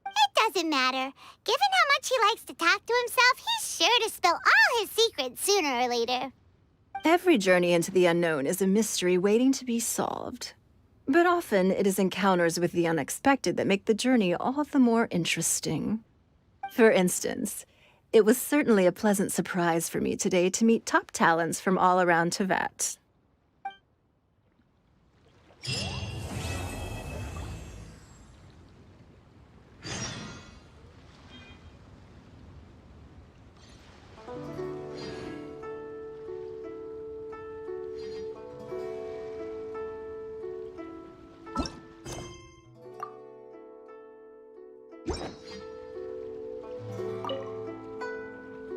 It doesn't matter. Given how much he likes to talk to himself, he's sure to spill all his secrets sooner or later. Every journey into the unknown is a mystery waiting to be solved. But often it is encounters with the unexpected that make the journey all the more interesting. For instance, it was certainly a pleasant surprise for me today to meet top talents from all around Teyvat.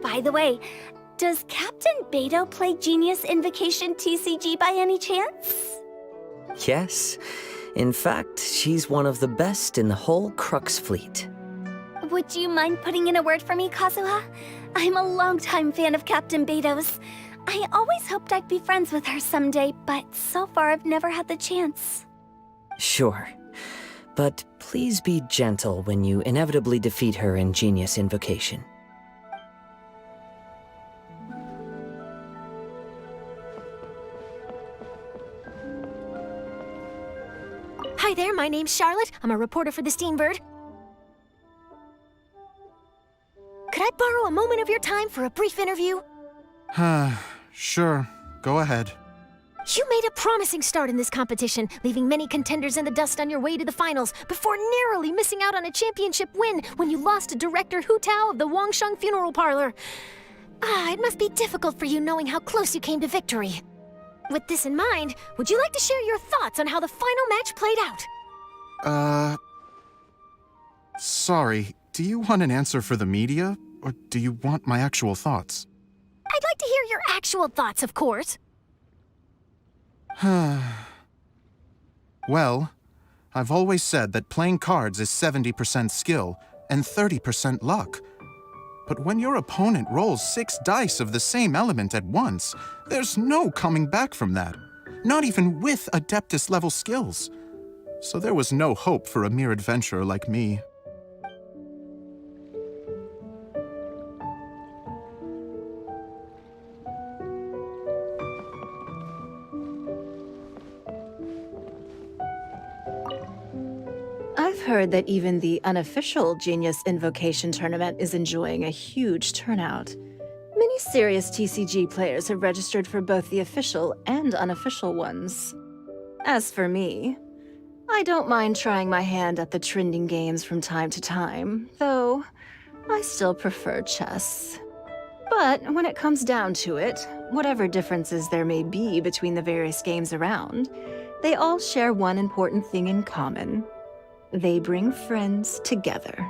By the way, does Captain Beto play Genius Invocation TCG by any chance? Yes. In fact, she's one of the best in the whole Crux fleet. Would you mind putting in a word for me, Kazuha? I'm a longtime fan of Captain Beto's. I always hoped I'd be friends with her someday, but so far I've never had the chance. Sure. But please be gentle when you inevitably defeat her in Genius Invocation. Hi there, my name's Charlotte. I'm a reporter for the Steambird. Could I borrow a moment of your time for a brief interview? Sure. Go ahead. You made a promising start in this competition, leaving many contenders in the dust on your way to the finals, before narrowly missing out on a championship win when you lost to Director Hu Tao of the Wangsheng Funeral Parlor. It must be difficult for you knowing how close you came to victory. With this in mind, would you like to share your thoughts on how the final match played out? Sorry. Do you want an answer for the media, or do you want my actual thoughts? I'd like to hear your actual thoughts, of course. Well, I've always said that playing cards is 70% skill and 30% luck. But when your opponent rolls 6 dice of the same element at once, there's no coming back from that. Not even with Adeptus-level skills. So there was no hope for a mere adventurer like me. I've heard that even the unofficial Genius Invocation tournament is enjoying a huge turnout. Many serious TCG players have registered for both the official and unofficial ones. As for me, I don't mind trying my hand at the trending games from time to time, though I still prefer chess. But when it comes down to it, whatever differences there may be between the various games around, they all share one important thing in common. They bring friends together.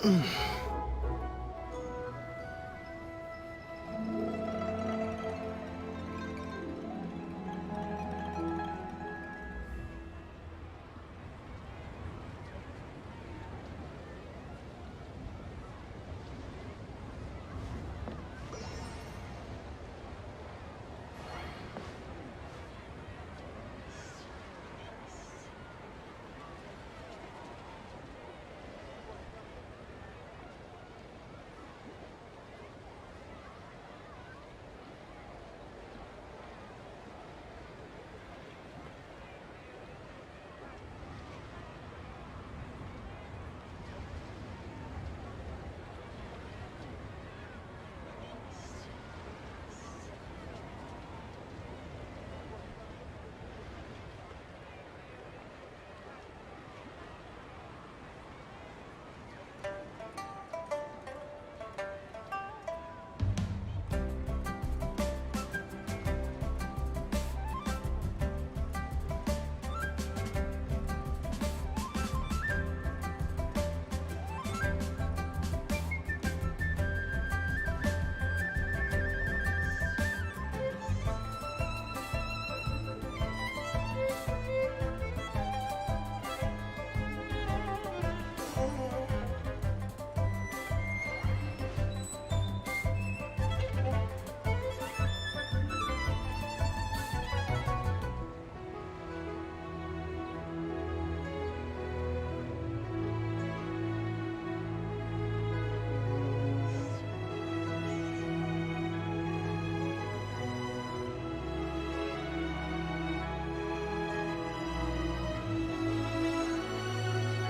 Mm.